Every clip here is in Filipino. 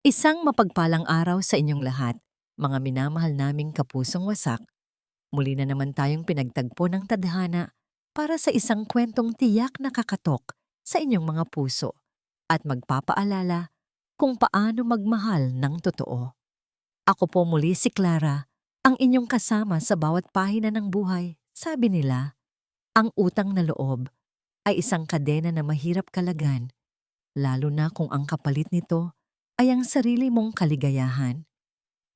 Isang mapagpalang araw sa inyong lahat, mga minamahal naming kapusong wasak. Muli na naman tayong pinagtagpo ng tadhana para sa isang kwentong tiyak na kakatok sa inyong mga puso at magpapaalala kung paano magmahal ng totoo. Ako po muli si Clara, ang inyong kasama sa bawat pahina ng buhay. Sabi nila, ang utang na loob ay isang kadena na mahirap kalagan, lalo na kung ang kapalit nito ay ang sarili mong kaligayahan.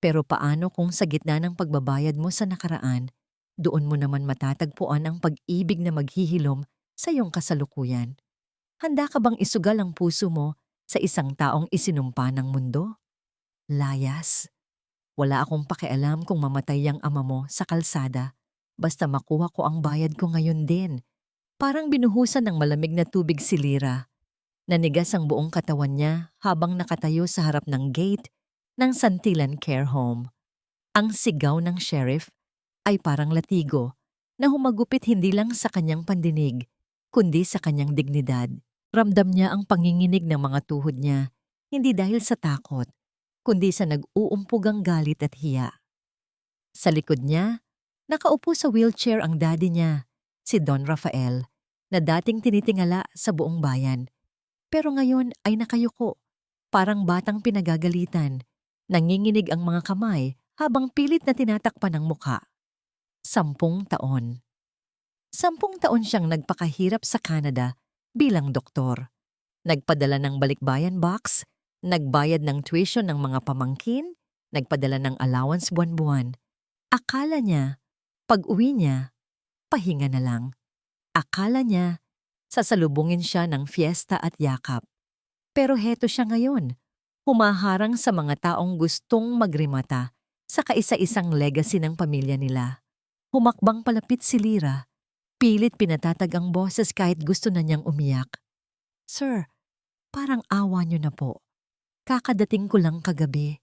Pero paano kung sa gitna ng pagbabayad mo sa nakaraan, doon mo naman matatagpuan ang pag-ibig na maghihilom sa iyong kasalukuyan? Handa ka bang isugal ang puso mo sa isang taong isinumpa ng mundo? Layas. Wala akong pakialam kung mamatay ang ama mo sa kalsada. Basta makuha ko ang bayad ko ngayon din. Parang binuhusan ng malamig na tubig si Lira. Nanigas ang buong katawan niya habang nakatayo sa harap ng gate ng Santillan Care Home. Ang sigaw ng sheriff ay parang latigo na humagupit hindi lang sa kanyang pandinig, kundi sa kanyang dignidad. Ramdam niya ang panginginig ng mga tuhod niya, hindi dahil sa takot, kundi sa nag-uumpugang galit at hiya. Sa likod niya, nakaupo sa wheelchair ang daddy niya, si Don Rafael, na dating tinitingala sa buong bayan. Pero ngayon ay nakayuko, parang batang pinagagalitan. Nanginginig ang mga kamay habang pilit na tinatakpan ng mukha. 10 taon. 10 taon siyang nagpakahirap sa Canada bilang doktor. Nagpadala ng balikbayan box, nagbayad ng tuition ng mga pamangkin, nagpadala ng allowance buwan-buwan. Akala niya, pag-uwi niya, pahinga na lang. Akala niya, sasalubungin siya ng fiesta at yakap. Pero heto siya ngayon, humaharang sa mga taong gustong magrimata sa kaisa-isang legacy ng pamilya nila. Humakbang palapit si Lira, pilit pinatatag ang boses kahit gusto na niyang umiyak. "Sir, parang awa niyo na po. Kakadating ko lang kagabi.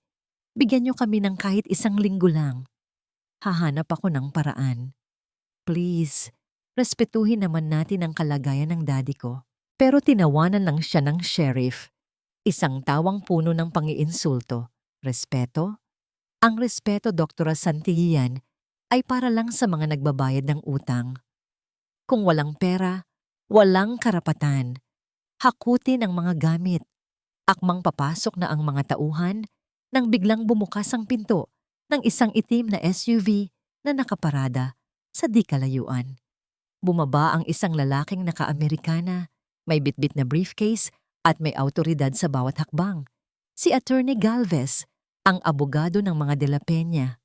Bigyan niyo kami ng kahit 1 linggo lang. Hahanap ako ng paraan. Please, respetuhin naman natin ang kalagayan ng daddy ko." Pero tinawanan lang siya ng sheriff. Isang tawang puno ng pangiinsulto. Respeto? Ang respeto, Doktora Santillan, ay para lang sa mga nagbabayad ng utang. Kung walang pera, walang karapatan. Hakutin ang mga gamit. Akmang papasok na ang mga tauhan nang biglang bumukas ang pinto ng isang itim na SUV na nakaparada sa di kalayuan. Bumaba ang isang lalaking naka-Amerikana, may bitbit na briefcase at may awtoridad sa bawat hakbang. Si Attorney Galvez, ang abogado ng mga De La Peña.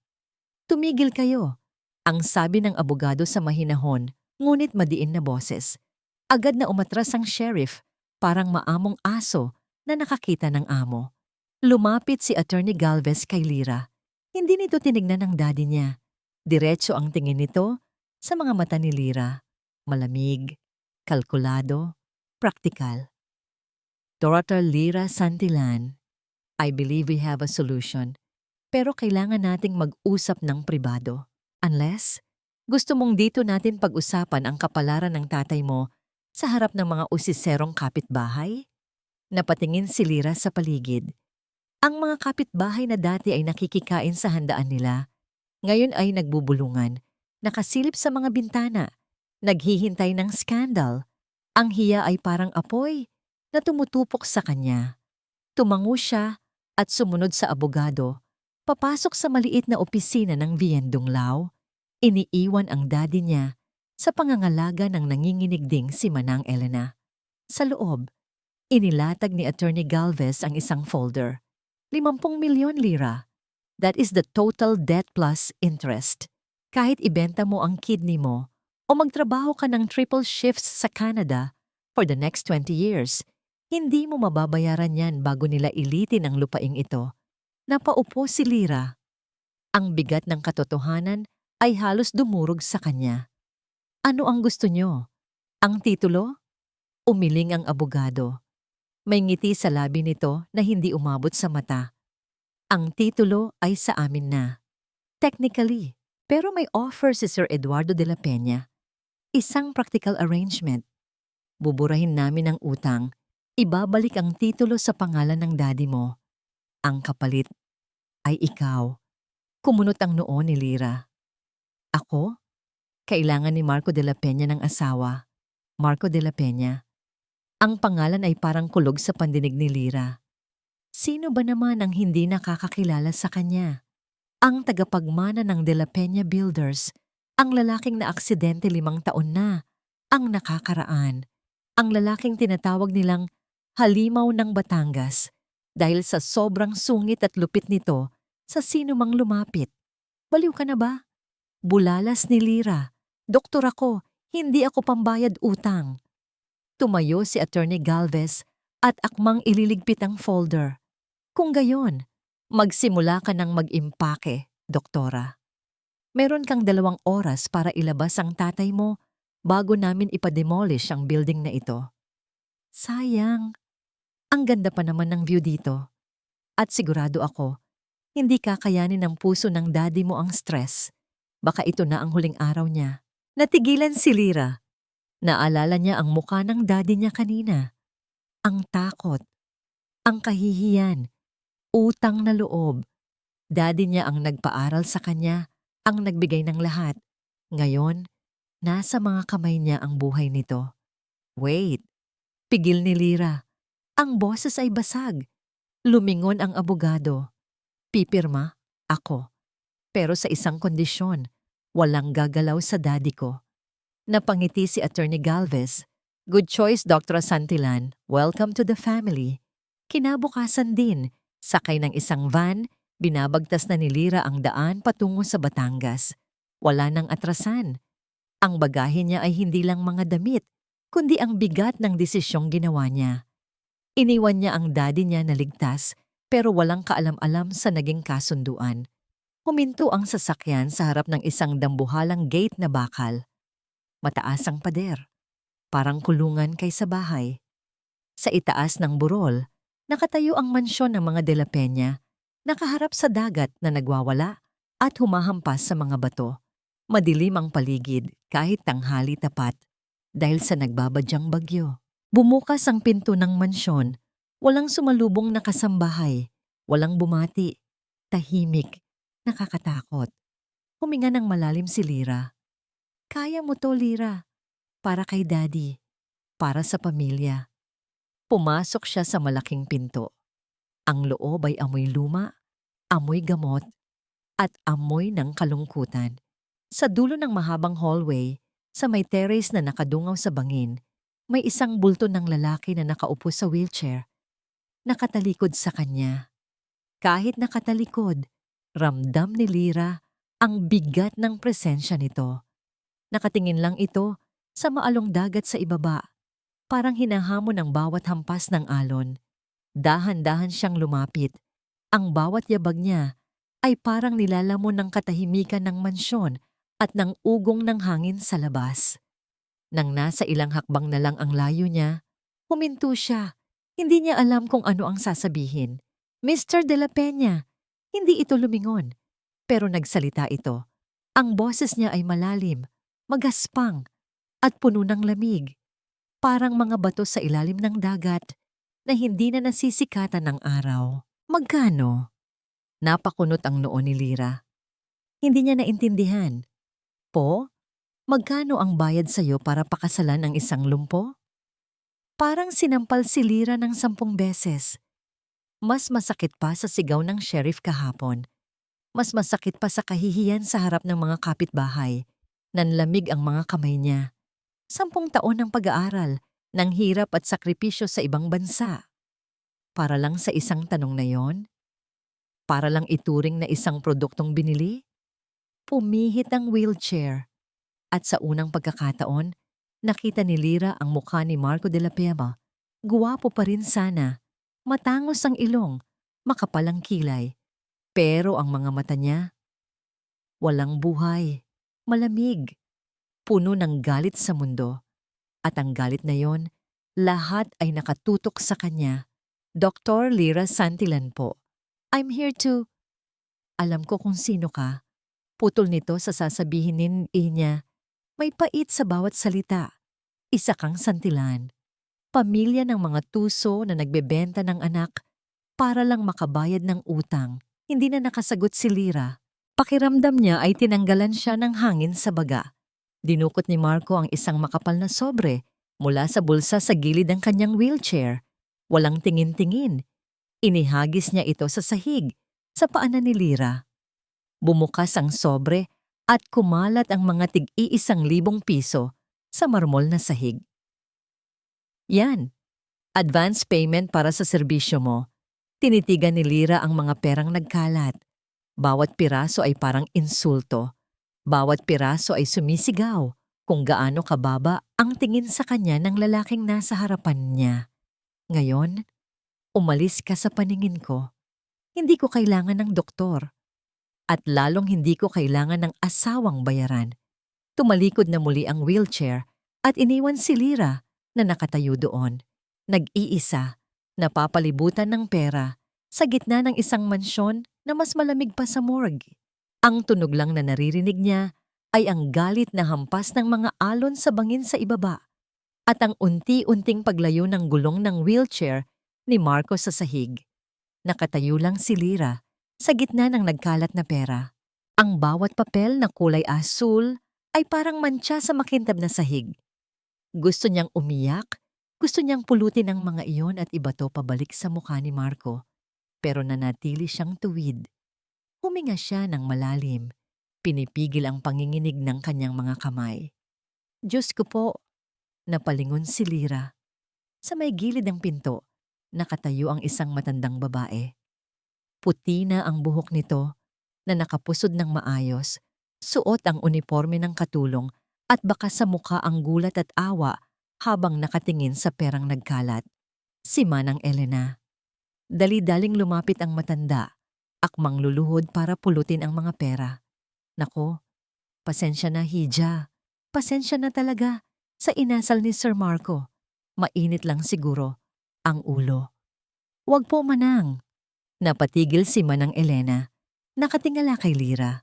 "Tumigil kayo," ang sabi ng abogado sa mahinahon ngunit madiin na boses. Agad na umatras ang sheriff, parang maamong aso na nakakita ng amo. Lumapit si Attorney Galvez kay Lira. Hindi nito tinignan ang daddy niya. Diretso ang tingin nito sa mga mata ni Lira. Malamig, kalkulado, praktikal. "Dr. Lira Santillan, I believe we have a solution. Pero kailangan nating mag-usap ng pribado. Unless, gusto mong dito natin pag-usapan ang kapalaran ng tatay mo sa harap ng mga usiserong kapitbahay?" Napatingin si Lira sa paligid. Ang mga kapitbahay na dati ay nakikikain sa handaan nila, ngayon ay nagbubulungan, nakasilip sa mga bintana, naghihintay ng skandal. Ang hiya ay parang apoy na tumutupok sa kanya. Tumango siya at sumunod sa abogado. Papasok sa maliit na opisina ng Viendong Lao, iniiwan ang daddy niya sa pangangalaga ng nanginginig ding si Manang Elena. Sa loob, inilatag ni Attorney Galvez ang isang folder. 50 milyon lira. That is the total debt plus interest. Kahit ibenta mo ang kidney mo o magtrabaho ka ng triple shifts sa Canada for the next 20 years, hindi mo mababayaran yan bago nila ilitin ang lupaing ito. Napaupo si Lira. Ang bigat ng katotohanan ay halos dumurog sa kanya. "Ano ang gusto niyo? Ang titulo?" Umiling ang abogado. May ngiti sa labi nito na hindi umabot sa mata. "Ang titulo ay sa amin na. Technically, pero may offer si Sir Eduardo de la Peña. Isang practical arrangement. Buburahin namin ang utang. Ibabalik ang titulo sa pangalan ng daddy mo. Ang kapalit ay ikaw. Kumunot ang noo ni Lyra. Ako? Kailangan ni Marco de la Peña ng asawa. Marco de la Peña. Ang pangalan ay parang kulog sa pandinig ni Lyra. Sino ba naman ang hindi nakakakilala sa kanya? Ang tagapagmana ng De La Peña Builders, ang lalaking na aksidente 5 taon na, ang nakakaraan, ang lalaking tinatawag nilang halimaw ng Batangas dahil sa sobrang sungit at lupit nito sa sino mang lumapit. Baliw ka na ba? Bulalas ni Lyra. Doktor ako, hindi ako pambayad utang. Tumayo si Attorney Galvez at akmang ililigpit ang folder. Kung gayon, magsimula ka ng mag-impake, doktora. Meron kang 2 oras para ilabas ang tatay mo bago namin ipademolish ang building na ito. Sayang. Ang ganda pa naman ng view dito. At sigurado ako, hindi kakayanin ng puso ng daddy mo ang stress. Baka ito na ang huling araw niya. Natigilan si Lyra. Naalala niya ang mukha ng daddy niya kanina. Ang takot. Ang kahihiyan. Utang na loob. Daddy niya ang nagpaaral sa kanya, ang nagbigay ng lahat. Ngayon, nasa mga kamay niya ang buhay nito. Wait, pigil ni Lyra. Ang boses ay basag. Lumingon ang abogado. Pipirma, ako. Pero sa isang kondisyon, walang gagalaw sa daddy ko. Napangiti si Attorney Galvez. Good choice, Dr. Santillan. Welcome to the family. Kinabukasan din, sakay ng isang van, binabagtas na ni Lyra ang daan patungo sa Batangas. Wala nang atrasan. Ang bagahe niya ay hindi lang mga damit, kundi ang bigat ng desisyong ginawa niya. Iniwan niya ang daddy niya na ligtas, pero walang kaalam-alam sa naging kasunduan. Huminto ang sasakyan sa harap ng isang dambuhalang gate na bakal. Mataas ang pader, parang kulungan kaysa bahay. Sa itaas ng burol, nakatayo ang mansyon ng mga De La Peña, nakaharap sa dagat na nagwawala at humahampas sa mga bato. Madilim ang paligid kahit tanghali tapat dahil sa nagbabadyang bagyo. Bumukas ang pinto ng mansyon, walang sumalubong na kasambahay, walang bumati, tahimik, nakakatakot. Huminga ng malalim si Lyra. Kaya mo to, Lyra. Para kay daddy, para sa pamilya. Pumasok siya sa malaking pinto. Ang loob ay amoy luma, amoy gamot, at amoy ng kalungkutan. Sa dulo ng mahabang hallway, sa may terrace na nakadungaw sa bangin, may isang bulto ng lalaki na nakaupo sa wheelchair. Nakatalikod sa kanya. Kahit nakatalikod, ramdam ni Lyra ang bigat ng presensya nito. Nakatingin lang ito sa maalong dagat sa ibaba. Parang hinahamon ang bawat hampas ng alon. Dahan-dahan siyang lumapit. Ang bawat yabag niya ay parang nilalamon ng katahimikan ng mansyon at ng ugong ng hangin sa labas. Nang nasa ilang hakbang na lang ang layo niya, huminto siya. Hindi niya alam kung ano ang sasabihin. Mr. De La Peña, hindi ito lumingon. Pero nagsalita ito. Ang boses niya ay malalim, magaspang, at puno ng lamig. Parang mga bato sa ilalim ng dagat na hindi na nasisikatan ng araw. Magkano? Napakunot ang noo ni Lyra. Hindi niya naintindihan. Po, magkano ang bayad sa'yo para pakasalan ang isang lumpo? Parang sinampal si Lyra ng 10 beses. Mas masakit pa sa sigaw ng sheriff kahapon. Mas masakit pa sa kahihiyan sa harap ng mga kapitbahay. Nanlamig ang mga kamay niya. 10 taon ng pag-aaral, ng hirap at sakripisyo sa ibang bansa. Para lang sa isang tanong na yon? Para lang ituring na isang produktong binili? Pumihit ang wheelchair. At sa unang pagkakataon, nakita ni Lyra ang mukha ni Marco de la Peña. Guwapo pa rin sana. Matangos ang ilong, makapal ang kilay. Pero ang mga mata niya, walang buhay, malamig. Puno ng galit sa mundo. At ang galit na yon, lahat ay nakatutok sa kanya. Dr. Lyra Santillan po. I'm here to... Alam ko kung sino ka. Putol nito sa sasabihin niya. May pait sa bawat salita. Isa kang Santillan. Pamilya ng mga tuso na nagbebenta ng anak. para lang makabayad ng utang. Hindi na nakasagot si Lyra. Pakiramdam niya ay tinanggalan siya ng hangin sa baga. Dinukot ni Marco ang isang makapal na sobre mula sa bulsa sa gilid ng kanyang wheelchair. Walang tingin-tingin. Inihagis niya ito sa sahig, sa paanan ni Lyra. Bumukas ang sobre at kumalat ang mga tig-1,000 piso sa marmol na sahig. Yan, advance payment para sa serbisyo mo. Tinitigan ni Lyra ang mga perang nagkalat. Bawat piraso ay parang insulto. Bawat piraso ay sumisigaw kung gaano kababa ang tingin sa kanya ng lalaking nasa harapan niya. Ngayon, umalis ka sa paningin ko. Hindi ko kailangan ng doktor. At lalong hindi ko kailangan ng asawang bayaran. Tumalikod na muli ang wheelchair at iniwan si Lyra na nakatayo doon. Nag-iisa, napapalibutan ng pera sa gitna ng isang mansyon na mas malamig pa sa morgue. Ang tunog lang na naririnig niya ay ang galit na hampas ng mga alon sa bangin sa ibaba at ang unti-unting paglayo ng gulong ng wheelchair ni Marco sa sahig. Nakatayo lang si Lyra sa gitna ng nagkalat na pera. Ang bawat papel na kulay asul ay parang mantsa sa makintab na sahig. Gusto niyang umiyak, gusto niyang pulutin ang mga iyon at ibato pabalik sa mukha ni Marco, pero nanatili siyang tuwid. Huminga siya ng malalim, pinipigil ang panginginig ng kanyang mga kamay. Diyos ko po, napalingon si Lyra. Sa may gilid ng pinto, nakatayo ang isang matandang babae. Puti na ang buhok nito na nakapusod ng maayos, suot ang uniforme ng katulong at baka sa mukha ang gulat at awa habang nakatingin sa perang nagkalat. Si Manang Elena. Dali-daling lumapit ang matanda, akmang luluhod para pulutin ang mga pera. Nako, pasensya na Hija. Pasensya na talaga sa inasal ni Sir Marco. Mainit lang siguro ang ulo. Wag po Manang. Napatigil si Manang Elena. Nakatingala kay Lyra.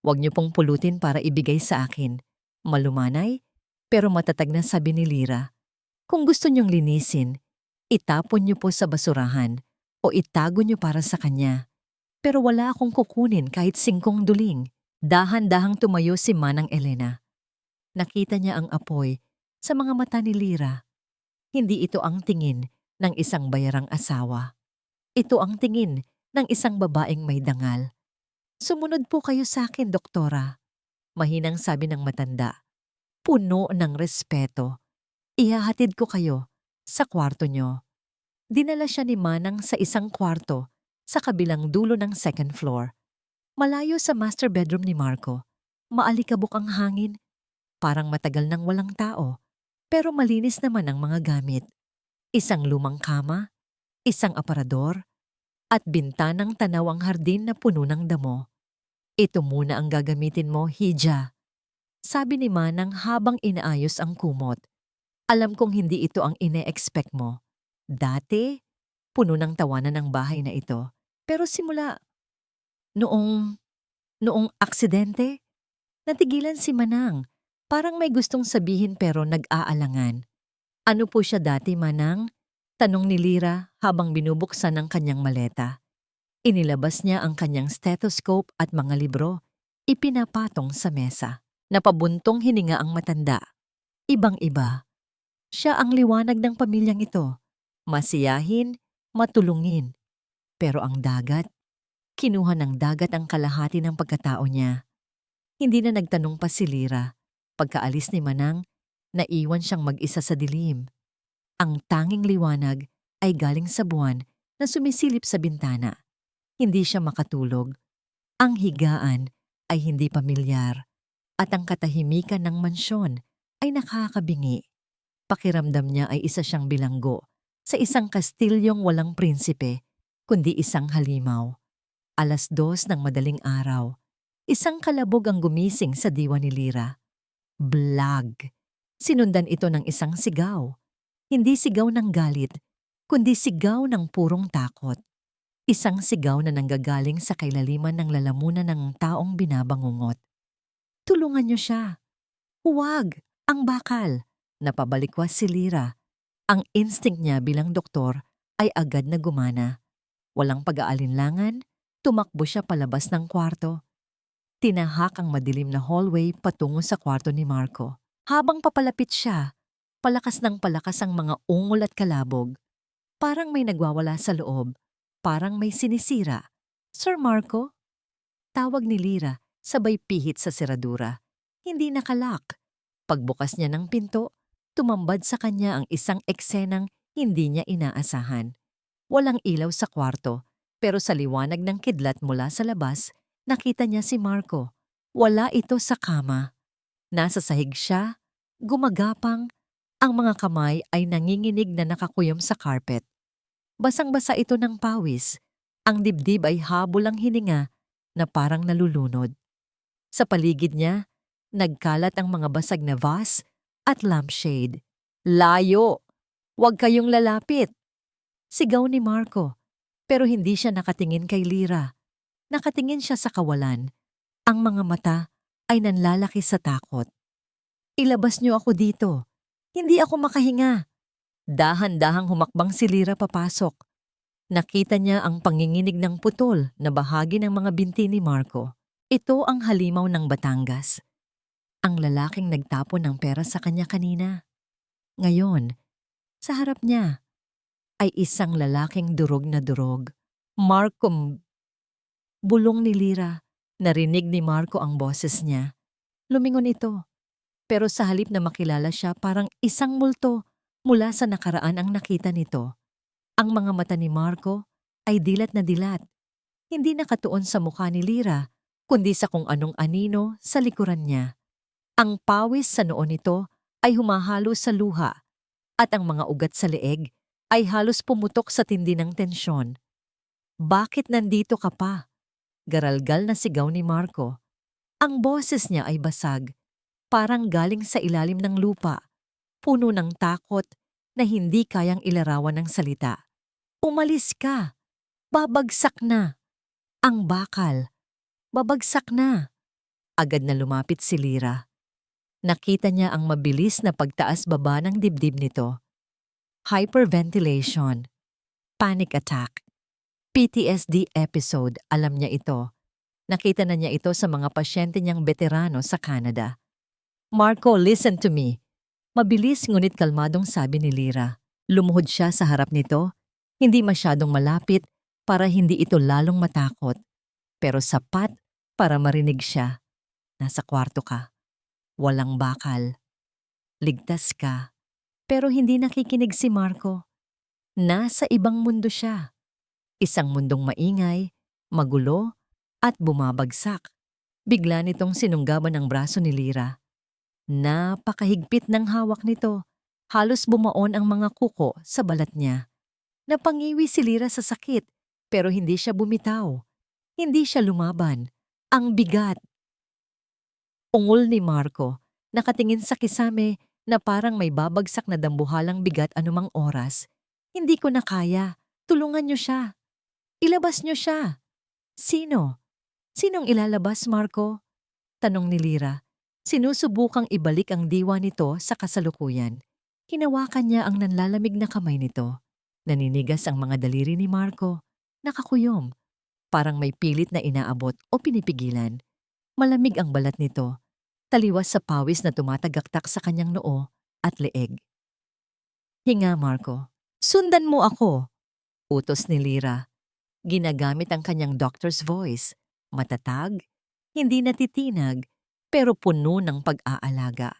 Wag niyo pong pulutin para ibigay sa akin. Malumanay, pero matatag na sabi ni Lyra. Kung gusto niyong linisin, itapon niyo po sa basurahan o itago niyo para sa kanya. Pero wala akong kukunin kahit 5 duling. Dahan-dahang tumayo si Manang Elena. Nakita niya ang apoy sa mga mata ni Lyra. Hindi ito ang tingin ng isang bayarang asawa. Ito ang tingin ng isang babaeng may dangal. Sumunod po kayo sa akin, doktora. Mahinang sabi ng matanda. Puno ng respeto. Ihahatid ko kayo sa kwarto nyo. Dinala siya ni Manang sa isang kwarto sa kabilang dulo ng second floor. Malayo sa master bedroom ni Marco. Maalikabok ang hangin. Parang matagal nang walang tao. Pero malinis naman ang mga gamit. Isang lumang kama, isang aparador, at bintanang tanaw ang hardin na puno ng damo. Ito muna ang gagamitin mo, Hija. Sabi ni Manang habang inaayos ang kumot. Alam kong hindi ito ang ine-expect mo. Dati, puno ng tawanan ang bahay na ito. Pero simula, noong aksidente, natigilan si Manang. Parang may gustong sabihin pero nag-aalangan. Ano po siya dati, Manang? Tanong ni Lyra habang binubuksan ang kanyang maleta. Inilabas niya ang kanyang stethoscope at mga libro. Ipinapatong sa mesa. Napabuntong hininga ang matanda. Ibang-iba. Siya ang liwanag ng pamilyang ito. Masiyahin, matulungin. Pero ang dagat, kinuha ng dagat ang kalahati ng pagkatao niya. Hindi na nagtanong pa si Lyra. Pagkaalis ni Manang, naiwan siyang mag-isa sa dilim. Ang tanging liwanag ay galing sa buwan na sumisilip sa bintana. Hindi siya makatulog. Ang higaan ay hindi pamilyar at ang katahimikan ng mansyon ay nakakabingi. Pakiramdam niya ay isa siyang bilanggo sa isang kastilyong walang prinsipe, kundi isang halimaw. 2:00 ng madaling araw. Isang kalabog ang gumising sa diwa ni Lyra. Blag. Sinundan ito ng isang sigaw. Hindi sigaw ng galit, kundi sigaw ng purong takot. Isang sigaw na nanggagaling sa kailaliman ng lalamunan ng taong binabangungot. Tulungan niyo siya. Huwag, ang bakal. Napabalikwas si Lyra. Ang instinct niya bilang doktor ay agad na gumana. Walang pag-aalinlangan, tumakbo siya palabas ng kwarto. Tinahak ang madilim na hallway patungo sa kwarto ni Marco. Habang papalapit siya, palakas ng palakas ang mga ungol at kalabog. Parang may nagwawala sa loob. Parang may sinisira. "Sir Marco?" Tawag ni Lira, sabay pihit sa seradura. Hindi nakalak. Pagbukas niya ng pinto, tumambad sa kanya ang isang eksenang hindi niya inaasahan. Walang ilaw sa kwarto, pero sa liwanag ng kidlat mula sa labas, nakita niya si Marco. Wala ito sa kama. Nasa sahig siya, gumagapang, ang mga kamay ay nanginginig na nakakuyom sa carpet. Basang-basa ito ng pawis. Ang dibdib ay habol ang hininga na parang nalulunod. Sa paligid niya, nagkalat ang mga basag na vase at lampshade. "Layo! Huwag kayong lalapit!" Sigaw ni Marco, pero hindi siya nakatingin kay Lira. Nakatingin siya sa kawalan. Ang mga mata ay nanlalaki sa takot. "Ilabas niyo ako dito. Hindi ako makahinga." Dahan-dahang humakbang si Lira papasok. Nakita niya ang panginginig ng putol na bahagi ng mga binti ni Marco. Ito ang halimaw ng Batangas. Ang lalaking nagtapon ng pera sa kanya kanina. Ngayon, sa harap niya, ay isang lalaking durog na durog. "Marco!" Bulong ni Lira. Narinig ni Marco ang boses niya. Lumingon ito. Pero sa halip na makilala siya, parang isang multo mula sa nakaraan ang nakita nito. Ang mga mata ni Marco ay dilat na dilat. Hindi nakatuon sa mukha ni Lira, kundi sa kung anong anino sa likuran niya. Ang pawis sa noo nito ay humahalo sa luha at ang mga ugat sa leeg ay halos pumutok sa tindi ng tensyon. "Bakit nandito ka pa?" Garalgal na sigaw ni Marco. Ang boses niya ay basag, parang galing sa ilalim ng lupa, puno ng takot na hindi kayang ilarawan ng salita. "Umalis ka! Babagsak na! Ang bakal! Babagsak na!" Agad na lumapit si Lira. Nakita niya ang mabilis na pagtaas-baba ng dibdib nito. Hyperventilation, panic attack, PTSD episode, alam niya ito. Nakita na niya ito sa mga pasyente niyang veterano sa Canada. "Marco, listen to me." Mabilis ngunit kalmadong sabi ni Lira. Lumuhod siya sa harap nito, hindi masyadong malapit para hindi ito lalong matakot, pero sapat para marinig siya. "Nasa kwarto ka. Walang bakal. Ligtas ka." Pero hindi nakikinig si Marco. Nasa ibang mundo siya. Isang mundong maingay, magulo, at bumabagsak. Bigla nitong sinunggaban ang braso ni Lira. Napakahigpit ng hawak nito. Halos bumaon ang mga kuko sa balat niya. Napangiwi si Lira sa sakit, pero hindi siya bumitaw. Hindi siya lumaban. Ang bigat. Ungol ni Marco, nakatingin sa kisame na parang may babagsak na dambuhalang bigat anumang oras. "Hindi ko na kaya. Tulungan niyo siya. Ilabas niyo siya." "Sino? Sinong ilalabas, Marco?" tanong ni Lira. Sinusubukang ibalik ang diwa nito sa kasalukuyan. Hinawakan niya ang nanlalamig na kamay nito. Naninigas ang mga daliri ni Marco. Nakakuyom. Parang may pilit na inaabot o pinipigilan. Malamig ang balat nito. Taliwas sa pawis na tumatagaktak sa kanyang noo at leeg. "Hinga, Marco. Sundan mo ako," utos ni Lira. Ginagamit ang kanyang doctor's voice. Matatag, hindi natitinag, pero puno ng pag-aalaga.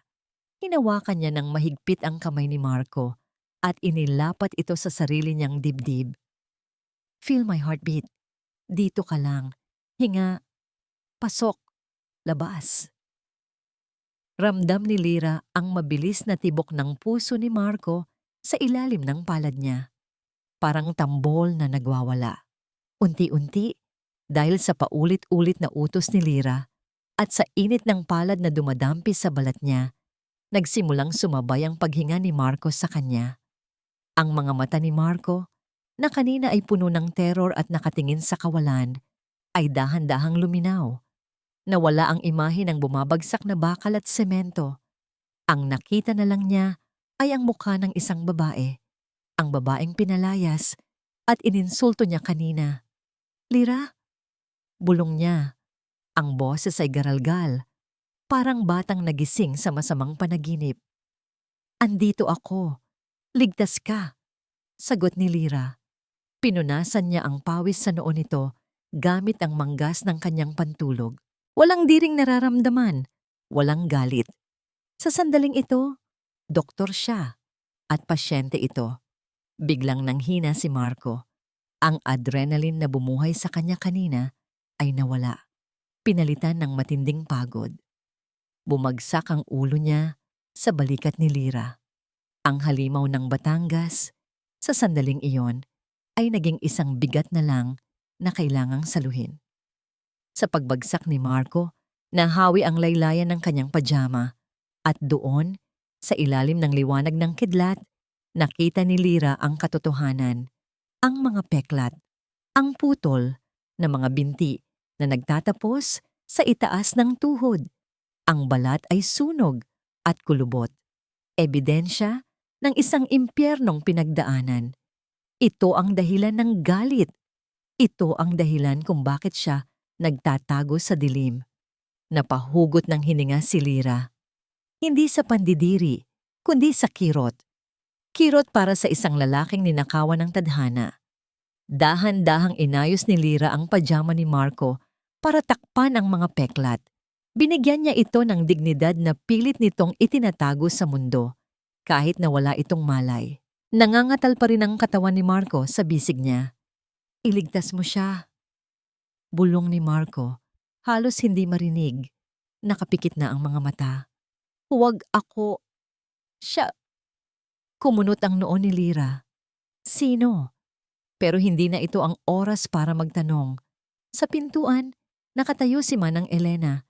Hinawakan niya ng mahigpit ang kamay ni Marco at inilapat ito sa sarili niyang dibdib. "Feel my heartbeat. Dito ka lang. Hinga. Pasok. Labas." Ramdam ni Lira ang mabilis na tibok ng puso ni Marco sa ilalim ng palad niya. Parang tambol na nagwawala. Unti-unti, dahil sa paulit-ulit na utos ni Lira at sa init ng palad na dumadampi sa balat niya, nagsimulang sumabay ang paghinga ni Marco sa kanya. Ang mga mata ni Marco, na kanina ay puno ng terror at nakatingin sa kawalan, ay dahan-dahang luminaw. Nawala ang imahe ng bumabagsak na bakal at semento. Ang nakita na lang niya ay ang mukha ng isang babae. Ang babaeng pinalayas at ininsulto niya kanina. "Lira?" Bulong niya. Ang boses ay garalgal, parang batang nagising sa masamang panaginip. "Andito ako. Ligtas ka," sagot ni Lira. Pinunasan niya ang pawis sa noo nito gamit ang manggas ng kanyang pantulog. Walang diring nararamdaman, walang galit. Sa sandaling ito, doktor siya at pasyente ito. Biglang nanghina si Marco. Ang adrenaline na bumuhay sa kanya kanina ay nawala. Pinalitan ng matinding pagod. Bumagsak ang ulo niya sa balikat ni Lira. Ang halimaw ng Batangas, sa sandaling iyon, ay naging isang bigat na lang na kailangang saluhin. Sa pagbagsak ni Marco, nahawi ang laylayan ng kanyang pajama at doon, sa ilalim ng liwanag ng kidlat, nakita ni Lira ang katotohanan, ang mga peklat, ang putol na mga binti na nagtatapos sa itaas ng tuhod. Ang balat ay sunog at kulubot. Ebidensya ng isang impyernong pinagdaanan. Ito ang dahilan ng galit. Ito ang dahilan kung bakit siya nagtatago sa dilim. Napahugot ng hininga si Lira. Hindi sa pandidiri, kundi sa kirot. Kirot para sa isang lalaking ninakawan ng tadhana. Dahan-dahang inayos ni Lira ang pajama ni Marco para takpan ang mga peklat. Binigyan niya ito ng dignidad na pilit nitong itinatago sa mundo, kahit na wala itong malay. Nangangatal pa rin ang katawan ni Marco sa bisig niya. "Iligtas mo siya." Bulong ni Marco, halos hindi marinig. Nakapikit na ang mga mata. "Huwag ako. Siya." Kumunot ang noo ni Lira. Sino? Pero hindi na ito ang oras para magtanong. Sa pintuan, nakatayo si Manang Elena.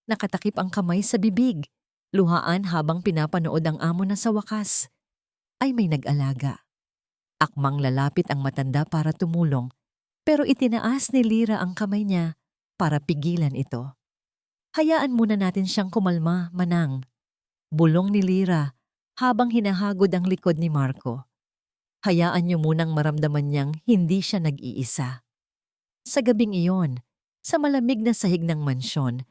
Nakatakip ang kamay sa bibig, luhaan habang pinapanood ang amo na sa wakas ay may nag-alaga. Akmang lalapit ang matanda para tumulong, pero itinaas ni Lira ang kamay niya para pigilan ito. "Hayaan muna natin siyang kumalma, Manang." Bulong ni Lira habang hinahagod ang likod ni Marco. Hayaan niyo munang maramdaman niyang hindi siya nag-iisa. Sa gabing iyon, sa malamig na sahig ng mansyon,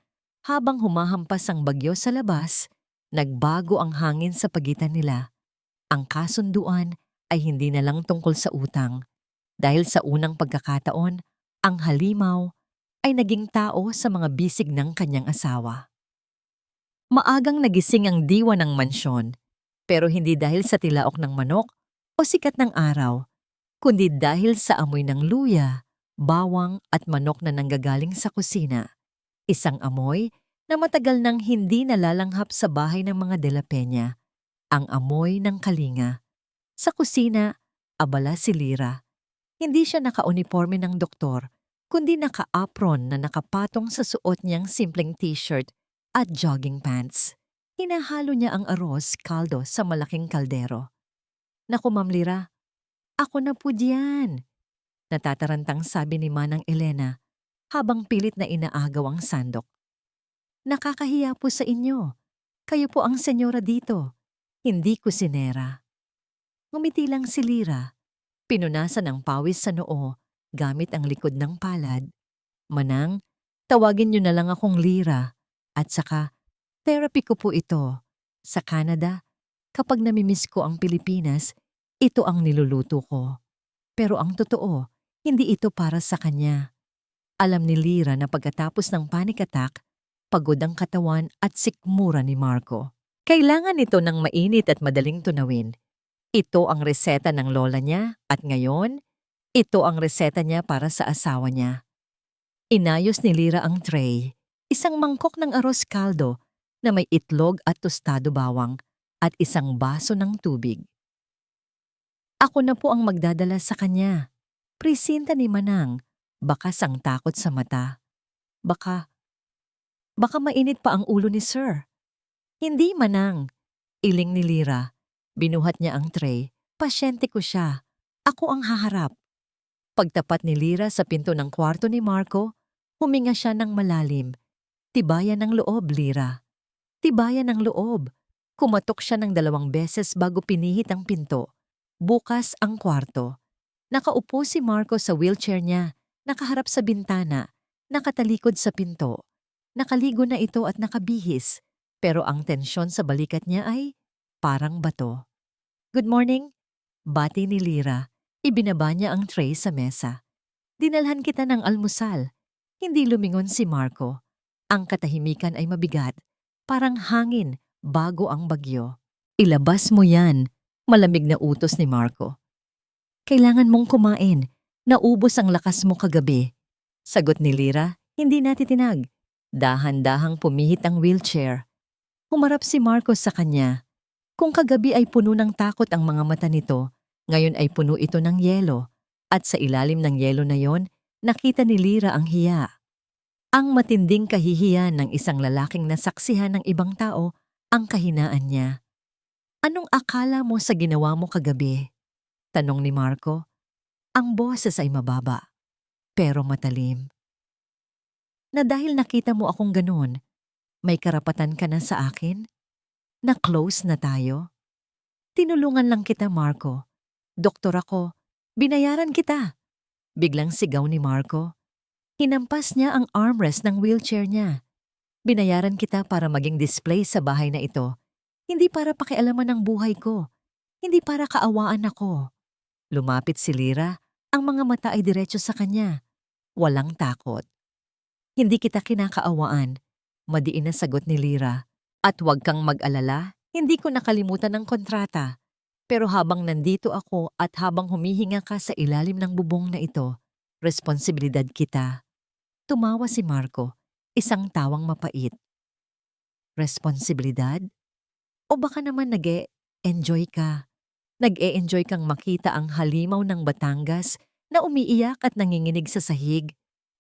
habang humahampas ang bagyo sa labas, nagbago ang hangin sa pagitan nila. Ang kasunduan ay hindi na lang tungkol sa utang. Dahil sa unang pagkakataon, ang halimaw ay naging tao sa mga bisig ng kanyang asawa. Maagang nagising ang diwa ng mansyon, pero hindi dahil sa tilaok ng manok o sikat ng araw, kundi dahil sa amoy ng luya, bawang at manok na nanggagaling sa kusina. Isang amoy na matagal nang hindi nalalanghap sa bahay ng mga De La Peña, ang amoy ng kalinga. Sa kusina, abala si Lira. Hindi siya naka-uniforme ng doktor, kundi naka-apron na nakapatong sa suot niyang simpleng t-shirt at jogging pants. Hinahalo niya ang arroz kaldo sa malaking kaldero. "Naku, Ma'am Lira, ako na po diyan," natatarantang sabi ni Manang Elena habang pilit na inaagaw ang sandok. "Nakakahiya po sa inyo. Kayo po ang senyora dito, hindi kusinera." Ngumiti lang si Lira. Pinunasan ang pawis sa noo gamit ang likod ng palad. "Manang, tawagin niyo na lang akong Lira. At saka, therapy ko po ito. Sa Canada, kapag namimiss ko ang Pilipinas, ito ang niluluto ko. Pero ang totoo, hindi ito para sa kanya." Alam ni Lira na pagkatapos ng panic attack, pagod ang katawan at sikmura ni Marco. Kailangan ito ng mainit at madaling tunawin. Ito ang reseta ng lola niya at ngayon, ito ang reseta niya para sa asawa niya. Inayos ni Lira ang tray, isang mangkok ng arroz caldo na may itlog at tostado bawang at isang baso ng tubig. "Ako na po ang magdadala sa kanya." Presinta ni Manang, bakas ang takot sa mata. Baka mainit pa ang ulo ni Sir." "Hindi, Manang." Iling ni Lira. Binuhat niya ang tray. "Pasyente ko siya. Ako ang haharap." Pagtapat ni Lira sa pinto ng kwarto ni Marco, huminga siya ng malalim. Tibayan ng loob, Lira. Tibayan ng loob. Kumatok siya ng 2 beses bago pinihit ang pinto. Bukas ang kwarto. Nakaupo si Marco sa wheelchair niya, nakaharap sa bintana, nakatalikod sa pinto. Nakaligo na ito at nakabihis, pero ang tensyon sa balikat niya ay parang bato. "Good morning," bati ni Lira. Ibinaba niya ang tray sa mesa. "Dinalhan kita ng almusal." Hindi lumingon si Marco. Ang katahimikan ay mabigat, parang hangin bago ang bagyo. "Ilabas mo yan," malamig na utos ni Marco. "Kailangan mong kumain. Naubos ang lakas mo kagabi." Sagot ni Lira, hindi natitinag. Dahan-dahang pumihit ang wheelchair. Humarap si Marco sa kanya. Kung kagabi ay puno ng takot ang mga mata nito, ngayon ay puno ito ng yelo. At sa ilalim ng yelo na yon, nakita ni Lira ang hiya. Ang matinding kahihiyan ng isang lalaking nasaksihan ng ibang tao, ang kahinaan niya. "Anong akala mo sa ginawa mo kagabi?" Tanong ni Marco. Ang boses ay mababa, pero matalim. "Na dahil nakita mo akong ganun, may karapatan ka na sa akin? Na close na tayo? Tinulungan lang kita, Marco. Doktor ako. Binayaran kita." Biglang sigaw ni Marco. Hinampas niya ang armrest ng wheelchair niya. "Binayaran kita para maging display sa bahay na ito. Hindi para pakialaman ng buhay ko. Hindi para kaawaan ako." Lumapit si Lira. Ang mga mata ay diretso sa kanya. Walang takot. "Hindi kita kinakaawaan," madiin na sagot ni Lira. "At huwag kang mag-alala, hindi ko nakalimutan ang kontrata. Pero habang nandito ako at habang humihinga ka sa ilalim ng bubong na ito, responsibilidad kita." Tumawa si Marco, isang tawang mapait. Responsibilidad? O baka naman nag-e-enjoy ka? Nag-e-enjoy kang makita ang halimaw ng Batangas na umiiyak at nanginginig sa sahig?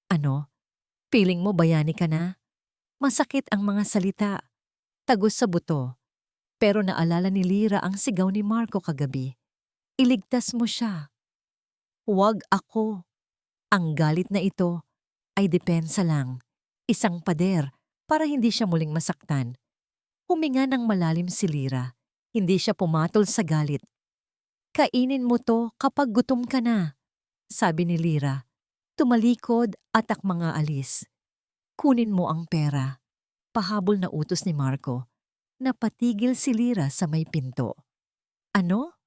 Ano? Feeling mo bayani ka na? Masakit ang mga salita, tagos sa buto. Pero naalala ni Lira ang sigaw ni Marco kagabi. "Iligtas mo siya." "Huwag ako." Ang galit na ito ay depensa lang. Isang pader para hindi siya muling masaktan. Huminga ng malalim si Lira. Hindi siya pumatol sa galit. "Kainin mo to kapag gutom ka na," sabi ni Lira. Tumalikod at mga alis. "Kunin mo ang pera." Pahabol na utos ni Marco. Napatigil si Lira sa may pinto. "Ano?"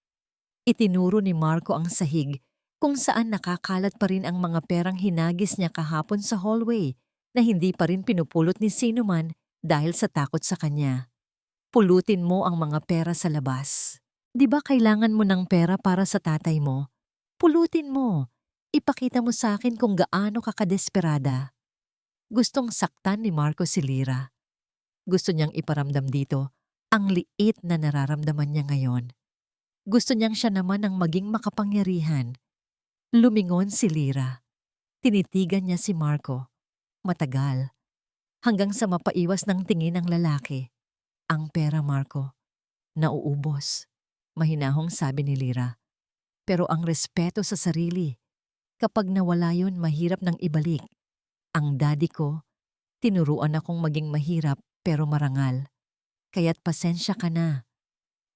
Itinuro ni Marco ang sahig kung saan nakakalat pa rin ang mga perang hinagis niya kahapon sa hallway na hindi pa rin pinupulot ni sinuman dahil sa takot sa kanya. "Pulutin mo ang mga pera sa labas. Di ba kailangan mo ng pera para sa tatay mo? Pulutin mo. Ipakita mo sa akin kung gaano ka kadesperada." Gustong saktan ni Marco si Lira. Gusto niyang iparamdam dito ang liit na nararamdaman niya ngayon. Gusto niyang siya naman ang maging makapangyarihan. Lumingon si Lira. Tinitigan niya si Marco. Matagal. Hanggang sa mapaiwas ng tingin ng lalaki. "Ang pera, Marco. Nauubos." Mahinahong sabi ni Lira. "Pero ang respeto sa sarili. Kapag nawala yun, mahirap nang ibalik. Ang daddy ko, tinuruan akong maging mahirap pero marangal. Kaya't pasensya ka na."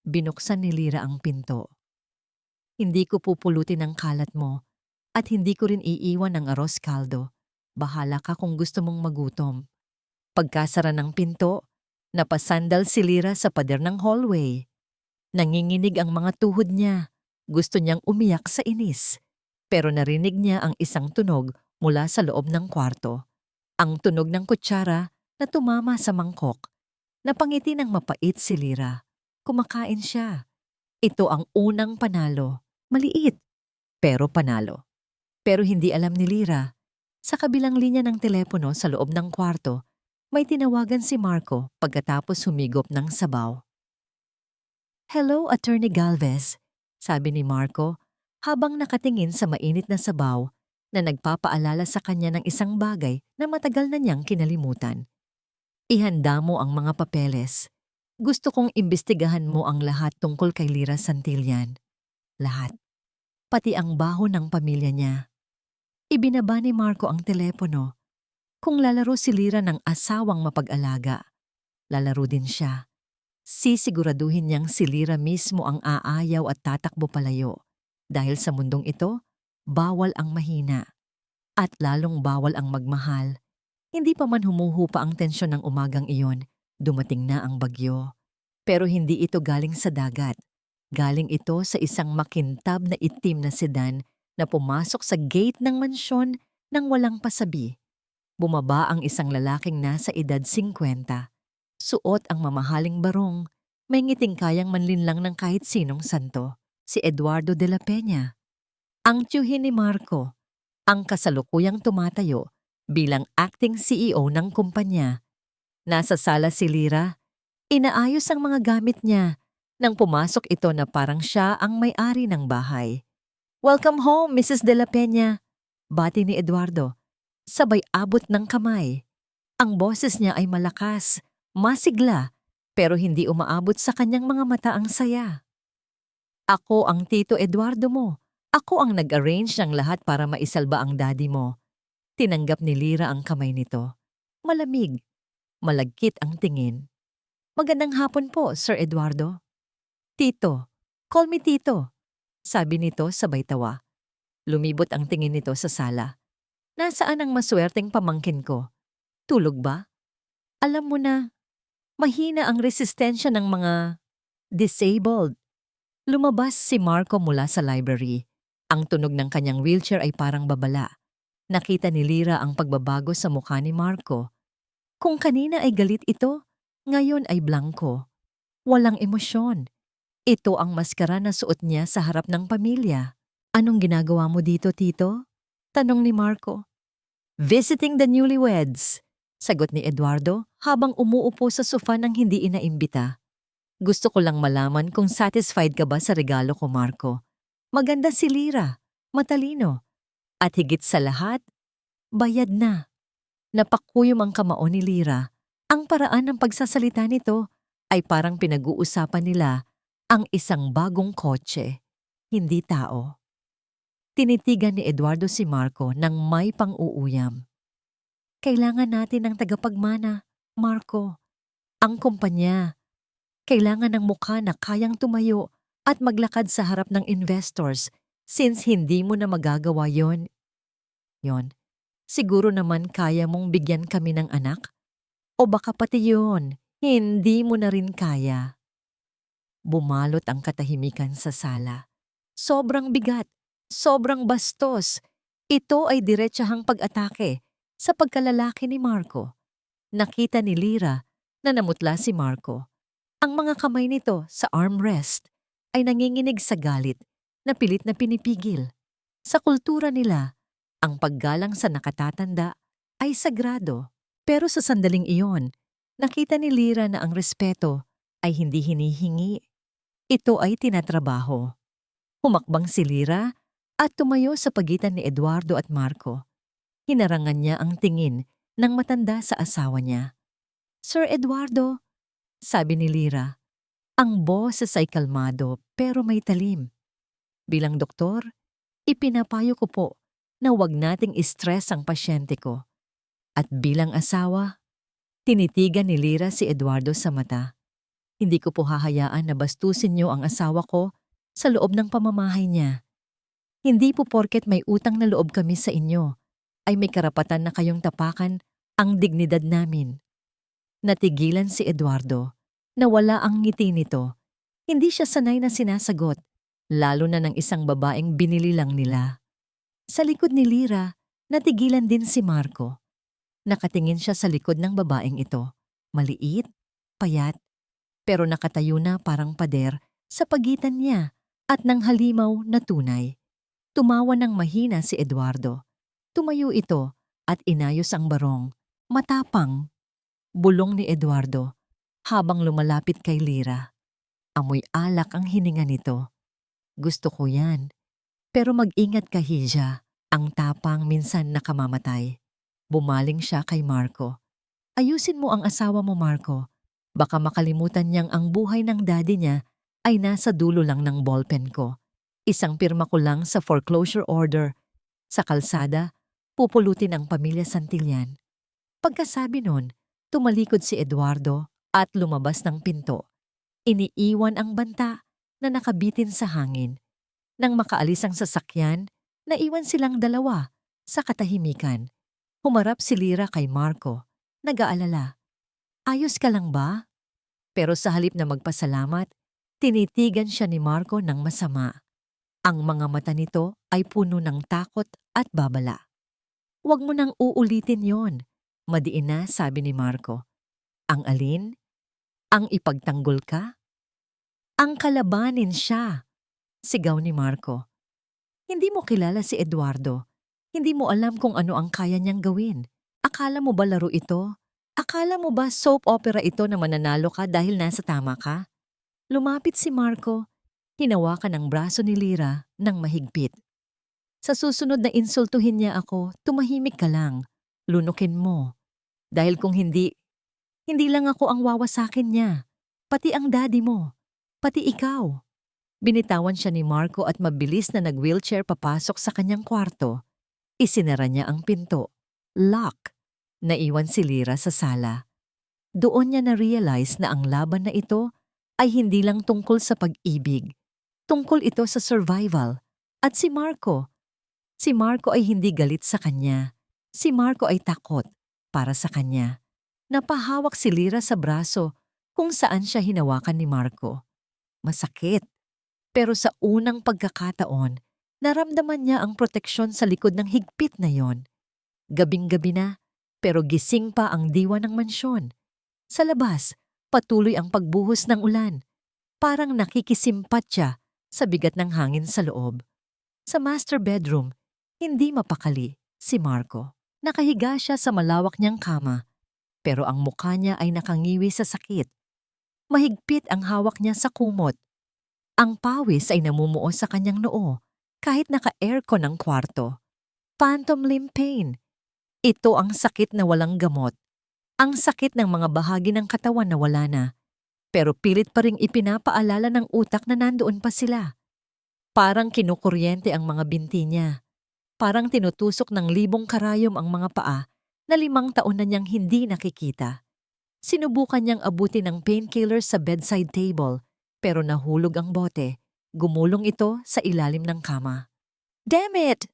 Binuksan ni Lira ang pinto. "Hindi ko pupulutin ang kalat mo at hindi ko rin iiwan ang arroz caldo. Bahala ka kung gusto mong magutom." Pagkasara ng pinto, napasandal si Lira sa pader ng hallway. Nanginginig ang mga tuhod niya. Gusto niyang umiyak sa inis. Pero narinig niya ang isang tunog mula sa loob ng kwarto. Ang tunog ng kutsara na tumama sa mangkok. Napangiti ng mapait si Lira. Kumakain siya. Ito ang unang panalo. Maliit, pero panalo. Pero hindi alam ni Lira. Sa kabilang linya ng telepono sa loob ng kwarto, may tinawagan si Marco pagkatapos humigop ng sabaw. "Hello, Attorney Galvez," sabi ni Marco habang nakatingin sa mainit na sabaw na nagpapaalala sa kanya ng isang bagay na matagal na niyang kinalimutan. "Ihanda mo ang mga papeles. Gusto kong imbestigahan mo ang lahat tungkol kay Lira Santillan. Lahat. Pati ang baho ng pamilya niya." Ibinaba ni Marco ang telepono. Kung lalaro si Lira ng asawang mapag-alaga, lalaro din siya. Sisiguraduhin niyang si Lira mismo ang aayaw at tatakbo palayo. Dahil sa mundong ito, bawal ang mahina, at lalong bawal ang magmahal. Hindi pa man humuhupa ang tensyon ng umagang iyon, dumating na ang bagyo. Pero hindi ito galing sa dagat. Galing ito sa isang makintab na itim na sedan na pumasok sa gate ng mansyon nang walang pasabi. Bumaba ang isang lalaking nasa edad 50. Suot ang mamahaling barong. May ngiting kayang manlinlang ng kahit sinong santo. Si Eduardo de la Peña. Ang tiyuhin ni Marco. Ang kasalukuyang tumatayo bilang acting CEO ng kumpanya. Nasa sala si Lira. Inaayos ang mga gamit niya nang pumasok ito na parang siya ang may-ari ng bahay. "Welcome home, Mrs. de la Peña," bati ni Eduardo. Sabay abot ng kamay. Ang boses niya ay malakas, masigla, pero hindi umaabot sa kanyang mga mata ang saya. "Ako ang Tito Eduardo mo. Ako ang nag-arrange ng lahat para maisalba ang daddy mo." Tinanggap ni Lira ang kamay nito. Malamig, malagkit ang tingin. "Magandang hapon po, Sir Eduardo." "Tito, call me Tito," sabi nito sabay tawa. Lumibot ang tingin nito sa sala. "Nasaan ang maswerteng pamangkin ko? Tulog ba? Alam mo na, mahina ang resistensya ng mga disabled." Lumabas si Marco mula sa library. Ang tunog ng kanyang wheelchair ay parang babala. Nakita ni Lira ang pagbabago sa mukha ni Marco. Kung kanina ay galit ito, ngayon ay blanko. Walang emosyon. Ito ang maskara na suot niya sa harap ng pamilya. "Anong ginagawa mo dito, Tito?" tanong ni Marco. "Visiting the newlyweds," sagot ni Eduardo habang umuupo sa sofa nang hindi inaimbita. "Gusto ko lang malaman kung satisfied ka ba sa regalo ko, Marco. Maganda si Lira, matalino, at higit sa lahat, bayad na." Napakuyom ang kamao ni Lira. Ang paraan ng pagsasalita nito ay parang pinag-uusapan nila ang isang bagong kotse, hindi tao. Tinitigan ni Eduardo si Marco ng may pang-uuyam. "Kailangan natin ng tagapagmana, Marco. Ang kumpanya. Kailangan ng mukha na kayang tumayo at maglakad sa harap ng investors since hindi mo na magagawa yon. Siguro naman kaya mong bigyan kami ng anak? O baka pati yon, hindi mo na rin kaya." Bumalot ang katahimikan sa sala. Sobrang bigat, sobrang bastos. Ito ay diretsahang pag-atake sa pagkalalaki ni Marco. Nakita ni Lira na namutla si Marco. Ang mga kamay nito sa armrest ay nanginginig sa galit na pilit na pinipigil. Sa kultura nila, ang paggalang sa nakatatanda ay sagrado. Pero sa sandaling iyon, nakita ni Lira na ang respeto ay hindi hinihingi. Ito ay tinatrabaho. Humakbang si Lira at tumayo sa pagitan ni Eduardo at Marco. Hinarangan niya ang tingin ng matanda sa asawa niya. "Sir Eduardo," sabi ni Lira. Ang boses ay kalmado pero may talim. "Bilang doktor, ipinapayo ko po na huwag nating stress ang pasyente ko. At bilang asawa," tinitigan ni Lira si Eduardo sa mata, "hindi ko po hahayaan na bastusin niyo ang asawa ko sa loob ng pamamahay niya. Hindi po porket may utang na loob kami sa inyo, ay may karapatan na kayong tapakan ang dignidad namin." Natigilan si Eduardo. Nawala ang ngiti nito. Hindi siya sanay na sinasagot, lalo na ng isang babaeng binili lang nila. Sa likod ni Lira, natigilan din si Marco. Nakatingin siya sa likod ng babaeng ito. Maliit, payat, pero nakatayo na parang pader sa pagitan niya at ng halimaw na tunay. Tumawa ng mahina si Eduardo. Tumayo ito at inayos ang barong. Matapang. Bulong ni Eduardo habang lumalapit kay Lira. Amoy alak ang hininga nito. "Gusto ko yan. Pero mag-ingat ka, Hija. Ang tapang minsan nakamamatay." Bumaling siya kay Marco. "Ayusin mo ang asawa mo, Marco. Baka makalimutan niyang ang buhay ng daddy niya ay nasa dulo lang ng ballpen ko. Isang pirma ko lang sa foreclosure order. Sa kalsada, pupulutin ang pamilya Santillan." Pagkasabi nun, tumalikod si Eduardo at lumabas ng pinto. Iniiwan ang banta na nakabitin sa hangin. Nang makaalis ang sasakyan, Naiwan silang dalawa sa katahimikan. Humarap si Lira kay Marco, nag-aalala. Ayos ka lang ba? Pero sa halip na magpasalamat, tinitigan siya ni Marco ng masama. Ang mga mata nito ay puno ng takot at babala. Huwag mo nang uulitin yon. Madiin na, sabi ni Marco. Ang alin? Ang ipagtanggol ka? Ang kalabanin siya, sigaw ni Marco. Hindi mo kilala si Eduardo. Hindi mo alam kung ano ang kaya niyang gawin. Akala mo ba laro ito? Akala mo ba soap opera ito na mananalo ka dahil nasa tama ka? Lumapit si Marco. Hinawakan ang braso ni Lira ng mahigpit. Sa susunod na insultuhin niya ako, tumahimik ka lang. Lunukin mo. Dahil kung hindi, hindi lang ako ang wawasakin niya. Pati ang daddy mo. Pati ikaw. Binitawan siya ni Marco at mabilis na nag-wheelchair papasok sa kanyang kwarto. Isinara niya ang pinto. Lock. Naiwan si Lira sa sala. Doon niya na-realize na ang laban na ito ay hindi lang tungkol sa pag-ibig. Tungkol ito sa survival. At si Marco ay hindi galit sa kanya. Si Marco ay takot para sa kanya. Napahawak si Lira sa braso kung saan siya hinawakan ni Marco. Masakit. Pero sa unang pagkakataon, naramdaman niya ang proteksyon sa likod ng higpit na yon. Gabing-gabi na, pero gising pa ang diwa ng mansyon. Sa labas, patuloy ang pagbuhos ng ulan. Parang nakikisimpat siya sa bigat ng hangin sa loob. Sa master bedroom, hindi mapakali si Marco. Nakahiga siya sa malawak niyang kama, pero ang mukha niya ay nakangiwi sa sakit. Mahigpit ang hawak niya sa kumot. Ang pawis ay namumuo sa kanyang noo kahit naka-aircon ang kwarto. Phantom limb pain. Ito ang sakit na walang gamot. Ang sakit ng mga bahagi ng katawan na wala na. Pero pilit pa ring ipinapaalala ng utak na nandoon pa sila. Parang kinukuryente ang mga binti niya. Parang tinutusok ng libong karayom ang mga paa na 5 taon na niyang hindi nakikita. Sinubukan niyang abutin ng painkiller sa bedside table, pero nahulog ang bote. Gumulong ito sa ilalim ng kama. Damn it!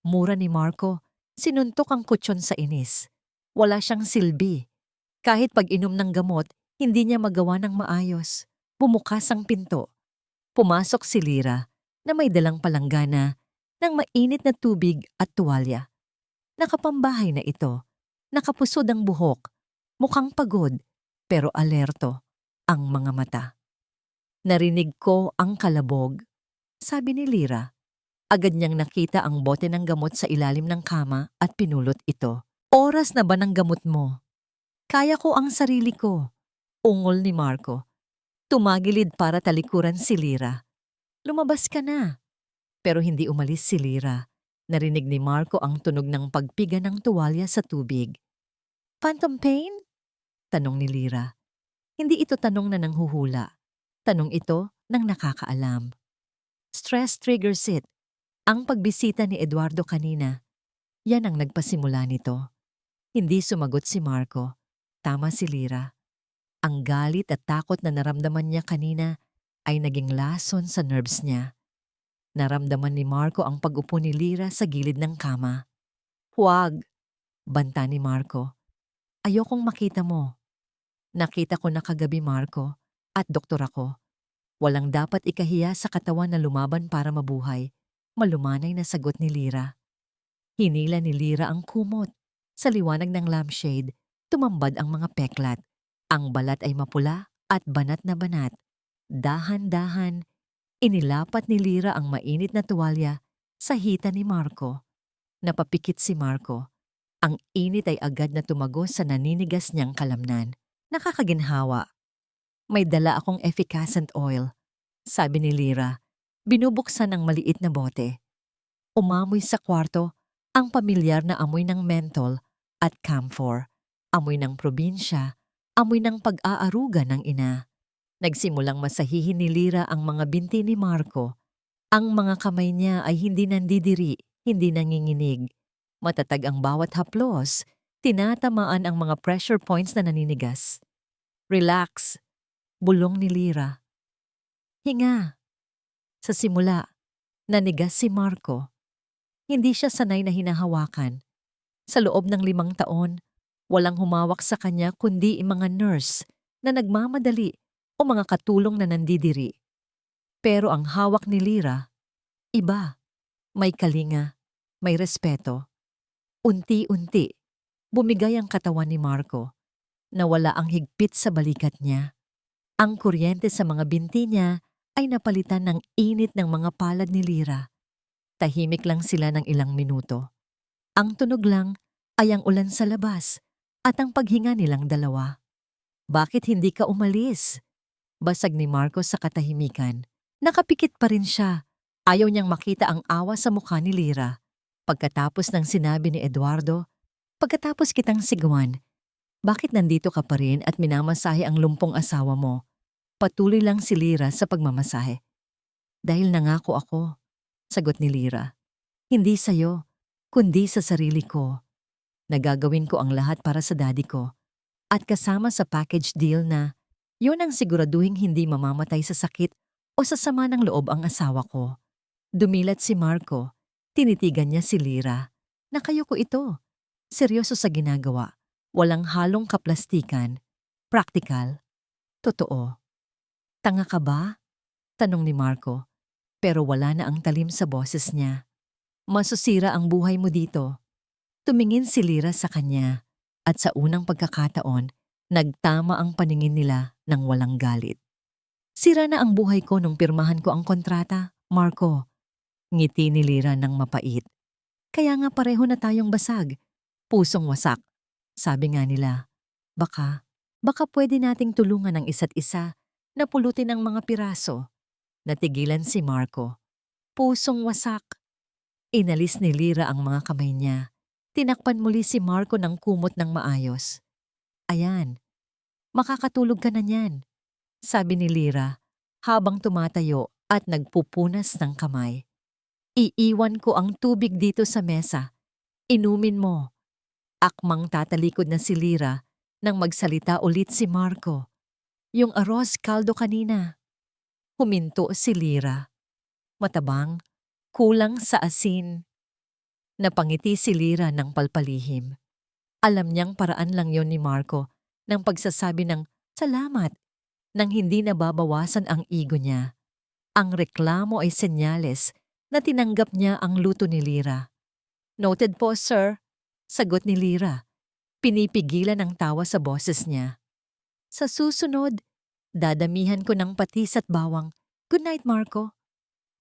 Mura ni Marco. Sinuntok ang kutsyon sa inis. Wala siyang silbi. Kahit pag-inom ng gamot, hindi niya magawa ng maayos. Bumukas ang pinto. Pumasok si Lira na may dalang palanggana ng mainit na tubig at tuwalya. Nakapambahay na ito. Nakapusod ang buhok. Mukhang pagod, pero alerto ang mga mata. Narinig ko ang kalabog, sabi ni Lira. Agad niyang nakita ang bote ng gamot sa ilalim ng kama at pinulot ito. Oras na ba ng gamot mo? Kaya ko ang sarili ko, ungol ni Marco. Tumagilid para talikuran si Lira. Lumabas ka na. Pero hindi umalis si Lira. Narinig ni Marco ang tunog ng pagpiga ng tuwalya sa tubig. Phantom pain? Tanong ni Lira. Hindi ito tanong na nanghuhula. Tanong ito ng nakakaalam. Stress triggers it. Ang pagbisita ni Eduardo kanina, yan ang nagpasimula nito. Hindi sumagot si Marco. Tama si Lira. Ang galit at takot na naramdaman niya kanina ay naging lason sa nerves niya. Naramdaman ni Marco ang pag-upo ni Lira sa gilid ng kama. Huwag, banta ni Marco. Ayokong makita mo. Nakita ko na kagabi, Marco, at doktor ako. Walang dapat ikahiya sa katawan na lumaban para mabuhay. Malumanay na sagot ni Lira. Hinila ni Lira ang kumot. Sa liwanag ng lampshade, tumambad ang mga peklat. Ang balat ay mapula at banat na banat. Dahan-dahan, inilapat ni Lira ang mainit na tuwalya sa hita ni Marco. Napapikit si Marco. Ang init ay agad na tumagos sa naninigas niyang kalamnan. Nakakaginhawa. May dala akong efficacent oil, sabi ni Lira. Binubuksan ang maliit na bote. Umamoy sa kwarto ang pamilyar na amoy ng menthol at camphor. Amoy ng probinsya, amoy ng pag-aaruga ng ina. Nagsimulang masahihin ni Lira ang mga binti ni Marco. Ang mga kamay niya ay hindi nandidiri, hindi nanginginig. Matatag ang bawat haplos, tinatamaan ang mga pressure points na naninigas. Relax, bulong ni Lira. Hinga. Sa simula, nanigas si Marco. Hindi siya sanay na hinahawakan. Sa loob ng 5 taon, walang humawak sa kanya kundi ang mga nurse na nagmamadali o mga katulong na nandidiri. Pero ang hawak ni Lyra, iba. May kalinga, may respeto. Unti-unti, bumigay ang katawan ni Marco. Nawala ang higpit sa balikat niya. Ang kuryente sa mga binti niya ay napalitan ng init ng mga palad ni Lyra. Tahimik lang sila ng ilang minuto. Ang tunog lang ay ang ulan sa labas at ang paghinga nilang dalawa. Bakit hindi ka umalis? Basag ni Marco sa katahimikan. Nakapikit pa rin siya. Ayaw niyang makita ang awa sa mukha ni Lyra. Pagkatapos ng sinabi ni Eduardo, pagkatapos kitang sigawan, bakit nandito ka pa rin at minamasahe ang lumpong asawa mo? Patuloy lang si Lyra sa pagmamasahe. Dahil nangako ako, sagot ni Lyra. Hindi sa'yo, kundi sa sarili ko. Nagagawin ko ang lahat para sa daddy ko. At kasama sa package deal na, yun ang siguraduhing hindi mamamatay sa sakit o sa sama ng loob ang asawa ko. Dumilat si Marco. Tinitigan niya si Lyra. Nakayo ko ito. Seryoso sa ginagawa. Walang halong kaplastikan. Practical. Totoo. Tanga ka ba? Tanong ni Marco. Pero wala na ang talim sa boses niya. Masusira ang buhay mo dito. Tumingin si Lyra sa kanya. At sa unang pagkakataon, nagtama ang paningin nila ng walang galit. Sira na ang buhay ko nung pirmahan ko ang kontrata, Marco. Ngiti ni Lyra ng mapait. Kaya nga pareho na tayong basag. Pusong wasak. Sabi nga nila, baka pwede nating tulungan ang isa't isa na pulutin ang mga piraso. Natigilan si Marco. Pusong wasak. Inalis ni Lyra ang mga kamay niya. Tinakpan muli si Marco ng kumot ng maayos. Ayan, makakatulog ka na niyan, sabi ni Lyra habang tumatayo at nagpupunas ng kamay. Iiwan ko ang tubig dito sa mesa. Inumin mo. Akmang tatalikod na si Lyra nang magsalita ulit si Marco. Yung arroz kaldo kanina. Huminto si Lyra. Matabang, kulang sa asin. Napangiti si Lyra ng palpalihim. Alam niyang paraan lang yon ni Marco ng pagsasabi ng salamat nang hindi nababawasan ang ego niya. Ang reklamo ay senyales na tinanggap niya ang luto ni Lyra. Noted po, sir. Sagot ni Lyra. Pinipigilan ang tawa sa boses niya. Sa susunod, dadamihan ko ng patis at bawang. Good night, Marco.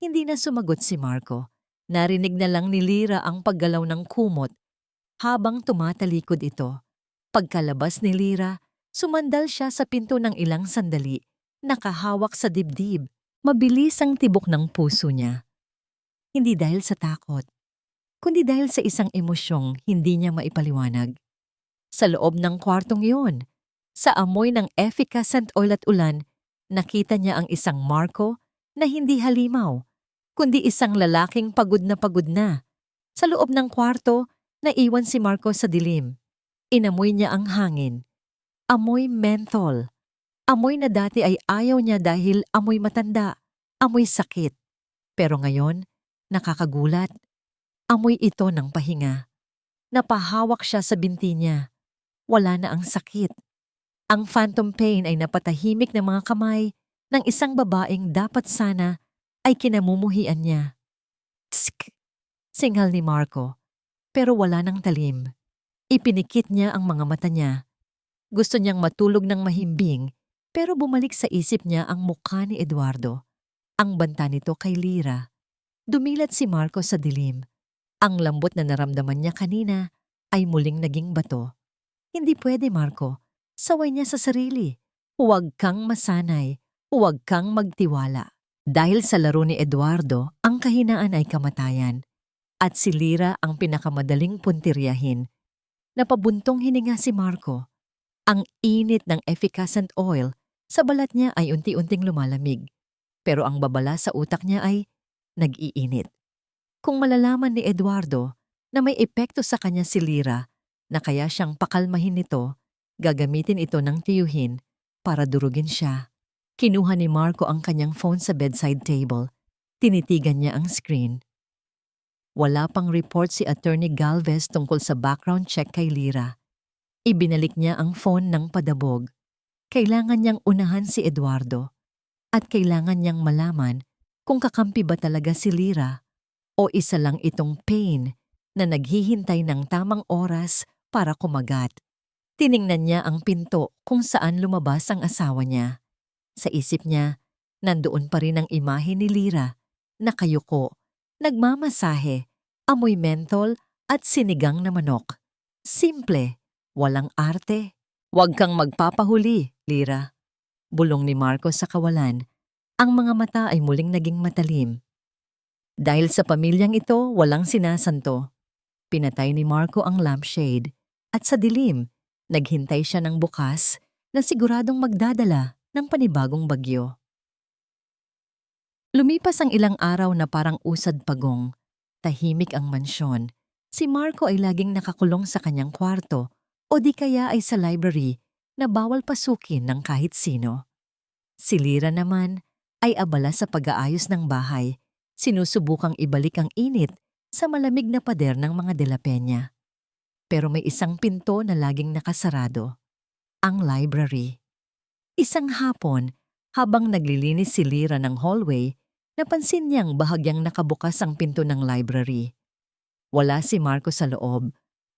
Hindi na sumagot si Marco. Narinig na lang ni Lyra ang paggalaw ng kumot habang tumatalikod ito. Pagkalabas ni Lyra, sumandal siya sa pinto ng ilang sandali, nakahawak sa dibdib. Mabilis ang tibok ng puso niya. Hindi dahil sa takot, kundi dahil sa isang emosyong hindi niya maipaliwanag. Sa loob ng kwartong yun, sa amoy ng efficacent oil at ulan, nakita niya ang isang Marco na hindi halimaw, kundi isang lalaking pagod na. Sa loob ng kwarto, naiwan si Marco sa dilim. Inamoy niya ang hangin. Amoy menthol. Amoy na dati ay ayaw niya dahil amoy matanda, amoy sakit. Pero ngayon, nakakagulat. Amoy ito ng pahinga. Napahawak siya sa binti niya. Wala na ang sakit. Ang phantom pain ay napatahimik ng mga kamay ng isang babaeng dapat sana ay kinamumuhian niya. Tsk! Singhal ni Marco. Pero wala nang talim. Ipinikit niya ang mga mata niya. Gusto niyang matulog ng mahimbing pero bumalik sa isip niya ang mukha ni Eduardo. Ang banta nito kay Lyra. Dumilat si Marco sa dilim. Ang lambot na naramdaman niya kanina ay muling naging bato. Hindi pwede, Marco. Saway niya sa sarili. Huwag kang masanay. Huwag kang magtiwala. Dahil sa laro ni Eduardo, ang kahinaan ay kamatayan. At si Lyra ang pinakamadaling puntiryahin. Napabuntong hininga si Marco. Ang init ng efficacent oil sa balat niya ay unti-unting lumalamig. Pero ang babala sa utak niya ay nag-iinit. Kung malalaman ni Eduardo na may epekto sa kanya si Lyra na kaya siyang pakalmahin nito, gagamitin ito ng tiyuhin para durugin siya. Kinuha ni Marco ang kanyang phone sa bedside table. Tinitigan niya ang screen. Wala pang report si Attorney Galvez tungkol sa background check kay Lira. Ibinalik niya ang phone ng padabog. Kailangan niyang unahan si Eduardo at kailangan niyang malaman kung kakampi ba talaga si Lira o isa lang itong pain na naghihintay ng tamang oras para kumagat. Tiningnan niya ang pinto kung saan lumabas ang asawa niya. Sa isip niya, nandoon pa rin ang imahe ni Lira, nakayuko, nagmamasahe, amoy mentol at sinigang na manok. Simple, walang arte. Huwag kang magpapahuli, Lira. Bulong ni Marco sa kawalan. Ang mga mata ay muling naging matalim. Dahil sa pamilyang ito, walang sinasanto. Pinatay ni Marco ang lampshade at sa dilim, naghintay siya ng bukas na siguradong magdadala ng panibagong bagyo. Lumipas ang ilang araw na parang usad pagong. Tahimik ang mansyon. Si Marco ay laging nakakulong sa kanyang kwarto o di kaya ay sa library na bawal pasukin ng kahit sino. Si Lira naman ay abala sa pag-aayos ng bahay. Sinusubukang ibalik ang init sa malamig na pader ng mga De La Peña. Pero may isang pinto na laging nakasarado. Ang library. Isang hapon, habang naglilinis si Lira ng hallway, napansin niyang bahagyang nakabukas ang pinto ng library. Wala si Marco sa loob.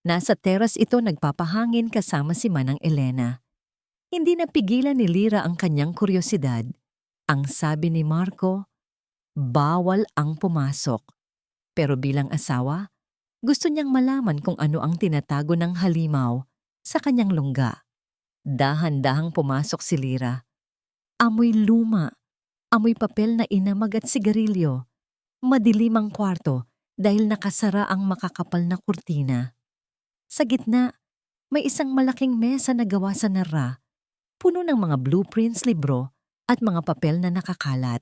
Nasa teras ito nagpapahangin kasama si Manang Elena. Hindi napigilan ni Lira ang kanyang kuryosidad. Ang sabi ni Marco, bawal ang pumasok. Pero bilang asawa, gusto niyang malaman kung ano ang tinatago ng halimaw sa kanyang lungga. Dahan-dahang pumasok si Lira. Amoy luma, amoy papel na inamag at sigarilyo. Madilim ang kwarto dahil nakasara ang makakapal na kurtina. Sa gitna, may isang malaking mesa na gawa sa nara, puno ng mga blueprints, libro at mga papel na nakakalat.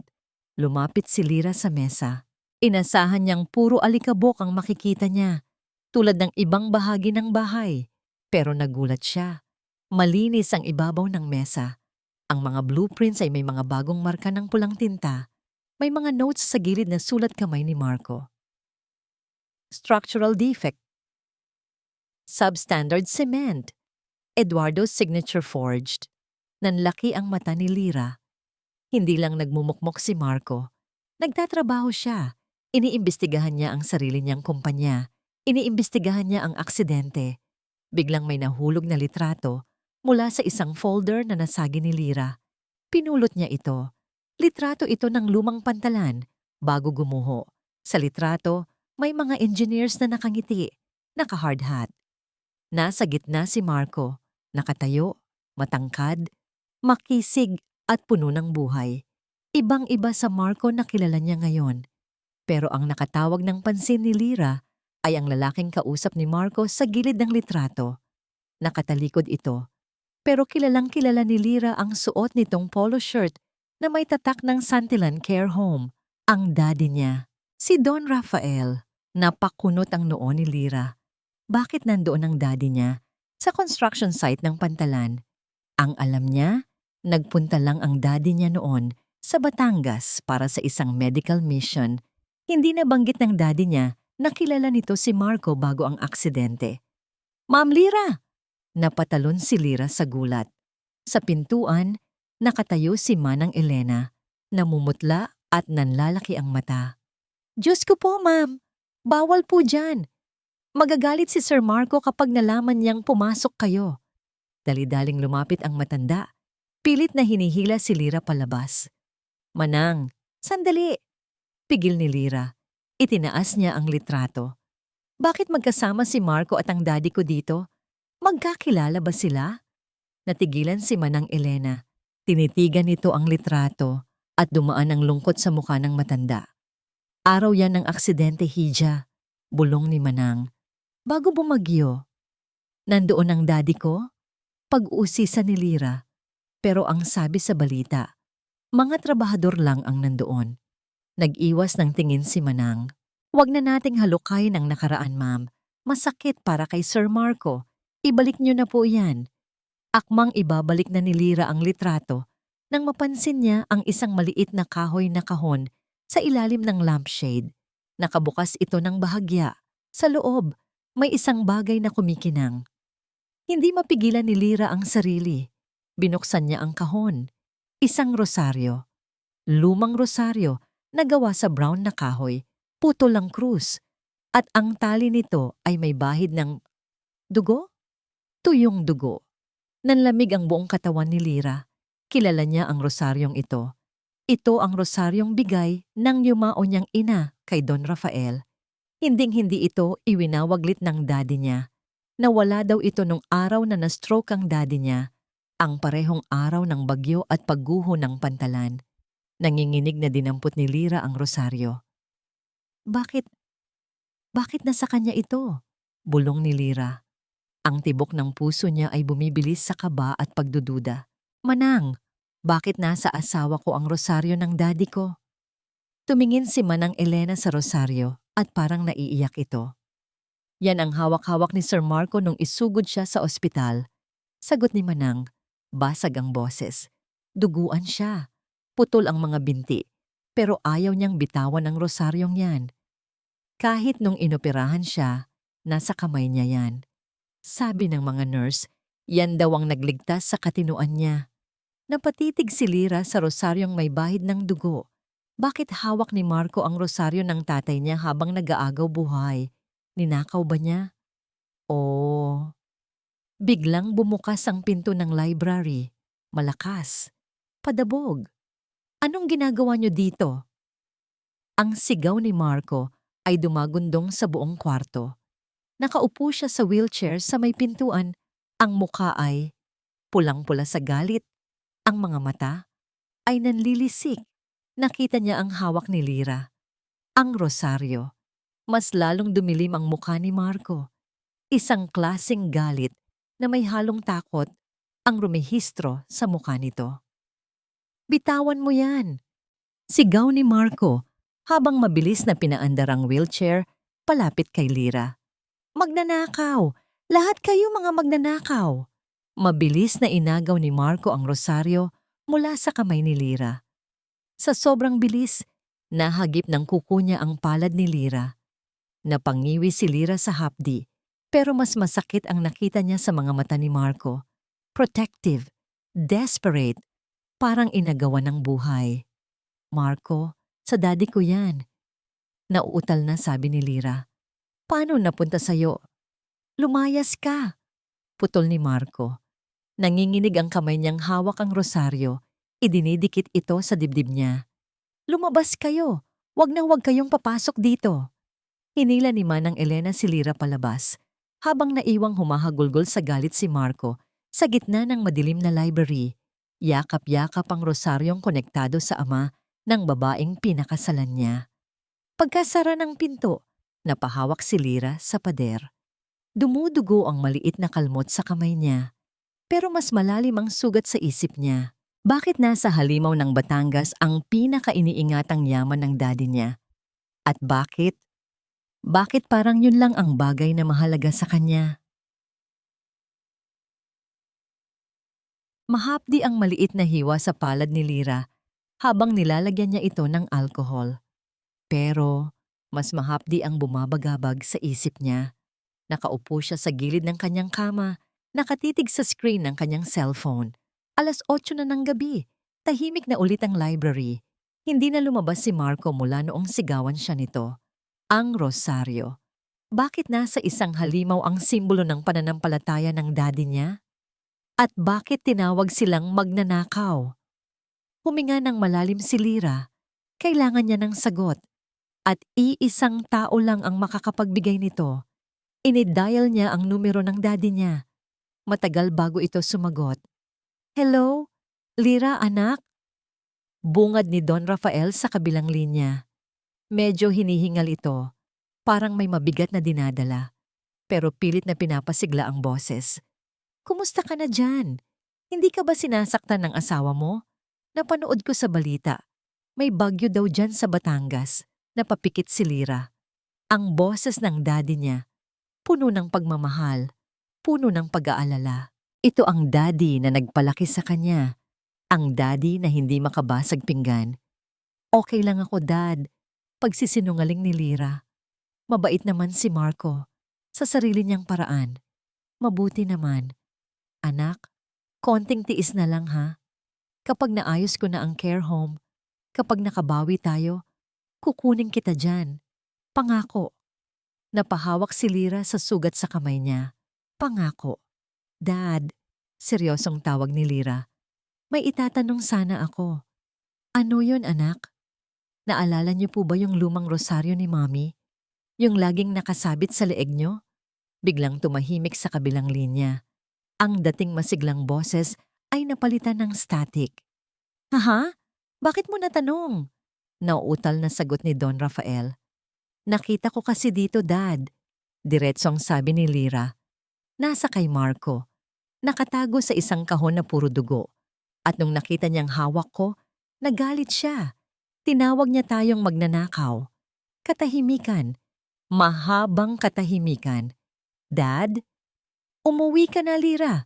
Lumapit si Lira sa mesa. Inasahan niyang puro alikabok ang makikita niya, tulad ng ibang bahagi ng bahay. Pero nagulat siya. Malinis ang ibabaw ng mesa. Ang mga blueprints ay may mga bagong marka ng pulang tinta. May mga notes sa gilid na sulat kamay ni Marco. Structural defect. Substandard cement. Eduardo's signature forged. Nanlaki ang mata ni Lira. Hindi lang nagmumukmok si Marco. Nagtatrabaho siya. Iniimbestigahan niya ang sarili niyang kumpanya. Iniimbestigahan niya ang aksidente. Biglang may nahulog na litrato mula sa isang folder na nasagi ni Lira. Pinulot niya ito. Litrato ito ng lumang pantalan bago gumuho. Sa litrato, may mga engineers na nakangiti, naka-hard hat. Nasa gitna si Marco, nakatayo, matangkad, makisig at puno ng buhay. Ibang-iba sa Marco na kilala niya ngayon. Pero ang nakatawag ng pansin ni Lira ay ang lalaking kausap ni Marco sa gilid ng litrato. Nakatalikod ito. Pero kilalang-kilala ni Lira ang suot nitong polo shirt na may tatak ng Santillan Care Home. Ang daddy niya, si Don Rafael. Napakunot ang noo ni Lira. Bakit nandoon ang daddy niya sa construction site ng Pantalan? Ang alam niya, nagpunta lang ang daddy niya noon sa Batangas para sa isang medical mission. Hindi nabanggit ng daddy niya na kilala nito si Marco bago ang aksidente. Ma'am Lira! Napatalon si Lira sa gulat. Sa pintuan, nakatayo si Manang Elena, namumutla at nanlalaki ang mata. Diyos ko po, ma'am! Bawal po dyan! Magagalit si Sir Marco kapag nalaman niyang pumasok kayo. Dali-daling lumapit ang matanda. Pilit na hinihila si Lira palabas. Manang, sandali! Pigil ni Lira. Itinaas niya ang litrato. Bakit magkasama si Marco at ang daddy ko dito? Magkakilala ba sila? Natigilan si Manang Elena. Tinitigan nito ang litrato at dumaan ang lungkot sa mukha ng matanda. Araw yan ng aksidente, Hija. Bulong ni Manang. Bago bumagyo. Nandoon ang daddy ko? Pag-uusisa ni Lira. Pero ang sabi sa balita, mga trabahador lang ang nandoon. Nag-iwas ng tingin si Manang. Huwag na nating halukayin ang nakaraan, ma'am. Masakit para kay Sir Marco. Ibalik niyo na po yan. Akmang ibabalik na ni Lira ang litrato nang mapansin niya ang isang maliit na kahoy na kahon sa ilalim ng lampshade. Nakabukas ito ng bahagya. Sa loob, may isang bagay na kumikinang. Hindi mapigilan ni Lyra ang sarili. Binuksan niya ang kahon. Isang rosaryo. Lumang rosaryo na gawa sa brown na kahoy, putol ang krus. At ang tali nito ay may bahid ng dugo? Tuyong dugo. Nanlamig ang buong katawan ni Lyra. Kilala niya ang rosaryong ito. Ito ang rosaryong bigay ng yumao niyang ina kay Don Rafael. Hinding-hindi ito iwinawaglit ng daddy niya. Nawala daw ito nung araw na na-stroke ang daddy niya, ang parehong araw ng bagyo at pagguho ng pantalan. Nanginginig na dinampot ni Lyra ang rosaryo. Bakit? Bakit nasa kanya ito? Bulong ni Lyra. Ang tibok ng puso niya ay bumibilis sa kaba at pagdududa. Manang, bakit nasa asawa ko ang rosaryo ng daddy ko? Tumingin si Manang Elena sa rosaryo at parang naiiyak ito. Yan ang hawak-hawak ni Sir Marco nung isugod siya sa ospital. Sagot ni Manang, basag ang boses. Duguan siya. Putol ang mga binti. Pero ayaw niyang bitawan ang rosaryong yan. Kahit nung inoperahan siya, nasa kamay niya yan. Sabi ng mga nurse, yan daw ang nagligtas sa katinuan niya. Napatitig si Lyra sa rosaryong may bahid ng dugo. Bakit hawak ni Marco ang rosaryo ng tatay niya habang nag-aagaw buhay? Ninakaw ba niya? Oh. Biglang bumukas ang pinto ng library. Malakas. Padabog. Anong ginagawa niyo dito? Ang sigaw ni Marco ay dumagundong sa buong kwarto. Nakaupo siya sa wheelchair sa may pintuan. Ang mukha ay pulang-pula sa galit. Ang mga mata ay nanlilisik. Nakita niya ang hawak ni Lyra. Ang rosaryo. Mas lalong dumilim ang mukha ni Marco. Isang klaseng galit na may halong takot ang rumehistro sa mukha nito. Bitawan mo yan! Sigaw ni Marco habang mabilis na pinaandar ang wheelchair palapit kay Lyra. Magnanakaw! Lahat kayo mga magnanakaw! Mabilis na inagaw ni Marco ang rosaryo mula sa kamay ni Lyra. Sa sobrang bilis, nahagip ng kuko niya ang palad ni Lyra. Napangiwi si Lyra sa hapdi, pero mas masakit ang nakita niya sa mga mata ni Marco. Protective, desperate, parang inagawan ng buhay. Marco, sa daddy ko yan. Nauutal na sabi ni Lyra. Paano napunta sa'yo? Lumayas ka! Putol ni Marco. Nanginginig ang kamay niyang hawak ang rosaryo. Idinidikit ito sa dibdib niya. Lumabas kayo! Wag na wag kayong papasok dito! Hinila ni Manang Elena si Lyra palabas, habang naiwang humahagulgol sa galit si Marco sa gitna ng madilim na library. Yakap-yakap ang rosaryong konektado sa ama ng babaeng pinakasalan niya. Pagkasara ng pinto, napahawak si Lyra sa pader. Dumudugo ang maliit na kalmot sa kamay niya, pero mas malalim ang sugat sa isip niya. Bakit nasa halimaw ng Batangas ang pinaka-iniingatang yaman ng daddy niya? At bakit? Bakit parang yun lang ang bagay na mahalaga sa kanya? Mahapdi ang maliit na hiwa sa palad ni Lyra habang nilalagyan niya ito ng alkohol. Pero mas mahapdi ang bumabagabag sa isip niya. Nakaupo siya sa gilid ng kanyang kama, nakatitig sa screen ng kanyang cellphone. 8:00 na ng gabi, tahimik na ulit ang library. Hindi na lumabas si Marco mula noong sigawan siya nito. Ang rosaryo. Bakit nasa isang halimaw ang simbolo ng pananampalataya ng daddy niya? At bakit tinawag silang magnanakaw? Huminga ng malalim si Lyra. Kailangan niya ng sagot. At iisang tao lang ang makakapagbigay nito. Inidial niya ang numero ng daddy niya. Matagal bago ito sumagot. Hello? Lyra, anak? Bungad ni Don Rafael sa kabilang linya. Medyo hinihingal ito. Parang may mabigat na dinadala. Pero pilit na pinapasigla ang boses. Kumusta ka na dyan? Hindi ka ba sinasaktan ng asawa mo? Napanood ko sa balita. May bagyo daw dyan sa Batangas. Napapikit si Lyra. Ang boses ng daddy niya. Puno ng pagmamahal, puno ng pag-aalala. Ito ang daddy na nagpalaki sa kanya. Ang daddy na hindi makabasag pinggan. Okay lang ako, dad. pagsisinungaling ni Lyra. Mabait naman si Marco. Sa sarili niyang paraan. Mabuti naman. Anak, konting tiis na lang ha. Kapag naayos ko na ang care home, kapag nakabawi tayo, kukunin kita dyan. Pangako. Napahawak si Lyra sa sugat sa kamay niya. Pangako. Dad, seryosong tawag ni Lyra. May itatanong sana ako. Ano yun, anak? Naalala niyo po ba yung lumang rosaryo ni Mommy? Yung laging nakasabit sa leeg niyo? Biglang tumahimik sa kabilang linya. Ang dating masiglang boses ay napalitan ng static. Haha? Bakit mo natanong? Nauutal na sagot ni Don Rafael. Nakita ko kasi dito, Dad. Diretsong sabi ni Lyra. Nasa kay Marco. Nakatago sa isang kahon na puro dugo. At nung nakita niyang hawak ko, nagalit siya. Tinawag niya tayong magnanakaw. Katahimikan. Mahabang katahimikan. Dad, umuwi ka na, Lyra.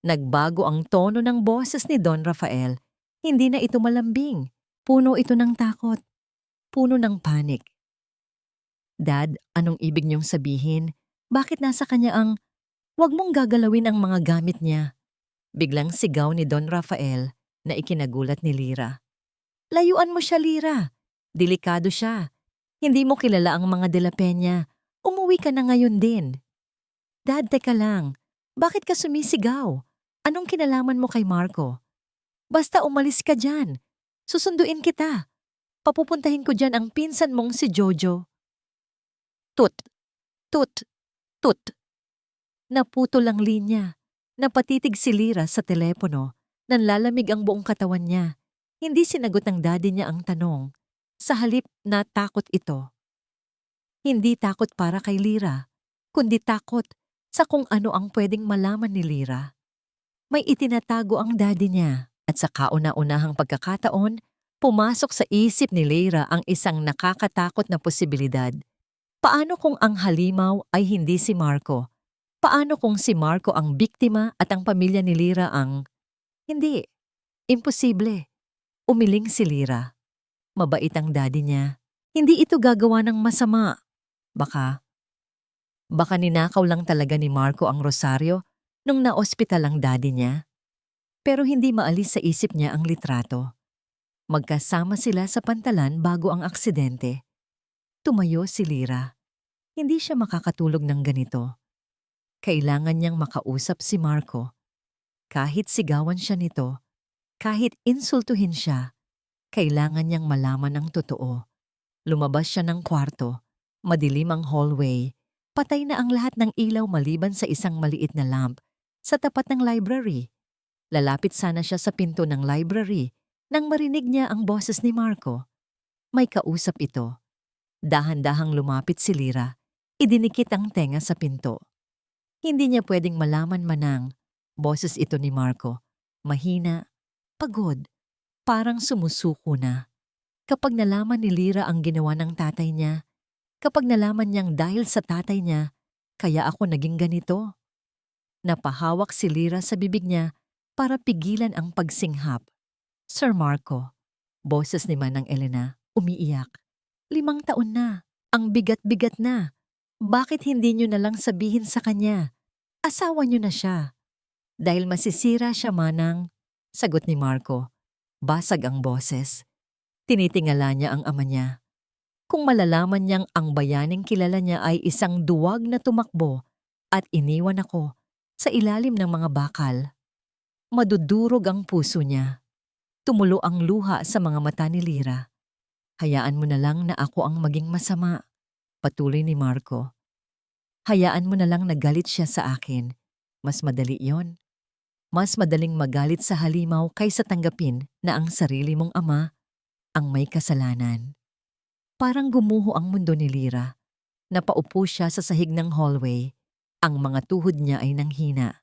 Nagbago ang tono ng boses ni Don Rafael. Hindi na ito malambing. Puno ito ng takot. Puno ng panik. Dad, anong ibig niyong sabihin? Bakit nasa kanya ang, "Huwag mong gagalawin ang mga gamit niya"? Biglang sigaw ni Don Rafael na ikinagulat ni Lyra. Layuan mo siya, Lyra. Delikado siya. Hindi mo kilala ang mga De La Peña. Umuwi ka na ngayon din. Dad, teka lang. Bakit ka sumisigaw? Anong kinalaman mo kay Marco? Basta umalis ka dyan. Susunduin kita. Papupuntahin ko dyan ang pinsan mong si Jojo. Tut, tut, tut. Naputol ang linya. Napatitig si Lyra sa telepono. Nanlalamig ang buong katawan niya. Hindi sinagot ng daddy niya ang tanong. Sa halip na takot ito. Hindi takot para kay Lyra, kundi takot sa kung ano ang pwedeng malaman ni Lyra. May itinatago ang daddy niya at sa kauna-unahang pagkakataon, pumasok sa isip ni Lyra ang isang nakakatakot na posibilidad. Paano kung ang halimaw ay hindi si Marco? Paano kung si Marco ang biktima at ang pamilya ni Lyra ang... Hindi. Imposible. Umiling si Lyra. Mabait ang daddy niya. Hindi ito gagawa ng masama. Baka ninakaw lang talaga ni Marco ang rosaryo nung na-ospital ang daddy niya. Pero hindi maalis sa isip niya ang litrato. Magkasama sila sa pantalan bago ang aksidente. Tumayo si Lyra. Hindi siya makakatulog ng ganito. Kailangan niyang makausap si Marco. Kahit sigawan siya nito, kahit insultuhin siya, kailangan niyang malaman ang totoo. Lumabas siya ng kwarto, madilim ang hallway, patay na ang lahat ng ilaw maliban sa isang maliit na lamp sa tapat ng library. Lalapit sana siya sa pinto ng library nang marinig niya ang boses ni Marco. May kausap ito. Dahan-dahang lumapit si Lyra, idinikit ang tenga sa pinto. Hindi niya pwedeng malaman manang boses ito ni Marco. Mahina, pagod. Parang sumusuko na. Kapag nalaman ni Lyra ang ginawa ng tatay niya, kapag nalaman niyang dahil sa tatay niya, kaya ako naging ganito. Napahawak si Lyra sa bibig niya para pigilan ang pagsinghap. Sir Marco, boses ni Manang Elena, umiiyak. 5 taon na, ang bigat-bigat na. Bakit hindi niyo na lang sabihin sa kanya? Asawa niyo na siya. Dahil masisira siya, Manang, sagot ni Marco. Basag ang boses. Tinitingala niya ang ama niya. Kung malalaman niyang ang bayaning kilala niya ay isang duwag na tumakbo at iniwan ako sa ilalim ng mga bakal, madudurog ang puso niya. Tumulo ang luha sa mga mata ni Lyra. Hayaan mo na lang na ako ang maging masama, patuloy ni Marco. Hayaan mo na lang na galit siya sa akin. Mas madali yon. Mas madaling magalit sa halimaw kaysa tanggapin na ang sarili mong ama ang may kasalanan. Parang gumuho ang mundo ni Lyra. Napaupo siya sa sahig ng hallway. Ang mga tuhod niya ay nanghina.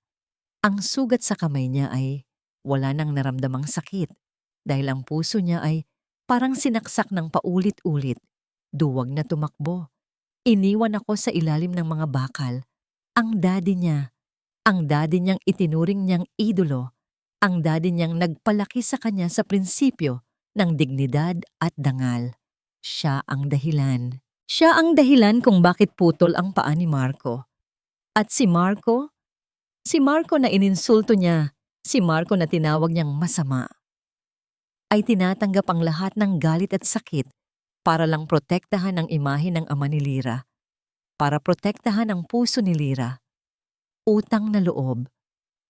Ang sugat sa kamay niya ay wala nang naramdamang sakit dahil ang puso niya ay parang sinaksak ng paulit-ulit. Duwag na tumakbo. Iniwan ako sa ilalim ng mga bakal. Ang daddy niya. Ang daddy niyang itinuring niyang idolo, ang daddy niyang nagpalaki sa kanya sa prinsipyo ng dignidad at dangal. Siya ang dahilan. Siya ang dahilan kung bakit putol ang paa ni Marco. At si Marco na ininsulto niya, si Marco na tinawag niyang masama, ay tinatanggap ang lahat ng galit at sakit para lang protektahan ang imahe ng ama ni Lyra, para protektahan ang puso ni Lyra. Utang na loob.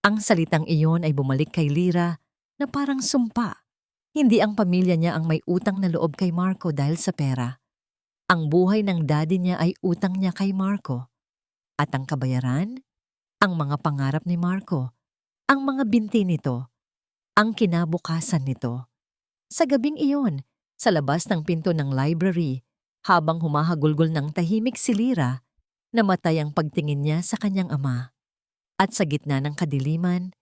Ang salitang iyon ay bumalik kay Lyra na parang sumpa. Hindi ang pamilya niya ang may utang na loob kay Marco dahil sa pera. Ang buhay ng daddy niya ay utang niya kay Marco. At ang kabayaran? Ang mga pangarap ni Marco. Ang mga binti nito. Ang kinabukasan nito. Sa gabing iyon, sa labas ng pinto ng library, habang humahagulgol ng tahimik si Lyra, namatay ang pagtingin niya sa kanyang ama. At sa gitna ng kadiliman,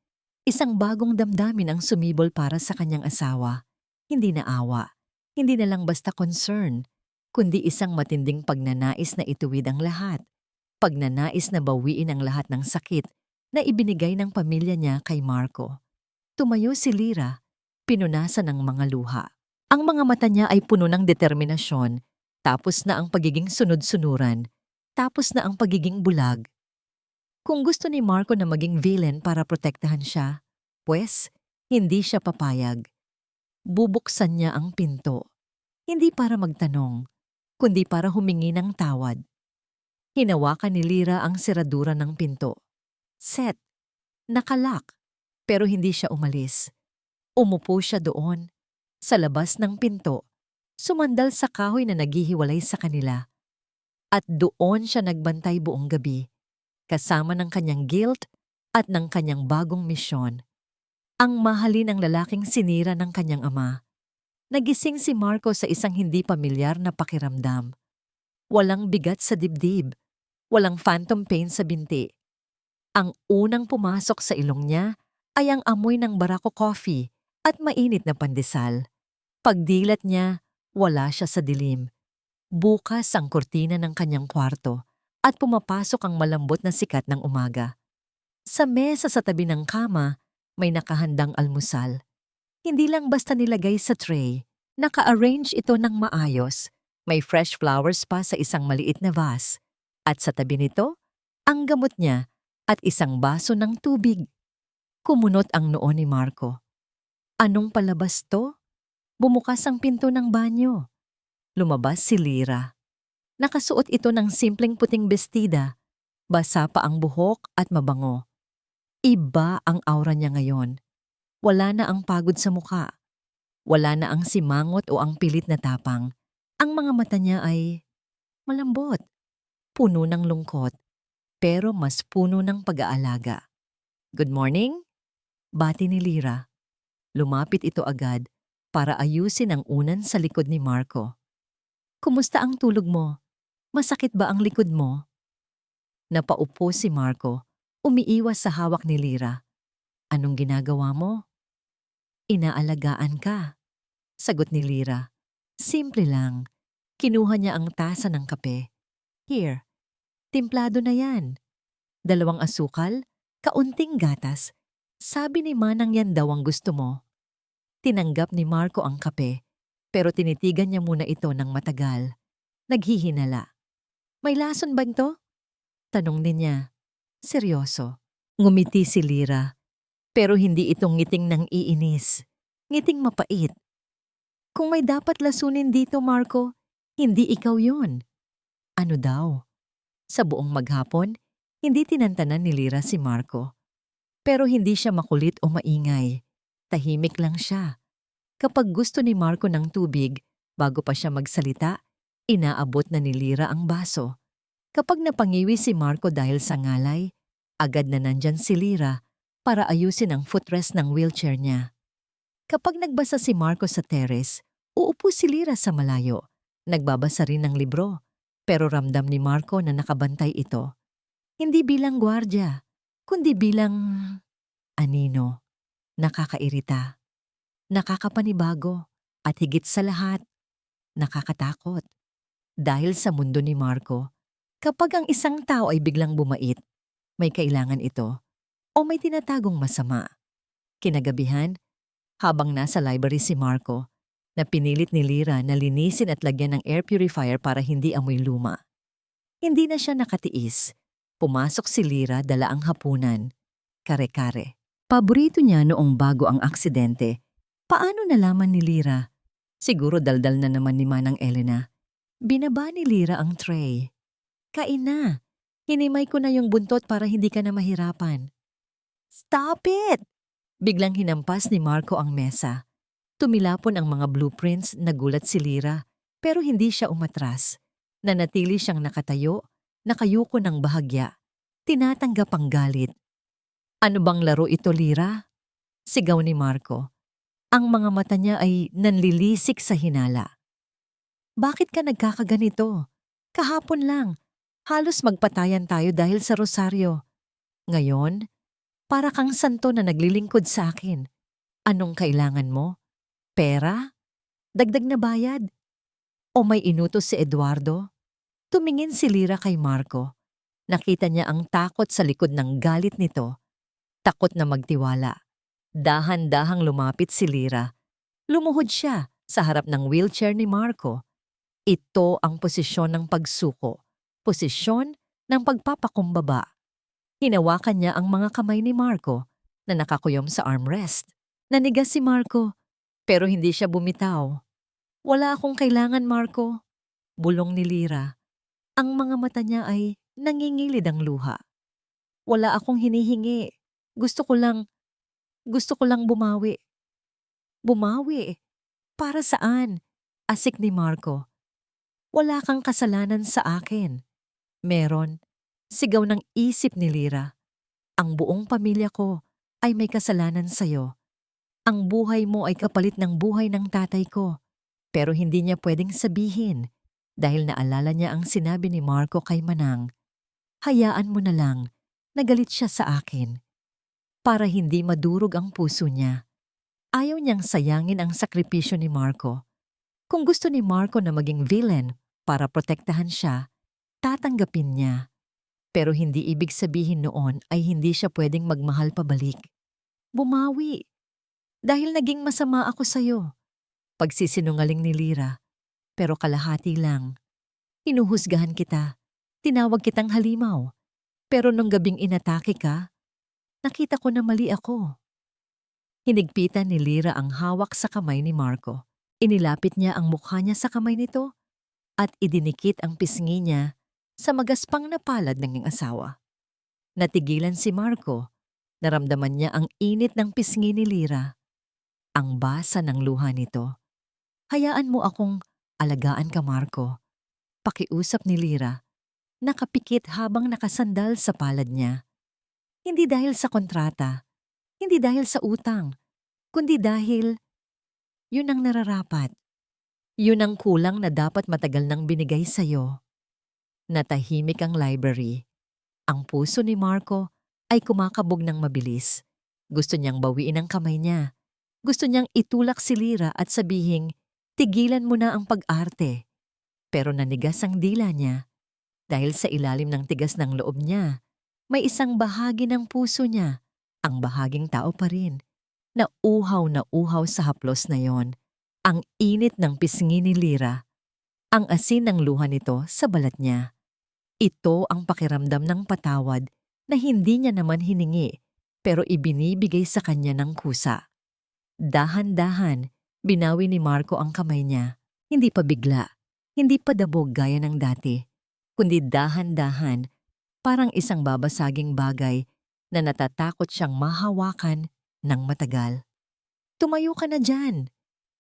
isang bagong damdamin ang sumibol para sa kanyang asawa. Hindi na awa, hindi na lang basta concern, kundi isang matinding pagnanais na ituwid ang lahat. Pagnanais na bawiin ang lahat ng sakit na ibinigay ng pamilya niya kay Marco. Tumayo si Lyra, pinunasan ng mga luha. Ang mga mata niya ay puno ng determinasyon, tapos na ang pagiging sunod-sunuran, tapos na ang pagiging bulag. Kung gusto ni Marco na maging villain para protektahan siya, pues, hindi siya papayag. Bubuksan niya ang pinto. Hindi para magtanong, kundi para humingi ng tawad. Hinawakan ni Lyra ang seradura ng pinto. Set. Nakalak. Pero hindi siya umalis. Umupo siya doon, sa labas ng pinto, sumandal sa kahoy na naghihiwalay sa kanila. At doon siya nagbantay buong gabi, kasama ng kanyang guilt at ng kanyang bagong misyon. Ang mahalin ng lalaking sinira ng kanyang ama. Nagising si Marco sa isang hindi pamilyar na pakiramdam. Walang bigat sa dibdib, walang phantom pain sa binti. Ang unang pumasok sa ilong niya ay ang amoy ng Barako coffee at mainit na pandesal. Pagdilat niya, wala siya sa dilim. Bukas ang kurtina ng kanyang kwarto at pumapasok ang malambot na sikat ng umaga. Sa mesa sa tabi ng kama, may nakahandang almusal. Hindi lang basta nilagay sa tray, naka-arrange ito ng maayos. May fresh flowers pa sa isang maliit na vase. At sa tabi nito, ang gamot niya at isang baso ng tubig. Kumunot ang noo ni Marco. Anong palabas to? Bumukas ang pinto ng banyo. Lumabas si Lyra. Nakasuot ito ng simpleng puting bestida. Basa pa ang buhok at mabango. Iba ang aura niya ngayon. Wala na ang pagod sa muka. Wala na ang simangot o ang pilit na tapang. Ang mga mata niya ay malambot, puno ng lungkot, pero mas puno ng pag-aalaga. Good morning? Bati ni Lyra. Lumapit ito agad para ayusin ang unan sa likod ni Marco. Kumusta ang tulog mo? Masakit ba ang likod mo? Napaupo si Marco, umiiwas sa hawak ni Lyra. Anong ginagawa mo? Inaalagaan ka, sagot ni Lyra. Simple lang. Kinuha niya ang tasa ng kape. Here, timplado na yan. 2 asukal, kaunting gatas. Sabi ni Manang yan daw ang gusto mo. Tinanggap ni Marco ang kape, pero tinitigan niya muna ito ng matagal. Naghihinala. May lason ba ito? Tanong din niya. Seryoso. Ngumiti si Lyra, pero hindi itong ngiting ng iinis. Ngiting mapait. Kung may dapat lasunin dito, Marco, hindi ikaw yun. Ano daw? Sa buong maghapon, hindi tinantanan ni Lyra si Marco. Pero hindi siya makulit o maingay. Tahimik lang siya. Kapag gusto ni Marco ng tubig, bago pa siya magsalita, inaabot na ni Lyra ang baso. Kapag napangiwi si Marco dahil sa ngalay, agad na nandyan si Lyra para ayusin ang footrest ng wheelchair niya. Kapag nagbasa si Marco sa terrace, uupo si Lyra sa malayo. Nagbabasa rin ng libro, pero ramdam ni Marco na nakabantay ito. Hindi bilang gwardya, kundi bilang anino. Nakakairita, nakakapanibago, at higit sa lahat, nakakatakot. Dahil sa mundo ni Marco, kapag ang isang tao ay biglang bumait, may kailangan ito o may tinatagong masama. Kinagabihan, habang nasa library si Marco, na pinilit ni Lira na linisin at lagyan ng air purifier para hindi amoy luma. Hindi na siya nakatiis. Pumasok si Lira dala ang hapunan. Kare-kare. Paborito niya noong bago ang aksidente. Paano nalaman ni Lira? Siguro daldal na naman ni Manang Elena. Binaba ni Lira ang tray. Kain na. Hinimay ko na yung buntot para hindi ka na mahirapan. Stop it! Biglang hinampas ni Marco ang mesa. Tumilapon ang mga blueprints, nagulat si Lira, pero hindi siya umatras. Nanatili siyang nakatayo, nakayuko ng bahagya. Tinatanggap ang galit. Ano bang laro ito, Lira? Sigaw ni Marco. Ang mga mata niya ay nanlilisik sa hinala. Bakit ka nagkakaganito? Kahapon lang. Halos magpatayan tayo dahil sa rosaryo. Ngayon, para kang santo na naglilingkod sa akin. Anong kailangan mo? Pera? Dagdag na bayad? O may inutos si Eduardo? Tumingin si Lira kay Marco. Nakita niya ang takot sa likod ng galit nito. Takot na magtiwala. Dahan-dahang lumapit si Lira. Lumuhod siya sa harap ng wheelchair ni Marco. Ito ang posisyon ng pagsuko. Posisyon ng pagpapakumbaba. Hinawakan niya ang mga kamay ni Marco na nakakuyom sa armrest. Nanigas si Marco, pero hindi siya bumitaw. Wala akong kailangan, Marco. Bulong ni Lira. Ang mga mata niya ay nangingilid ang luha. Wala akong hinihingi. Gusto ko lang bumawi. Bumawi? Para saan? Asik ni Marco. Wala kang kasalanan sa akin. Meron. Sigaw ng isip ni Lira. Ang buong pamilya ko ay may kasalanan sa'yo. Ang buhay mo ay kapalit ng buhay ng tatay ko. Pero hindi niya pwedeng sabihin dahil naalala niya ang sinabi ni Marco kay Manang. Hayaan mo na lang, nagalit siya sa akin. Para hindi madurog ang puso niya. Ayaw niyang sayangin ang sakripisyo ni Marco. Kung gusto ni Marco na maging villain para protektahan siya, tatanggapin niya. Pero hindi ibig sabihin noon ay hindi siya pwedeng magmahal pabalik. Bumawi. Dahil naging masama ako sa'yo. Pagsisinungaling ni Lira. Pero kalahati lang. Hinuhusgahan kita. Tinawag kitang halimaw. Pero nung gabing inatake ka, nakita ko na mali ako. Hinigpitan ni Lira ang hawak sa kamay ni Marco. Inilapit niya ang mukha niya sa kamay nito at idinikit ang pisngi niya sa magaspang na palad ng iyong asawa. Natigilan si Marco. Naramdaman niya ang init ng pisngi ni Lira. Ang basa ng luha nito. Hayaan mo akong alagaan ka, Marco. Pakiusap ni Lira. Nakapikit habang nakasandal sa palad niya. Hindi dahil sa kontrata, hindi dahil sa utang, kundi dahil yun ang nararapat. Yun ang kulang na dapat matagal nang binigay sa'yo. Natahimik ang library. Ang puso ni Marco ay kumakabog ng mabilis. Gusto niyang bawiin ang kamay niya. Gusto niyang itulak si Lira at sabihing, tigilan mo na ang pag-arte. Pero nanigas ang dila niya. Dahil sa ilalim ng tigas ng loob niya, may isang bahagi ng puso niya, ang bahaging tao pa rin, na uhaw sa haplos na yon. Ang init ng pisngi ni Lira, ang asin ng luha nito sa balat niya. Ito ang pakiramdam ng patawad na hindi niya naman hiningi pero ibinibigay sa kanya ng kusa. Dahan-dahan, binawi ni Marco ang kamay niya. Hindi pa bigla, hindi pa dabog gaya ng dati, kundi dahan-dahan, parang isang babasaging bagay na natatakot siyang mahawakan ng matagal. Tumayo ka na dyan!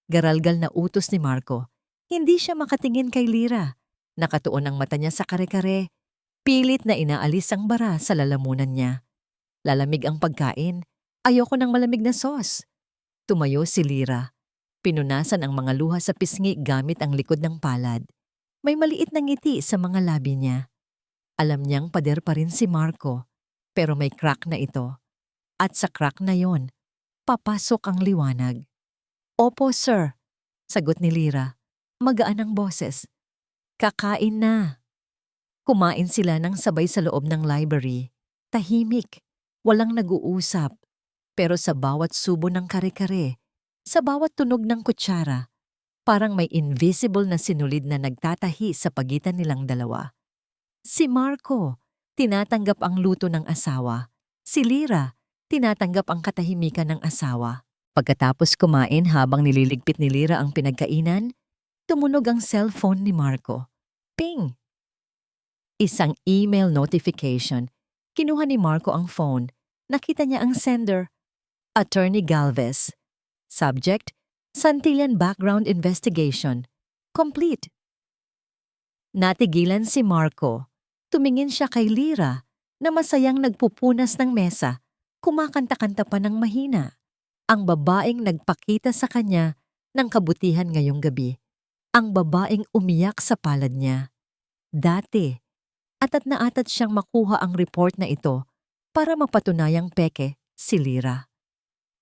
Garalgal na utos ni Marco. Hindi siya makatingin kay Lira. Nakatuon ang mata niya sa kare-kare. Pilit na inaalis ang bara sa lalamunan niya. Lalamig ang pagkain. Ayoko ng malamig na sauce. Tumayo si Lira. Pinunasan ang mga luha sa pisngi gamit ang likod ng palad. May maliit na ngiti sa mga labi niya. Alam niyang pader pa rin si Marco, pero may crack na ito. At sa crack na yon, papasok ang liwanag. Opo, sir, sagot ni Lira. Magaan ang boses. Kakain na. Kumain sila ng sabay sa loob ng library. Tahimik, walang nag-uusap. Pero sa bawat subo ng kare-kare, sa bawat tunog ng kutsara, Parang may invisible na sinulid na nagtatahi sa pagitan nilang dalawa. Si Marco, tinatanggap ang luto ng asawa. Si Lyra, tinatanggap ang katahimikan ng asawa. Pagkatapos kumain habang nililigpit ni Lyra ang pinagkainan, tumunog ang cellphone ni Marco. Ping! Isang email notification. Kinuha ni Marco ang phone. Nakita niya ang sender, Attorney Galvez. Subject, Santillan Background Investigation. Complete. Natigilan si Marco. Tumingin siya kay Lyra na masayang nagpupunas ng mesa, kumakanta-kanta pa ng mahina. Ang babaeng nagpakita sa kanya ng kabutihan ngayong gabi. Ang babaeng umiyak sa palad niya. Dati, atat na atat siyang makuha ang report na ito para mapatunayang peke si Lyra.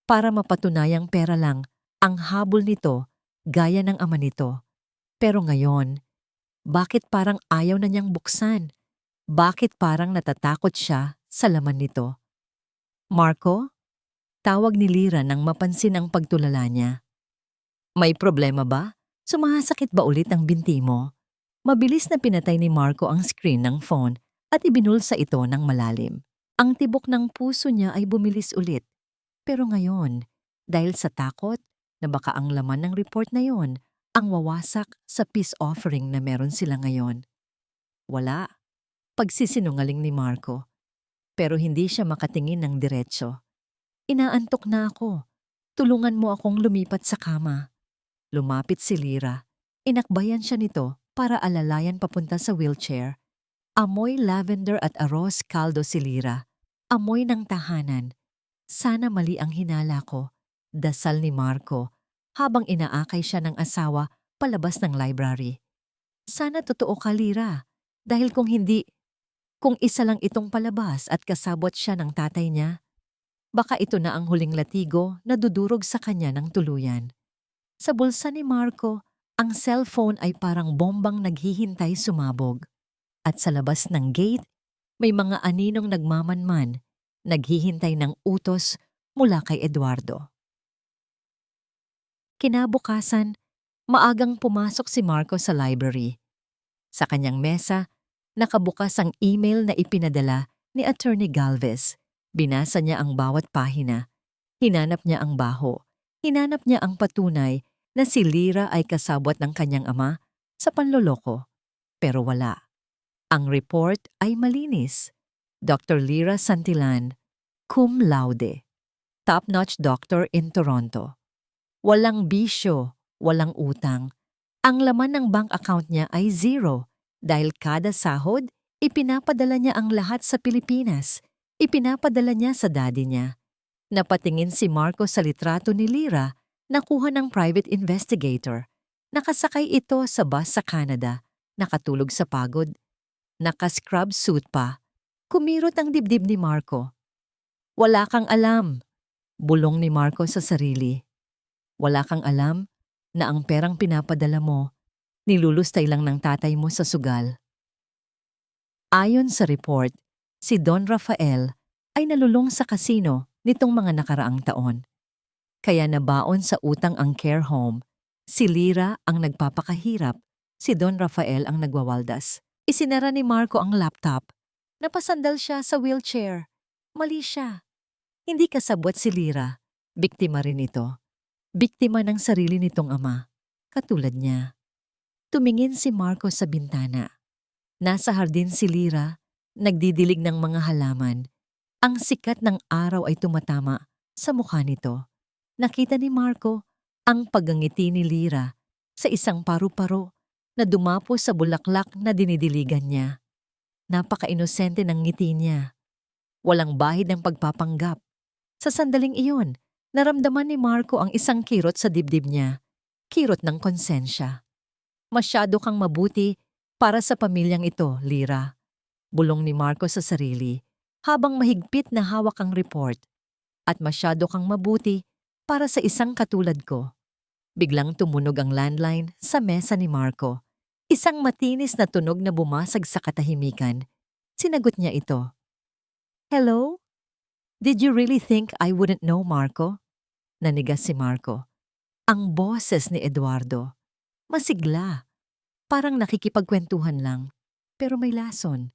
Para mapatunayang pera lang ang habol nito gaya ng ama nito. Pero ngayon, bakit parang ayaw na niyang buksan? Bakit parang natatakot siya sa laman nito? Marco? Tawag ni Lyra nang mapansin ang pagtulala niya. May problema ba? Sumasakit ba ulit ang binti mo? Mabilis na pinatay ni Marco ang screen ng phone at ibinulsa ito ng malalim. Ang tibok ng puso niya ay bumilis ulit. Pero ngayon, dahil sa takot na baka ang laman ng report na yon ang wawasak sa peace offering na meron sila ngayon. Wala. Pagsisinungaling ni Marco. Pero hindi siya makatingin ng diretso. Inaantok na ako. Tulungan mo akong lumipat sa kama. Lumapit si Lyra. Inakbayan siya nito para alalayan papunta sa wheelchair. Amoy lavender at arroz caldo si Lyra. Amoy ng tahanan. Sana mali ang hinala ko. Dasal ni Marco habang inaakay siya ng asawa palabas ng library. Sana totoo ka, Lyra. Dahil kung hindi, kung isa lang itong palabas at kasabot siya ng tatay niya, baka ito na ang huling latigo na dudurog sa kanya ng tuluyan. Sa bulsa ni Marco, ang cellphone ay parang bombang naghihintay sumabog. At sa labas ng gate, may mga aninong nagmamanman, naghihintay ng utos mula kay Eduardo. Kinabukasan, maagang pumasok si Marco sa library. Sa kanyang mesa, nakabukas ang email na ipinadala ni Attorney Galvez. Binasa niya ang bawat pahina. Hinanap niya ang baho. Hinanap niya ang patunay na si Lyra ay kasabwat ng kanyang ama sa panloloko. Pero wala. Ang report ay malinis. Dr. Lyra Santillan, cum laude. Top-notch doctor in Toronto. Walang bisyo, walang utang. Ang laman ng bank account niya ay zero dahil kada sahod, ipinapadala niya ang lahat sa Pilipinas. Ipinapadala niya sa daddy niya. Napatingin si Marco sa litrato ni Lyra, nakuha ng private investigator. Nakasakay ito sa bus sa Canada, nakatulog sa pagod. Naka-scrub suit pa. Kumirot ang dibdib ni Marco. Wala kang alam, bulong ni Marco sa sarili. Wala kang alam na ang perang pinapadala mo, nilulustay lang ng tatay mo sa sugal. Ayon sa report, si Don Rafael ay nalulong sa kasino nitong mga nakaraang taon. Kaya nabaon sa utang ang care home. Si Lyra ang nagpapakahirap, si Don Rafael ang nagwawaldas. Isinara ni Marco ang laptop. Napasandal siya sa wheelchair. Mali siya. Hindi kasabwat si Lyra. Biktima rin ito. Biktima ng sarili nitong ama. Katulad niya. Tumingin si Marco sa bintana. Nasa hardin si Lyra, nagdidilig ng mga halaman. Ang sikat ng araw ay tumatama sa mukha nito. Nakita ni Marco ang pagngiti ni Lyra sa isang paru-paro na dumapo sa bulaklak na dinidiligan niya. Napaka-inosente ng ngiti niya. Walang bahid ng pagpapanggap. Sa sandaling iyon, naramdaman ni Marco ang isang kirot sa dibdib niya. Kirot ng konsensya. Masyado kang mabuti para sa pamilyang ito, Lyra. Bulong ni Marco sa sarili habang mahigpit na hawak ang report. At masyado kang mabuti para sa isang katulad ko. Biglang tumunog ang landline sa mesa ni Marco. Isang matinis na tunog na bumasag sa katahimikan. Sinagot niya ito. Hello? Did you really think I wouldn't know, Marco? Nanigas si Marco. Ang boses ni Eduardo. Masigla. Parang nakikipagkwentuhan lang. Pero may lason.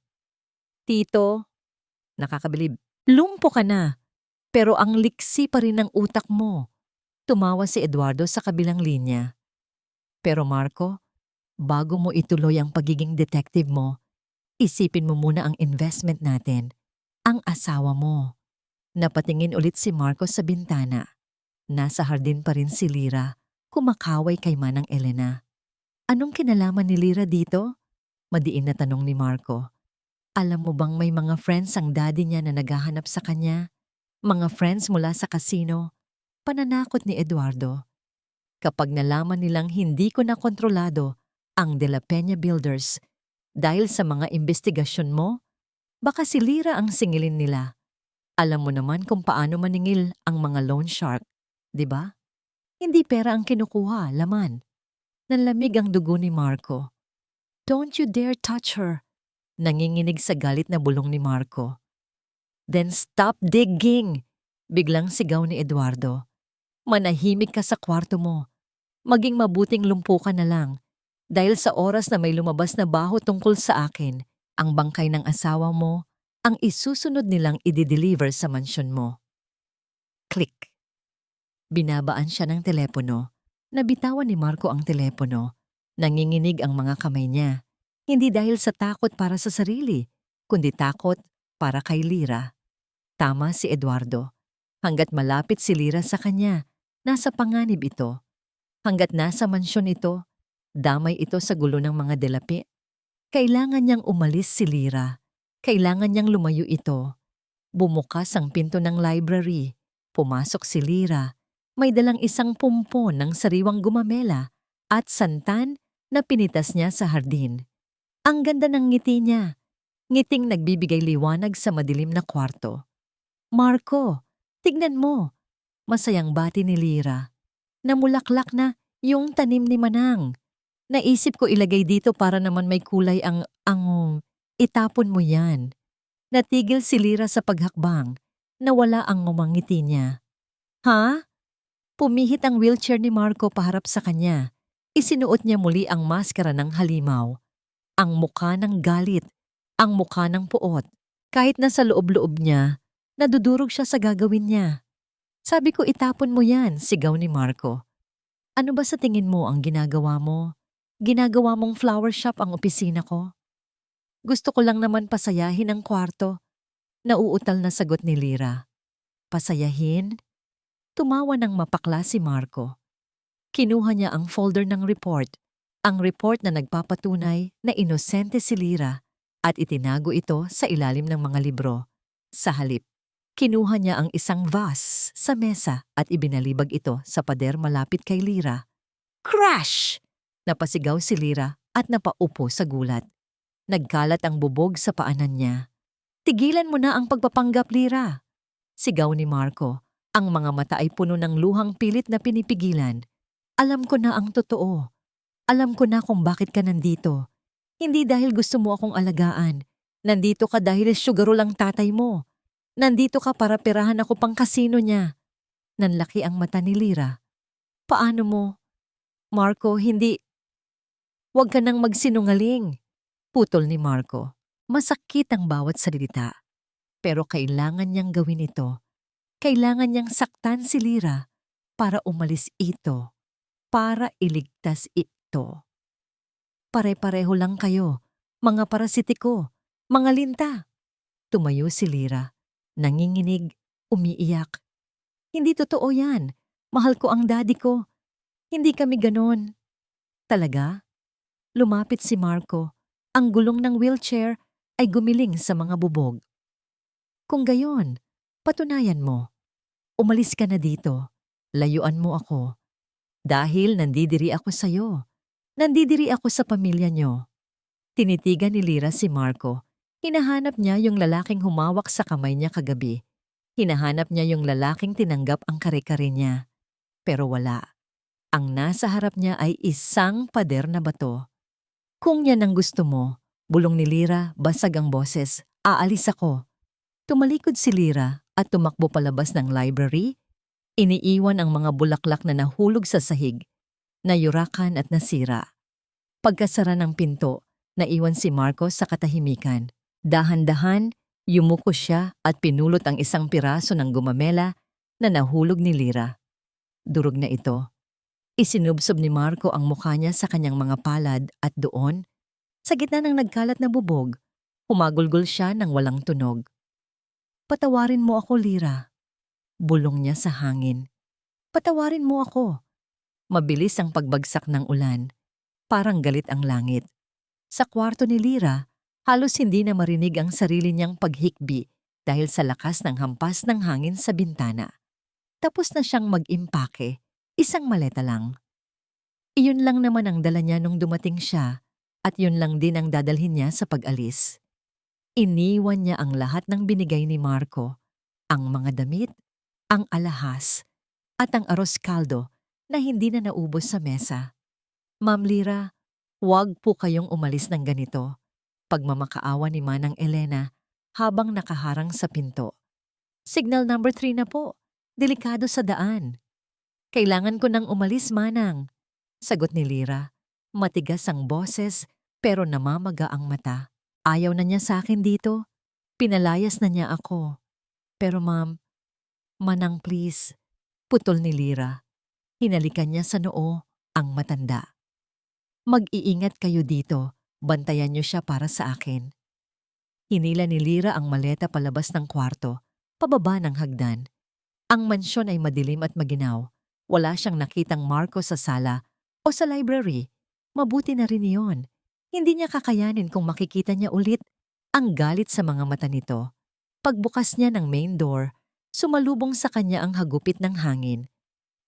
Tito, nakakabilib. Lumpo ka na. Pero ang liksi pa rin ng utak mo. Tumawa si Eduardo sa kabilang linya. Pero Marco, bago mo ituloy ang pagiging detective mo, isipin mo muna ang investment natin. Ang asawa mo. Napatingin ulit si Marco sa bintana. Nasa hardin pa rin si Lira, kumakaway kay Manang Elena. Anong kinalaman ni Lira dito? Madiin na tanong ni Marco. Alam mo bang may mga friends ang daddy niya na naghahanap sa kanya? Mga friends mula sa kasino? Pananakot ni Eduardo. Kapag nalaman nilang hindi ko na kontrolado ang De La Peña Builders dahil sa mga investigasyon mo, baka si Lira ang singilin nila. Alam mo naman kung paano maningil ang mga loan shark, di ba? Hindi pera ang kinukuha, laman. Nanlamig ang dugo ni Marco. Don't you dare touch her. Nanginginig sa galit na bulong ni Marco. Then stop digging! Biglang sigaw ni Eduardo. Manahimik ka sa kwarto mo. Maging mabuting lumpo ka na lang. Dahil sa oras na may lumabas na baho tungkol sa akin, ang bangkay ng asawa mo, ang isusunod nilang i-deliver sa mansyon mo. Click. Binabaan siya ng telepono. Nabitawan ni Marco ang telepono. Nanginginig ang mga kamay niya. Hindi dahil sa takot para sa sarili, kundi takot para kay Lira. Tama si Eduardo. Hanggat malapit si Lira sa kanya, nasa panganib ito. Hanggat nasa mansyon ito, damay ito sa gulo ng mga delapi. Kailangan niyang umalis si Lira. Kailangan niyang lumayo ito. Bumukas ang pinto ng library. Pumasok si Lira. May dalang isang pumpon ng sariwang gumamela at santan na pinitas niya sa hardin. Ang ganda ng ngiti niya. Ngiting nagbibigay liwanag sa madilim na kwarto. Marco, tignan mo. Masayang bati ni Lira. Namulaklak na yung tanim ni Manang. Naisip ko ilagay dito para naman may kulay ang itapon mo yan. Natigil si Lira sa paghakbang. Nawala ang ngumangiti niya. Ha? Pumihit ang wheelchair ni Marco paharap sa kanya. Isinuot niya muli ang maskara ng halimaw. Ang mukha ng galit, ang mukha ng puot. Kahit nasa loob-loob niya, nadudurog siya sa gagawin niya. Sabi ko itapon mo yan, sigaw ni Marco. Ano ba sa tingin mo ang ginagawa mo? Ginagawa mong flower shop ang opisina ko? Gusto ko lang naman pasayahin ang kwarto. Nauutal na sagot ni Lira. Pasayahin? Tumawa ng mapakla si Marco. Kinuha niya ang folder ng report. Ang report na nagpapatunay na inosente si Lira at itinago ito sa ilalim ng mga libro. Sa halip, kinuha niya ang isang vase sa mesa at ibinalibag ito sa pader malapit kay Lira. Crash! Napasigaw si Lira at napaupo sa gulat. Nagkalat ang bubog sa paanan niya. Tigilan mo na ang pagpapanggap, Lira! Sigaw ni Marco. Ang mga mata ay puno ng luhang pilit na pinipigilan. Alam ko na ang totoo. Alam ko na kung bakit ka nandito. Hindi dahil gusto mo akong alagaan. Nandito ka dahil sugaro lang tatay mo. Nandito ka para perahan ako pang kasino niya. Nanlaki ang mata ni Lira. Paano mo? Marco, hindi. Huwag ka nang magsinungaling. Putol ni Marco. Masakit ang bawat salita. Pero kailangan niyang gawin ito. Kailangan niyang saktan si Lira para umalis ito. Para iligtas ito. Pare-pareho lang kayo, mga parasitiko, mga linta. Tumayo si Lira, nanginginig, umiiyak. Hindi totoo yan. Mahal ko ang daddy ko. Hindi kami ganon. Talaga? Lumapit si Marco. Ang gulong ng wheelchair ay gumiling sa mga bubog. Kung gayon, patunayan mo. Umalis ka na dito. Layuan mo ako. Dahil nandidiri ako sa'yo. Nandidiri ako sa pamilya niyo. Tinitigan ni Lira si Marco. Hinahanap niya yung lalaking humawak sa kamay niya kagabi. Hinahanap niya yung lalaking tinanggap ang kare-kare niya. Pero wala. Ang nasa harap niya ay isang pader na bato. Kung yan ang gusto mo, bulong ni Lira, basag ang boses, aalis ako. Tumalikod si Lira at tumakbo palabas ng library. Iniiwan ang mga bulaklak na nahulog sa sahig. nayurakan at nasira. Pagkasara ng pinto, naiwan si Marco sa katahimikan. Dahan-dahan, yumuko siya at pinulot ang isang piraso ng gumamela na nahulog ni Lyra. Durog na ito. Isinubsob ni Marco ang mukha niya sa kanyang mga palad at doon, sa gitna ng nagkalat na bubog, humagulgol siya ng walang tunog. "Patawarin mo ako, Lyra." Bulong niya sa hangin. "Patawarin mo ako." Mabilis ang pagbagsak ng ulan. Parang galit ang langit. Sa kwarto ni Lyra, halos hindi na marinig ang sarili niyang paghikbi dahil sa lakas ng hampas ng hangin sa bintana. Tapos na siyang mag-impake, isang maleta lang. Iyon lang naman ang dala niya nung dumating siya at yun lang din ang dadalhin niya sa pag-alis. Iniwan niya ang lahat ng binigay ni Marco, ang mga damit, ang alahas, at ang arroz caldo na hindi na naubos sa mesa. "Ma'am Lyra, huwag po kayong umalis ng ganito." Pagmamakaawa ni Manang Elena habang nakaharang sa pinto. "Signal number 3 na po. Delikado sa daan." "Kailangan ko nang umalis, Manang," sagot ni Lyra. Matigas ang boses pero namamaga ang mata. Ayaw na niya sa akin dito. Pinalayas na niya ako. "Pero ma'am, Manang please." Putol ni Lyra. Hinalikan niya sa noo ang matanda. "Mag-iingat kayo dito. Bantayan niyo siya para sa akin." Hinila ni Lyra ang maleta palabas ng kwarto, pababa ng hagdan. Ang mansyon ay madilim at maginaw. Wala siyang nakitang Marco sa sala o sa library. Mabuti na rin iyon. Hindi niya kakayanin kung makikita niya ulit ang galit sa mga mata nito. Pagbukas niya ng main door, sumalubong sa kanya ang hagupit ng hangin.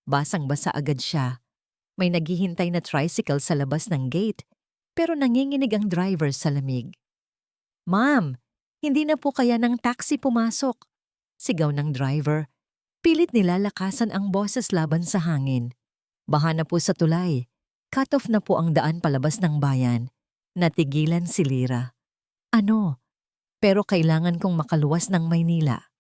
Basang-basa agad siya. May naghihintay na tricycle sa labas ng gate, pero nanginginig ang driver sa lamig. "Ma'am, hindi na po kaya ng taxi pumasok?" Sigaw ng driver. Pilit nilalakasan ang boses laban sa hangin. Baha na po sa tulay. Cut off na po ang daan palabas ng bayan. Natigilan si Lyra. "Ano? Pero kailangan kong makaluwas ng Maynila."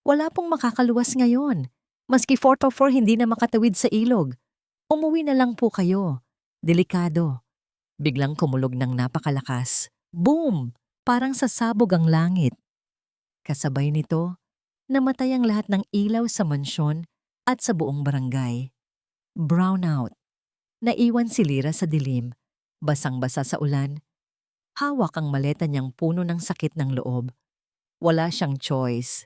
"Wala pong makakaluwas ngayon. Maski 4x4 hindi na makatawid sa ilog. Umuwi na lang po kayo. Delikado." Biglang kumulog ng napakalakas. Boom! Parang sasabog ang langit. Kasabay nito, namatay ang lahat ng ilaw sa mansyon at sa buong barangay. Brownout. Naiwan si Lyra sa dilim, basang-basa sa ulan. Hawak ang maleta niyang puno ng sakit ng loob. Wala siyang choice.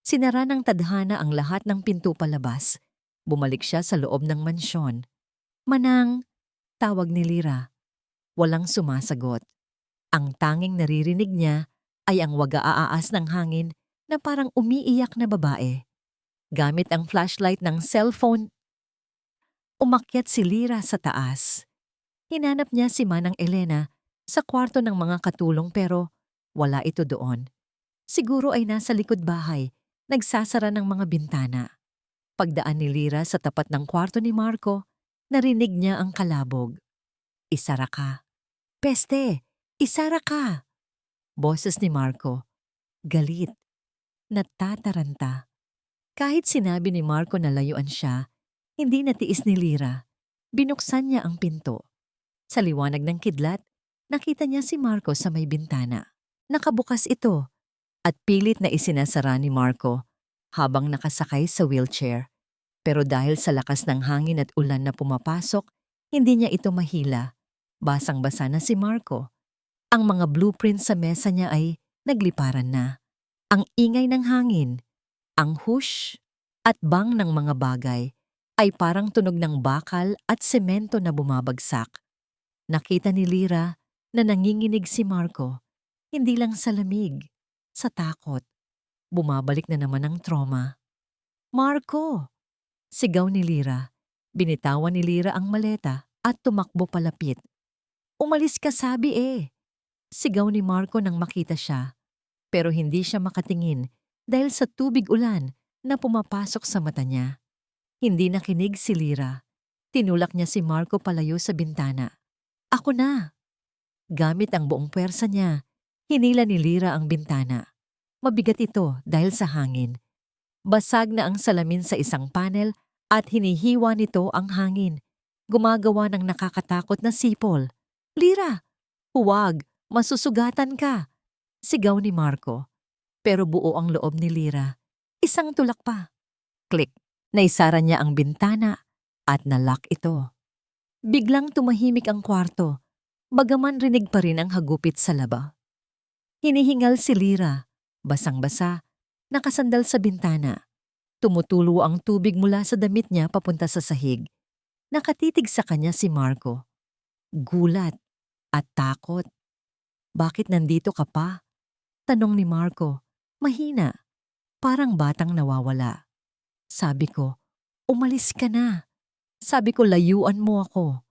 Sinara ng tadhana ang lahat ng pinto palabas. Bumalik siya sa loob ng mansyon. "Manang!" Tawag ni Lyra. Walang sumasagot. Ang tanging naririnig niya ay ang waga-aaas ng hangin na parang umiiyak na babae. Gamit ang flashlight ng cellphone, umakyat si Lyra sa taas. Hinanap niya si Manang Elena sa kwarto ng mga katulong pero wala ito doon. Siguro ay nasa likod bahay, nagsasara ng mga bintana. Pagdaan ni Lyra sa tapat ng kwarto ni Marco, narinig niya ang kalabog. "Isara ka." "Peste! Isara ka!" Boses ni Marco. Galit. Natataranta. Kahit sinabi ni Marco na layuan siya, hindi natiis ni Lyra. Binuksan niya ang pinto. Sa liwanag ng kidlat, nakita niya si Marco sa may bintana. Nakabukas ito at pilit na isinasara ni Marco habang nakasakay sa wheelchair. Pero dahil sa lakas ng hangin at ulan na pumapasok, hindi niya ito mahila. Basang-basa na si Marco. Ang mga blueprint sa mesa niya ay nagliparan na. Ang ingay ng hangin, ang whoosh at bang ng mga bagay ay parang tunog ng bakal at semento na bumabagsak. Nakita ni Lyra na nanginginig si Marco, hindi lang sa lamig, sa takot. Bumabalik na naman ang trauma. "Marco!" Sigaw ni Lyra. Binitawan ni Lyra ang maleta at tumakbo palapit. "Umalis ka sabi eh." Sigaw ni Marco nang makita siya. Pero hindi siya makatingin dahil sa tubig ulan na pumapasok sa mata niya. Hindi nakinig si Lyra. Tinulak niya si Marco palayo sa bintana. "Ako na." Gamit ang buong puwersa niya, hinila ni Lyra ang bintana. Mabigat ito dahil sa hangin. Basag na ang salamin sa isang panel at hinihiwa nito ang hangin. Gumagawa ng nakakatakot na sipol. Lira, huwag, masusugatan ka, sigaw ni Marco. Pero buo ang loob ni Lira. Isang tulak pa. Click, naisara niya ang bintana at nalock ito. Biglang tumahimik ang kwarto, bagaman rinig pa rin ang hagupit sa laba. Hinihingal si Lira, basang-basa, nakasandal sa bintana. Tumutulo ang tubig mula sa damit niya papunta sa sahig. Nakatitig sa kanya si Marco. Gulat at takot. Bakit nandito ka pa? Tanong ni Marco. Mahina, parang batang nawawala. Sabi ko, umalis ka na. Sabi ko, layuan mo ako.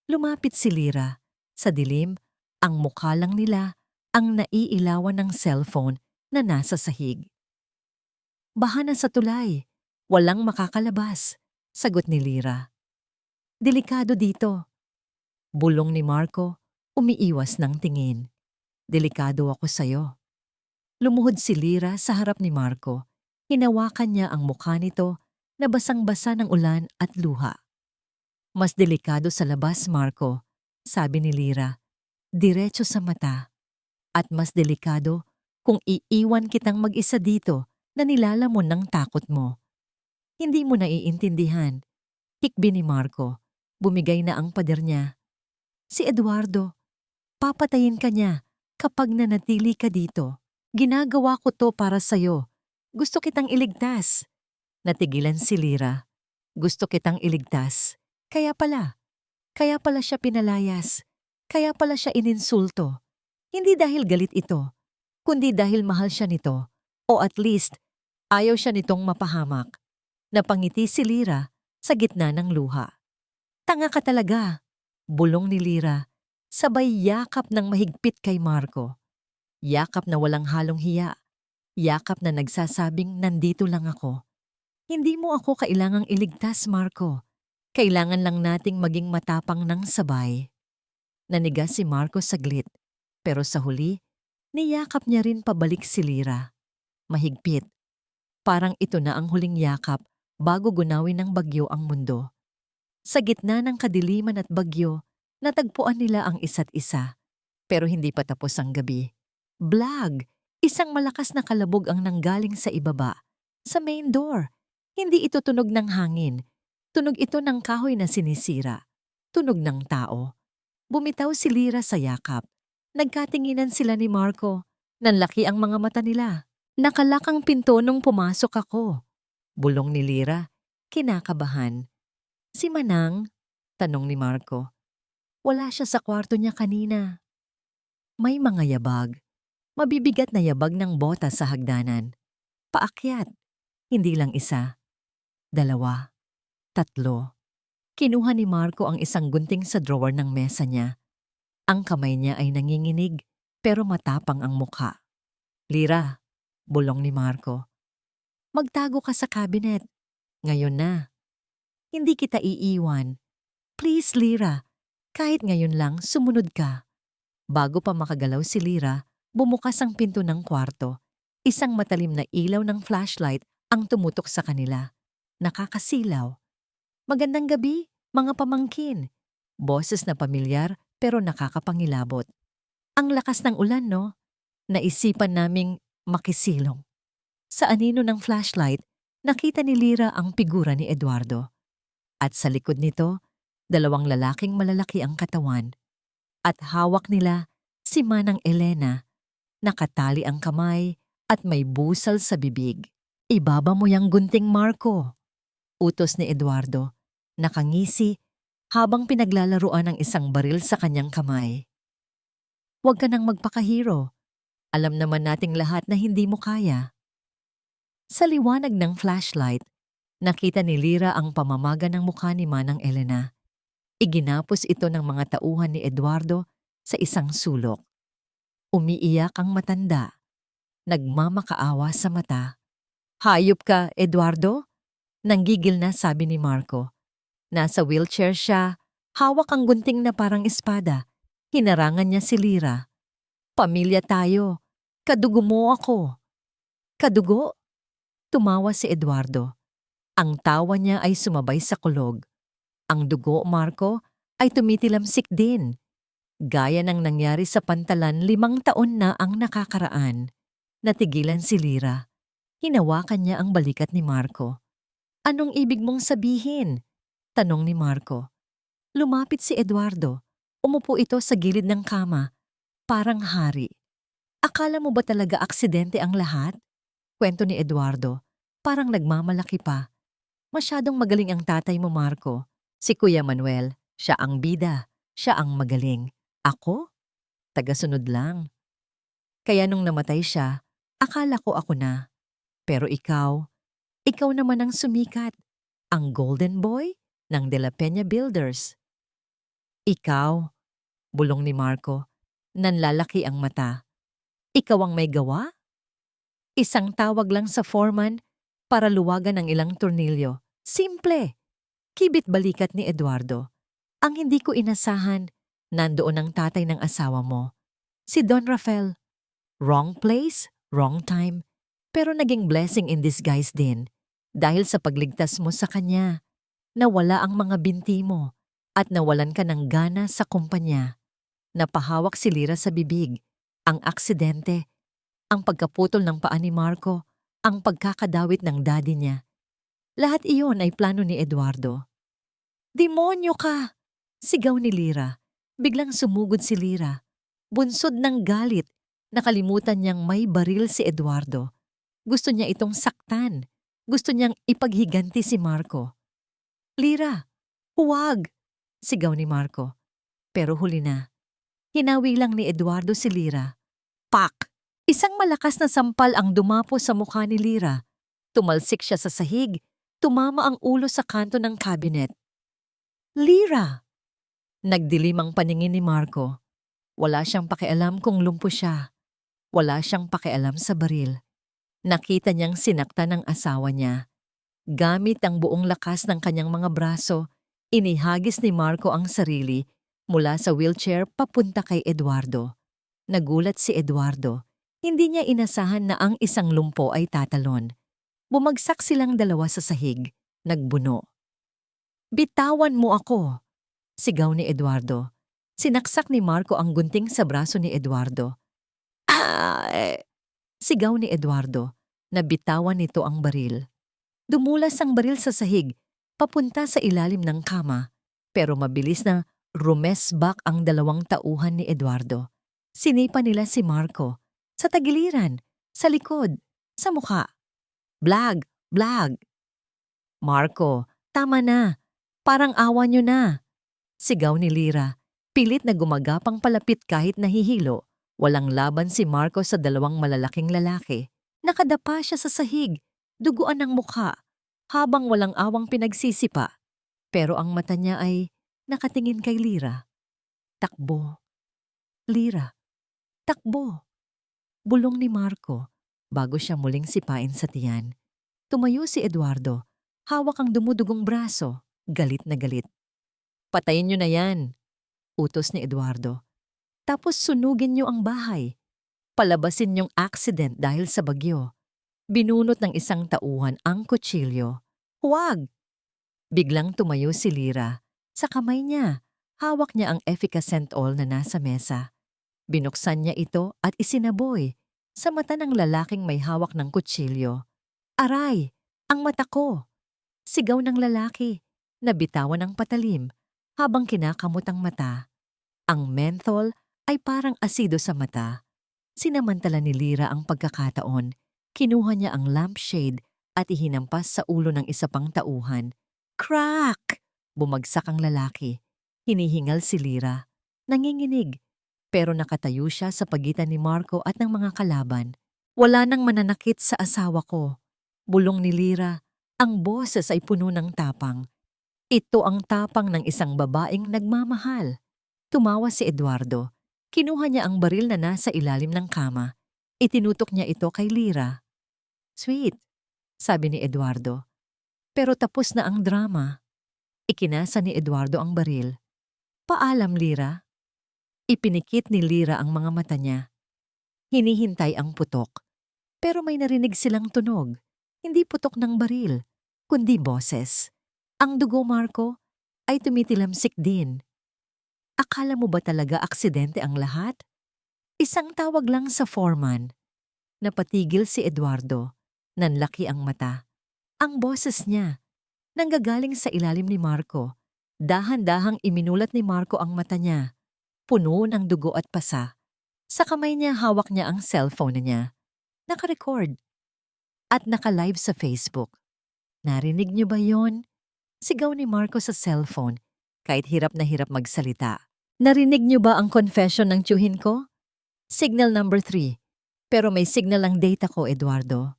Lumapit si Lira. Sa dilim, ang mukha lang nila ang naiilawan ng cellphone na nasa sahig. Baha na sa tulay. Walang makakalabas, sagot ni Lira. Delikado dito. Bulong ni Marco, umiiwas ng tingin. Delikado ako sa'yo. Lumuhod si Lira sa harap ni Marco. Hinawakan niya ang mukha nito na basang-basa ng ulan at luha. Mas delikado sa labas, Marco, sabi ni Lira. Diretso sa mata. At mas delikado kung iiwan kitang mag-isa dito na nilalamon ng takot mo. Hindi mo naiintindihan. Hikbi ni Marco. Bumigay na ang pader niya. Si Eduardo, papatayin ka niya kapag nanatili ka dito. Ginagawa ko to para sa'yo. Gusto kitang iligtas. Natigilan si Lira. Gusto kitang iligtas. Kaya pala siya pinalayas. Kaya pala siya ininsulto. Hindi dahil galit ito, kundi dahil mahal siya nito. O at least, ayaw siya nitong mapahamak. Napangiti si Lira sa gitna ng luha. Tanga ka talaga, bulong ni Lira, sabay yakap ng mahigpit kay Marco. Yakap na walang halong hiya. Yakap na nagsasabing nandito lang ako. Hindi mo ako kailangang iligtas, Marco. Kailangan lang nating maging matapang ng sabay. Nanigas si Marco saglit, pero sa huli, niyakap niya rin pabalik si Lira. Mahigpit. Parang ito na ang huling yakap bago gunawin ng bagyo ang mundo. Sa gitna ng kadiliman at bagyo, natagpuan nila ang isa't isa. Pero hindi pa tapos ang gabi. Blag! Isang malakas na kalabog ang nanggaling sa ibaba. Sa main door. Hindi ito tunog ng hangin. Tunog ito ng kahoy na sinisira. Tunog ng tao. Bumitaw si Lira sa yakap. Nagkatinginan sila ni Marco. Nanlaki ang mga mata nila. Nakalakang pinto nung pumasok ako. Bulong ni Lira. Kinakabahan. Si Manang? Tanong ni Marco. Wala siya sa kwarto niya kanina. May mga yabag. Mabibigat na yabag ng bota sa hagdanan. Paakyat. Hindi lang isa. 2, 3. Kinuha ni Marco ang isang gunting sa drawer ng mesa niya. Ang kamay niya ay nanginginig pero matapang ang mukha. Lira, bulong ni Marco. Magtago ka sa cabinet. Ngayon na. Hindi kita iiwan. Please, Lira. Kahit ngayon lang, sumunod ka. Bago pa makagalaw si Lira, bumukas ang pinto ng kwarto. Isang matalim na ilaw ng flashlight ang tumutok sa kanila. Nakakasilaw. Magandang gabi, mga pamangkin. Boses na pamilyar pero nakakapangilabot. Ang lakas ng ulan, no? Naisipan naming makisilong. Sa anino ng flashlight, nakita ni Lira ang figura ni Eduardo. At sa likod nito, 2 lalaking malalaki ang katawan. At hawak nila si Manang Elena. Nakatali ang kamay at may busal sa bibig. Ibaba mo yang gunting, Marco. Utos ni Eduardo. Nakangisi habang pinaglalaruan ng isang baril sa kanyang kamay. Huwag ka nang magpakahiro. Alam naman nating lahat na hindi mo kaya. Sa liwanag ng flashlight, nakita ni Lira ang pamamaga ng mukha ni Manang Elena. Iginapos ito ng mga tauhan ni Eduardo sa isang sulok. Umiiyak ang matanda. Nagmamakaawa sa mata. Hayop ka, Eduardo? Nanggigil na sabi ni Marco. Nasa wheelchair siya, hawak ang gunting na parang espada. Hinarangan niya si Lira. Pamilya tayo. Kadugo mo ako. Kadugo? Tumawa si Eduardo. Ang tawa niya ay sumabay sa kulog. Ang dugo, Marco, ay tumitilamsik din. Gaya ng nangyari sa Pantalan 5 taon na ang nakakaraan. Natigilan si Lira. Hinawakan niya ang balikat ni Marco. Anong ibig mong sabihin? Tanong ni Marco. Lumapit si Eduardo. Umupo ito sa gilid ng kama. Parang hari. Akala mo ba talaga aksidente ang lahat? Kwento ni Eduardo. Parang nagmamalaki pa. Masyadong magaling ang tatay mo, Marco. Si Kuya Manuel, siya ang bida. Siya ang magaling. Ako? Tagasunod lang. Kaya nung namatay siya, akala ko ako na. Pero ikaw naman ang sumikat. Ang golden boy ng De La Peña Builders. Ikaw, bulong ni Marco. Nanlalaki ang mata. Ikaw ang may gawa? Isang tawag lang sa foreman para luwagan ng ilang tornilyo. Simple. Kibit balikat ni Eduardo. Ang hindi ko inasahan, nandoon ang tatay ng asawa mo. Si Don Rafael. Wrong place, wrong time. Pero naging blessing in disguise din. Dahil sa pagligtas mo sa kanya, nawala ang mga binti mo at nawalan ka ng gana sa kumpanya. Napahawak si Lira sa bibig. Ang aksidente, ang pagkaputol ng paa ni Marco, ang pagkakadawit ng daddy niya. Lahat iyon ay plano ni Eduardo. Demonyo ka! Sigaw ni Lira. Biglang sumugod si Lira. Bunsod ng galit, nakalimutan niyang may baril si Eduardo. Gusto niya itong saktan. Gusto niyang ipaghiganti si Marco. Lira, huwag! Sigaw ni Marco. Pero huli na. Hinawi lang ni Eduardo si Lira. Pak! Isang malakas na sampal ang dumapo sa mukha ni Lira. Tumalsik siya sa sahig. Tumama ang ulo sa kanto ng cabinet. Lira! Nagdilim ang paningin ni Marco. Wala siyang pakialam kung lumpo siya. Wala siyang pakialam sa baril. Nakita niyang sinaktan ng asawa niya. Gamit ang buong lakas ng kanyang mga braso, inihagis ni Marco ang sarili mula sa wheelchair papunta kay Eduardo. Nagulat si Eduardo. Hindi niya inasahan na ang isang lumpo ay tatalon. Bumagsak silang dalawa sa sahig. Nagbuno. Bitawan mo ako! Sigaw ni Eduardo. Sinaksak ni Marco ang gunting sa braso ni Eduardo. Sigaw ni Eduardo. Nabitawan nito ang baril. Dumulas ang baril sa sahig, papunta sa ilalim ng kama. Pero mabilis na rumesbak ang 2 tauhan ni Eduardo. Sinipa nila si Marco. Sa tagiliran, sa likod, sa mukha. Blag! Blag! Marco, tama na. Parang awa nyo na. Sigaw ni Lira. Pilit na gumagapang palapit kahit nahihilo. Walang laban si Marco sa 2 malalaking lalaki. Nakadapa siya sa sahig, duguan ng mukha, habang walang awang pinagsisipa. Pero ang mata niya ay nakatingin kay Lira. Takbo. Lira. Takbo. Bulong ni Marco bago siya muling sipain sa tiyan. Tumayo si Eduardo. Hawak ang dumudugong braso. Galit na galit. Patayin niyo na yan. Utos ni Eduardo. Tapos sunugin niyo ang bahay. Palabasin niyong accident dahil sa bagyo. Binunot ng isang tauhan ang kutsilyo. Huwag! Biglang tumayo si Lira. Sa kamay niya, hawak niya ang efficacent oil na nasa mesa. Binuksan niya ito at isinaboy sa mata ng lalaking may hawak ng kutsilyo. Aray! Ang mata ko! Sigaw ng lalaki. Nabitawan ng patalim habang kinakamot ang mata. Ang menthol ay parang asido sa mata. Sinamantala ni Lira ang pagkakataon. Kinuha niya ang lampshade at ihinampas sa ulo ng isa pang tauhan. Crack! Bumagsak ang lalaki. Hinihingal si Lira. Nanginginig. Pero nakatayo siya sa pagitan ni Marco at ng mga kalaban. Wala nang mananakit sa asawa ko. Bulong ni Lira. Ang boses ay puno ng tapang. Ito ang tapang ng isang babaeng nagmamahal. Tumawa si Eduardo. Kinuha niya ang baril na nasa ilalim ng kama. Itinutok niya ito kay Lira. Sweet, sabi ni Eduardo. Pero tapos na ang drama. Ikinasa ni Eduardo ang baril. Paalam, Lira. Ipinikit ni Lira ang mga mata niya. Hinihintay ang putok. Pero may narinig silang tunog. Hindi putok ng baril, kundi boses. Ang dugo, Marco, ay tumitilamsik din. Akala mo ba talaga aksidente ang lahat? Isang tawag lang sa foreman. Napatigil si Eduardo. Nanlaki ang mata. Ang boses niya, nanggagaling sa ilalim ni Marco. Dahan-dahang iminulat ni Marco ang mata niya. Puno ng dugo at pasa. Sa kamay niya hawak niya ang cellphone niya. Naka-record. At naka-live sa Facebook. Narinig niyo ba yon? Sigaw ni Marco sa cellphone, kahit hirap na hirap magsalita. Narinig niyo ba ang confession ng tiyuhin ko? Signal number 3. Pero may signal ang data ko, Eduardo.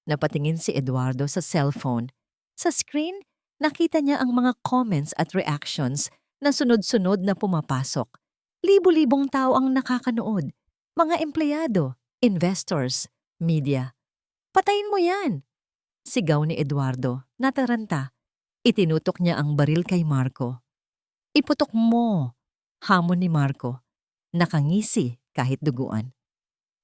Napatingin si Eduardo sa cellphone. Sa screen, nakita niya ang mga comments at reactions na sunod-sunod na pumapasok. Libo-libong tao ang nakakanood. Mga empleyado, investors, media. Patayin mo yan! Sigaw ni Eduardo, nataranta. Itinutok niya ang baril kay Marco. Iputok mo! Hamon ni Marco. Nakangisi kahit duguan.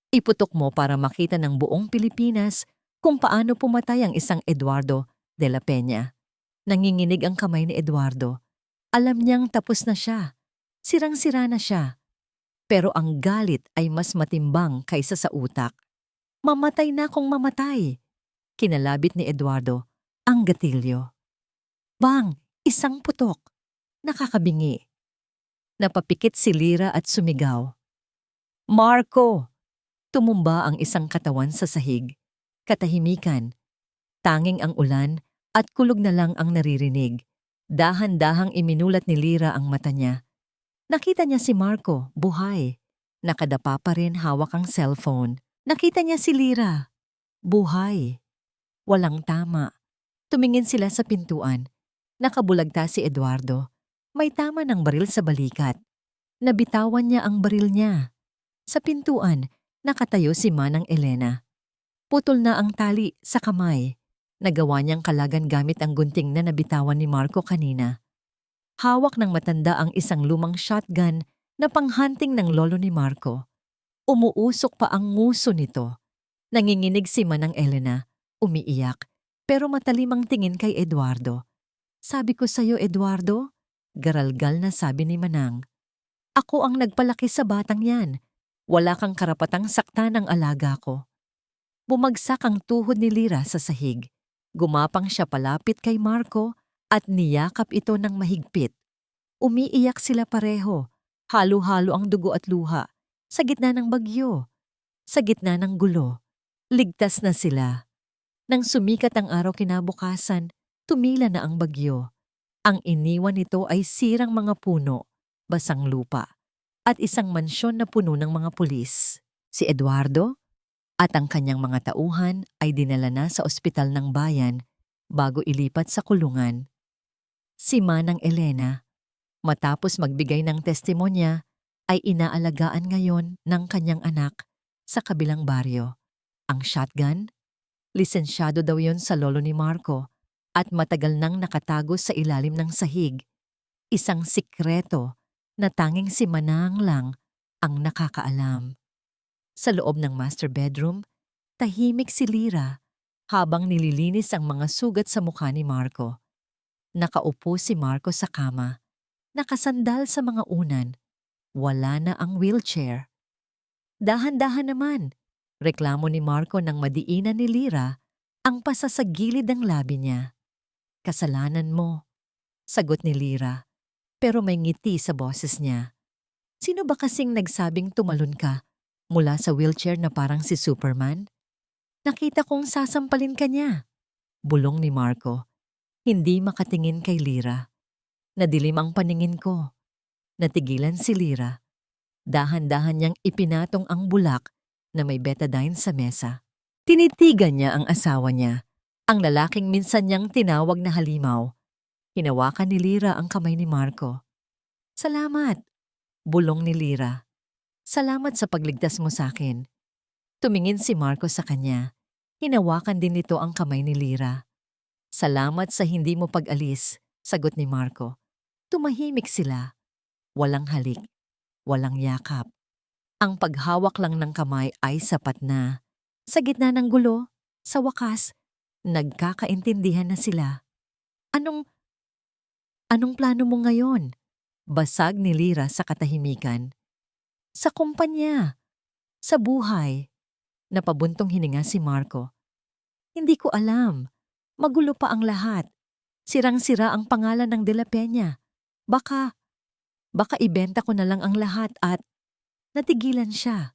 Iputok mo para makita ng buong Pilipinas kung paano pumatay ang isang Eduardo de la Peña. Nanginginig ang kamay ni Eduardo. Alam niyang tapos na siya. Sirang-sira na siya. Pero ang galit ay mas matimbang kaysa sa utak. Mamatay na kung mamatay. Kinalabit ni Eduardo ang gatilyo. Bang! Isang putok. Nakakabingi. Napapikit si Lira at sumigaw. Marco! Tumumba ang isang katawan sa sahig. Katahimikan. Tanging ang ulan at kulog na lang ang naririnig. Dahan-dahang iminulat ni Lira ang mata niya. Nakita niya si Marco, buhay. Nakadapa pa rin hawak ang cellphone. Nakita niya si Lira. Buhay. Walang tama. Tumingin sila sa pintuan. Nakabulagta si Eduardo. May tama ng baril sa balikat. Nabitawan niya ang baril niya. Sa pintuan, nakatayo si Manang Elena. Putol na ang tali sa kamay. Nagawa niyang kalagan gamit ang gunting na nabitawan ni Marco kanina. Hawak ng matanda ang isang lumang shotgun na panghunting ng lolo ni Marco. Umuusok pa ang nguso nito. Nanginginig si Manang Elena, umiiyak, pero matalimang tingin kay Eduardo. Sabi ko sa'yo, Eduardo, garalgal na sabi ni Manang. Ako ang nagpalaki sa batang yan. Wala kang karapatang saktan ang alaga ko. Bumagsak ang tuhod ni Lira sa sahig. Gumapang siya palapit kay Marco at niyakap ito ng mahigpit. Umiiyak sila pareho. Halo-halo ang dugo at luha. Sa gitna ng bagyo. Sa gitna ng gulo. Ligtas na sila. Nang sumikat ang araw kinabukasan, tumila na ang bagyo. Ang iniwan nito ay sirang mga puno, basang lupa, at isang mansyon na puno ng mga pulis. Si Eduardo at ang kanyang mga tauhan ay dinala na sa ospital ng bayan bago ilipat sa kulungan. Si Manang Elena, matapos magbigay ng testimonya, ay inaalagaan ngayon ng kanyang anak sa kabilang baryo. Ang shotgun, lisensyado daw yon sa lolo ni Marco at matagal nang nakatago sa ilalim ng sahig. Isang sikreto na tanging si Manang lang ang nakakaalam. Sa loob ng master bedroom, tahimik si Lira habang nililinis ang mga sugat sa mukha ni Marco. Nakaupo si Marco sa kama, nakasandal sa mga unan. Wala na ang wheelchair. Dahan-dahan naman, reklamo ni Marco nang madiinan ni Lira ang pasa sa gilid ng labi niya. Kasalanan mo, sagot ni Lira, pero may ngiti sa boses niya. Sino ba kasing nagsabing tumalon ka mula sa wheelchair na parang si Superman? Nakita kong sasampalin ka niya. Bulong ni Marco, hindi makatingin kay Lira. Nadilim ang paningin ko. Natigilan si Lira. Dahan-dahan niyang ipinatong ang bulak na may betadine sa mesa. Tinitigan niya ang asawa niya, ang lalaking minsan niyang tinawag na halimaw. Hinawakan ni Lira ang kamay ni Marco. Salamat, bulong ni Lira. Salamat sa pagligtas mo sa akin. Tumingin si Marco sa kanya. Hinawakan din nito ang kamay ni Lira. Salamat sa hindi mo pag-alis, sagot ni Marco. Tumahimik sila. Walang halik, walang yakap. Ang paghawak lang ng kamay ay sapat na. Sa gitna ng gulo, sa wakas, nagkakaintindihan na sila. Anong Anong plano mo ngayon? Basag ni Lira sa katahimikan. Sa kumpanya, sa buhay. Napabuntong hininga si Marco. Hindi ko alam. Magulo pa ang lahat. Sirang-sira ang pangalan ng De La Peña. Baka ibenta ko na lang ang lahat at natigilan siya.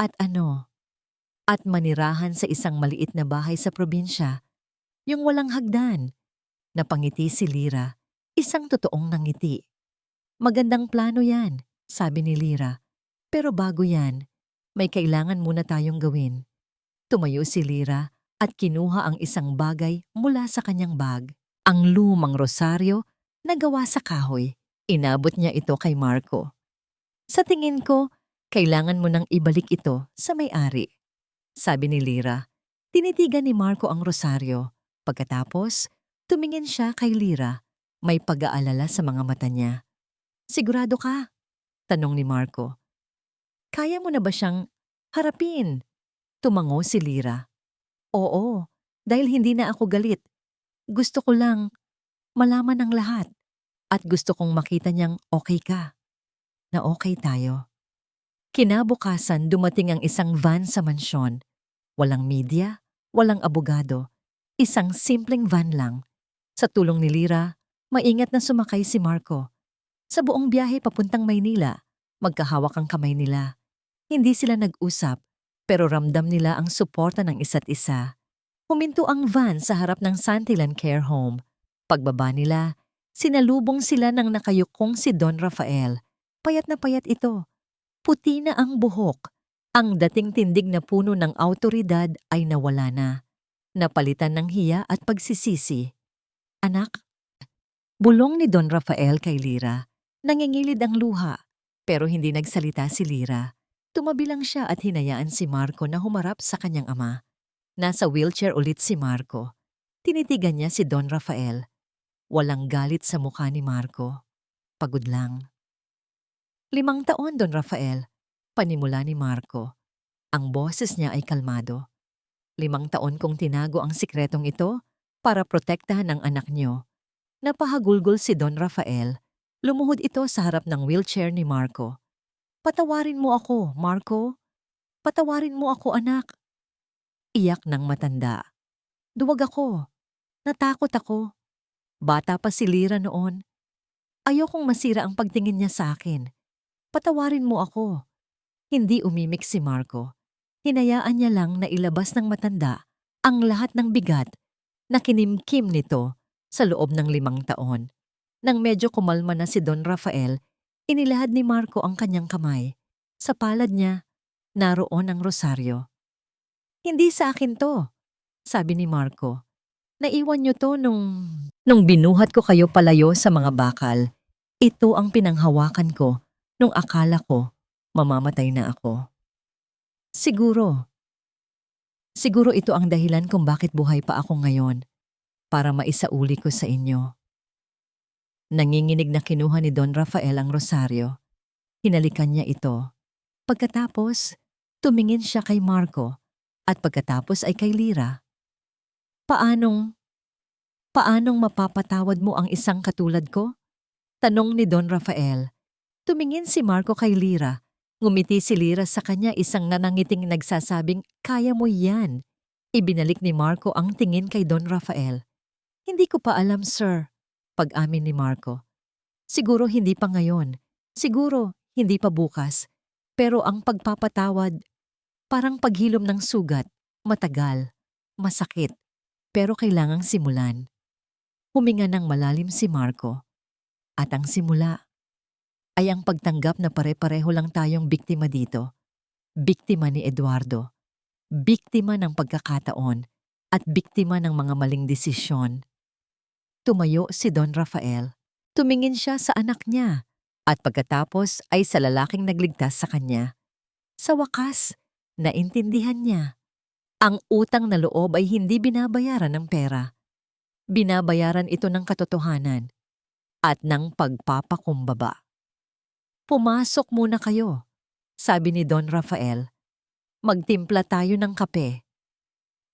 At ano? At manirahan sa isang maliit na bahay sa probinsya, yung walang hagdan. Napangiti si Lira, isang totoong nangiti. Magandang plano yan, sabi ni Lira. Pero bago yan, may kailangan muna tayong gawin. Tumayo si Lira at kinuha ang isang bagay mula sa kanyang bag. Ang lumang rosaryo na gawa sa kahoy. Inabot niya ito kay Marco. Sa tingin ko, kailangan mo nang ibalik ito sa may-ari. Sabi ni Lira. Tinitigan ni Marco ang rosaryo. Pagkatapos, tumingin siya kay Lira. May pag-aalala sa mga mata niya. Sigurado ka? Tanong ni Marco. Kaya mo na ba siyang harapin? Tumango si Lira. Oo, dahil hindi na ako galit. Gusto ko lang malaman ang lahat. At gusto kong makita niyang okay ka. Na okay tayo. Kinabukasan dumating ang isang van sa mansyon. Walang media, walang abogado. Isang simpleng van lang. Sa tulong ni Lira, maingat na sumakay si Marco. Sa buong biyahe papuntang Maynila, magkahawak ang kamay nila. Hindi sila nag-usap, pero ramdam nila ang suporta ng isa't isa. Huminto ang van sa harap ng Santillan Care Home. Pagbaba nila, sinalubong sila ng nakayukong si Don Rafael. Payat na payat ito. Puti na ang buhok. Ang dating tindig na puno ng awtoridad ay nawala na. Napalitan ng hiya at pagsisisi. Anak, bulong ni Don Rafael kay Lira. Nangingilid ang luha, pero hindi nagsalita si Lira. Tumabi lang siya at hinayaan si Marco na humarap sa kanyang ama. Nasa wheelchair ulit si Marco. Tinitigan niya si Don Rafael. Walang galit sa mukha ni Marco. Pagod lang. 5 taon, Don Rafael. Panimula ni Marco. Ang boses niya ay kalmado. 5 taon kong tinago ang sikretong ito para protektahan ang anak niyo. Napahagulgol si Don Rafael. Lumuhod ito sa harap ng wheelchair ni Marco. Patawarin mo ako, Marco. Patawarin mo ako, anak. Iyak ng matanda. Duwag ako. Natakot ako. Bata pa si Lira noon. Ayokong masira ang pagtingin niya sa akin. Patawarin mo ako. Hindi umimik si Marco. Hinayaan niya lang na ilabas ng matanda ang lahat ng bigat na kinimkim nito sa loob ng 5 taon. Nang medyo kumalma na si Don Rafael, inilahad ni Marco ang kanyang kamay. Sa palad niya, naroon ang rosaryo. Hindi sa akin to, sabi ni Marco. Naiwan niyo to nung binuhat ko kayo palayo sa mga bakal. Ito ang pinanghawakan ko nung akala ko mamamatay na ako. Siguro ito ang dahilan kung bakit buhay pa ako ngayon, para maisauli ko sa inyo. Nanginginig na kinuha ni Don Rafael ang rosaryo. Hinalikan niya ito. Pagkatapos, tumingin siya kay Marco at pagkatapos ay kay Lira. Paanong mapapatawad mo ang isang katulad ko? Tanong ni Don Rafael. Tumingin si Marco kay Lira. Ngumiti si Lira sa kanya, isang nanangiting nagsasabing, kaya mo yan. Ibinalik ni Marco ang tingin kay Don Rafael. Hindi ko pa alam, sir. Pag-amin ni Marco. Siguro hindi pa ngayon. Siguro hindi pa bukas. Pero ang pagpapatawad, parang paghilom ng sugat. Matagal. Masakit. Pero kailangang simulan. Huminga ng malalim si Marco. At ang simula ay ang pagtanggap na pare-pareho lang tayong biktima dito. Biktima ni Eduardo. Biktima ng pagkakataon at biktima ng mga maling desisyon. Tumayo si Don Rafael. Tumingin siya sa anak niya at pagkatapos ay sa lalaking nagligtas sa kanya. Sa wakas, naintindihan niya. Ang utang na loob ay hindi binabayaran ng pera. Binabayaran ito ng katotohanan at ng pagpapakumbaba. Pumasok muna kayo, sabi ni Don Rafael. Magtimpla tayo ng kape.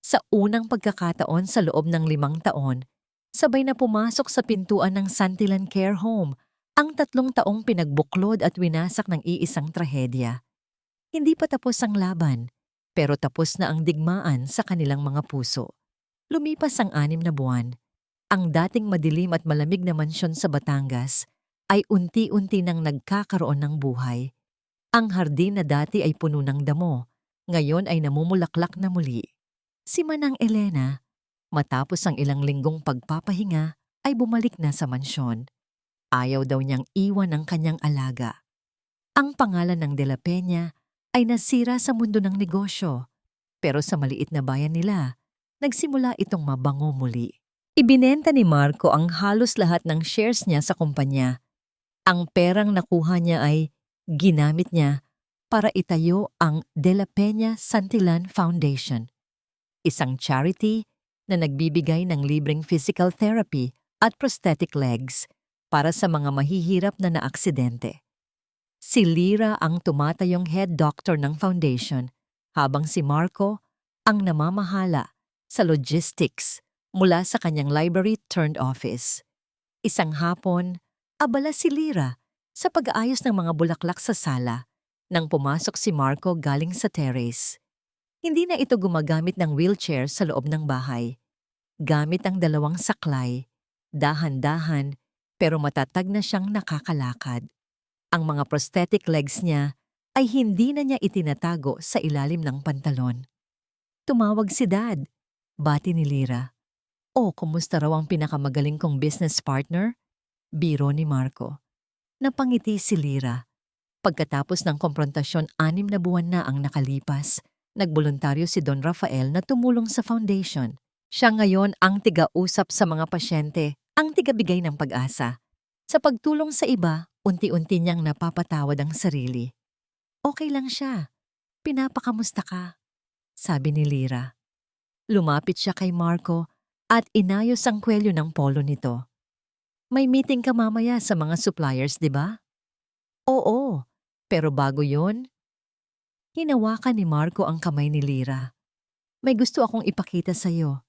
Sa unang pagkakataon sa loob ng 5 taon, Sabay na pumasok sa pintuan ng Santillan Care Home ang 3 taong pinagbuklod at winasak ng iisang trahedya. Hindi pa tapos ang laban, pero tapos na ang digmaan sa kanilang mga puso. Lumipas ang 6 na buwan. Ang dating madilim at malamig na mansyon sa Batangas ay unti-unti nang nagkakaroon ng buhay. Ang hardin na dati ay puno ng damo, ngayon ay namumulaklak na muli. Si Manang Elena, matapos ang ilang linggong pagpapahinga, ay bumalik na sa mansyon. Ayaw daw niyang iwan ang kanyang alaga. Ang pangalan ng De La Peña ay nasira sa mundo ng negosyo, pero sa maliit na bayan nila, nagsimula itong mabango muli. Ibinenta ni Marco ang halos lahat ng shares niya sa kumpanya. Ang perang nakuha niya ay ginamit niya para itayo ang De La Peña Santillan Foundation, isang charity na nagbibigay ng libreng physical therapy at prosthetic legs para sa mga mahihirap na naaksidente. Si Lyra ang tumatayong head doctor ng foundation, habang si Marco ang namamahala sa logistics mula sa kanyang library-turned-office. Isang hapon, abala si Lyra sa pag-aayos ng mga bulaklak sa sala nang pumasok si Marco galing sa terrace. Hindi na ito gumagamit ng wheelchair sa loob ng bahay. Gamit ang 2 saklay, dahan-dahan pero matatag na siyang nakakalakad. Ang mga prosthetic legs niya ay hindi na niya itinatago sa ilalim ng pantalon. Tumawag si Dad. Bati ni Lyra. "O, kumusta raw ang pinakamagaling kong business partner?" Biro ni Marco. Napangiti si Lyra. Pagkatapos ng komprontasyon, 6 na buwan na ang nakalipas. Nagboluntaryo si Don Rafael na tumulong sa foundation. Siya ngayon ang tiga-usap sa mga pasyente, ang tigabigay ng pag-asa. Sa pagtulong sa iba, unti-unti niyang napapatawad ang sarili. Okay lang siya. Pinapakamusta ka? Sabi ni Lyra. Lumapit siya kay Marco at inayos ang kwelyo ng polo nito. May meeting ka mamaya sa mga suppliers, di ba? Oo, pero bago yon, hinawakan ni Marco ang kamay ni Lyra. May gusto akong ipakita sa'yo.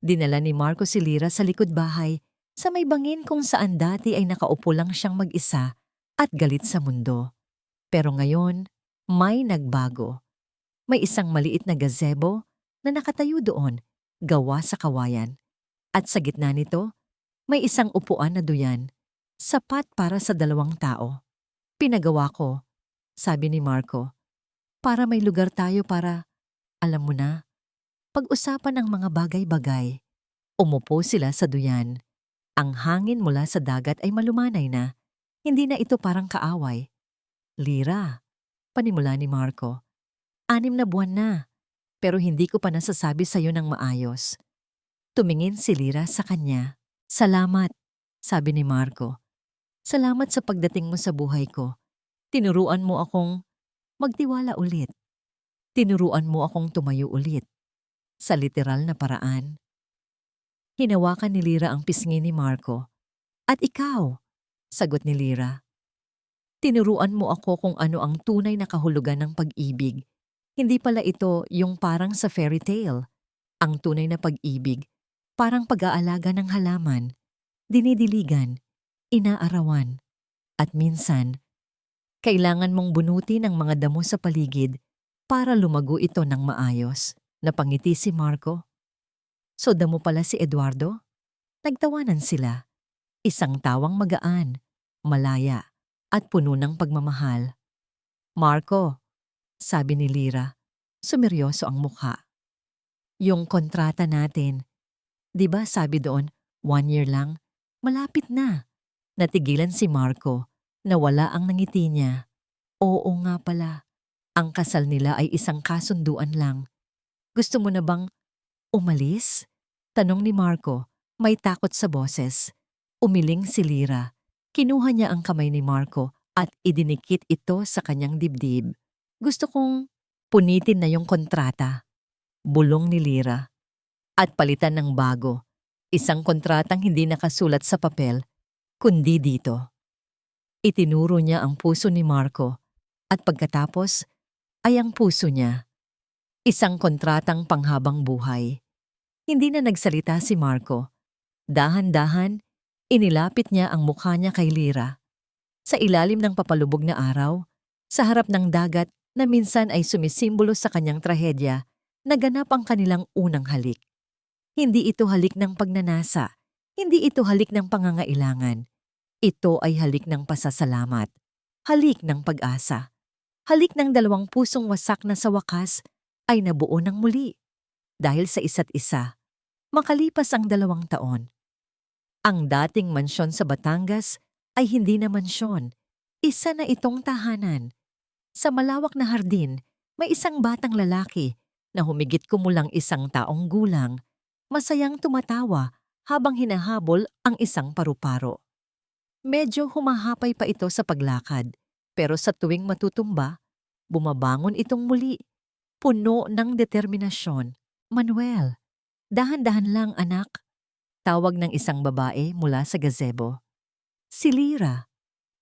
Dinala ni Marco si Lyra sa likod bahay sa may bangin kung saan dati ay nakaupo lang siyang mag-isa at galit sa mundo. Pero ngayon, may nagbago. May isang maliit na gazebo na nakatayo doon, gawa sa kawayan. At sa gitna nito, may isang upuan na duyan, sapat para sa 2 tao. Pinagawa ko, sabi ni Marco, para may lugar tayo para, alam mo na, pag-usapan ang mga bagay-bagay. Umupo sila sa duyan. Ang hangin mula sa dagat ay malumanay na. Hindi na ito parang kaaway. Lyra, panimula ni Marco. 6 na buwan na, pero hindi ko pa nasasabi sa'yo ng maayos. Tumingin si Lyra sa kanya. Salamat, sabi ni Marco. Salamat sa pagdating mo sa buhay ko. Tinuruan mo akong magtiwala ulit. Tinuruan mo akong tumayo ulit. Sa literal na paraan. Hinawakan ni Lyra ang pisngi ni Marco. At ikaw, sagot ni Lyra. Tinuruan mo ako kung ano ang tunay na kahulugan ng pag-ibig. Hindi pala ito yung parang sa fairy tale. Ang tunay na pag-ibig, parang pag-aalaga ng halaman, dinidiligan, inaarawan, at minsan, kailangan mong bunutin ang mga damo sa paligid para lumago ito ng maayos. Napangiti si Marco. So damo pala si Eduardo? Nagtawanan sila. Isang tawang magaan, malaya, at puno ng pagmamahal. Marco, sabi ni Lyra, sumeryoso ang mukha. Yung kontrata natin, di ba sabi doon, 1 year lang? Malapit na. Natigilan si Marco, nawala ang nangiti niya. Oo nga pala, ang kasal nila ay isang kasunduan lang. Gusto mo na bang umalis? Tanong ni Marco, may takot sa boses. Umiling si Lyra. Kinuha niya ang kamay ni Marco at idinikit ito sa kanyang dibdib. Gusto kong punitin na yung kontrata. Bulong ni Lyra. At palitan ng bago. Isang kontratang hindi nakasulat sa papel, kundi dito. Itinuro niya ang puso ni Marco at pagkatapos ay ang puso niya. Isang kontratang panghabang buhay. Hindi na nagsalita si Marco. Dahan-dahan, inilapit niya ang mukha niya kay Lyra. Sa ilalim ng papalubog na araw, sa harap ng dagat na minsan ay sumisimbolo sa kanyang trahedya, naganap ang kanilang unang halik. Hindi ito halik ng pagnanasa, hindi ito halik ng pangangailangan. Ito ay halik ng pasasalamat, halik ng pag-asa, halik ng dalawang pusong wasak na sa wakas ay nabuo ng muli. Dahil sa isa't isa, makalipas ang 2 taon. Ang dating mansyon sa Batangas ay hindi na mansyon, isa na itong tahanan. Sa malawak na hardin, may isang batang lalaki na humigit kumulang 1 taong gulang, masayang tumatawa habang hinahabol ang isang paru-paro. Medyo humahapay pa ito sa paglakad, pero sa tuwing matutumba, bumabangon itong muli, puno ng determinasyon. "Manuel, dahan-dahan lang anak," tawag ng isang babae mula sa gazebo. Si Lyra.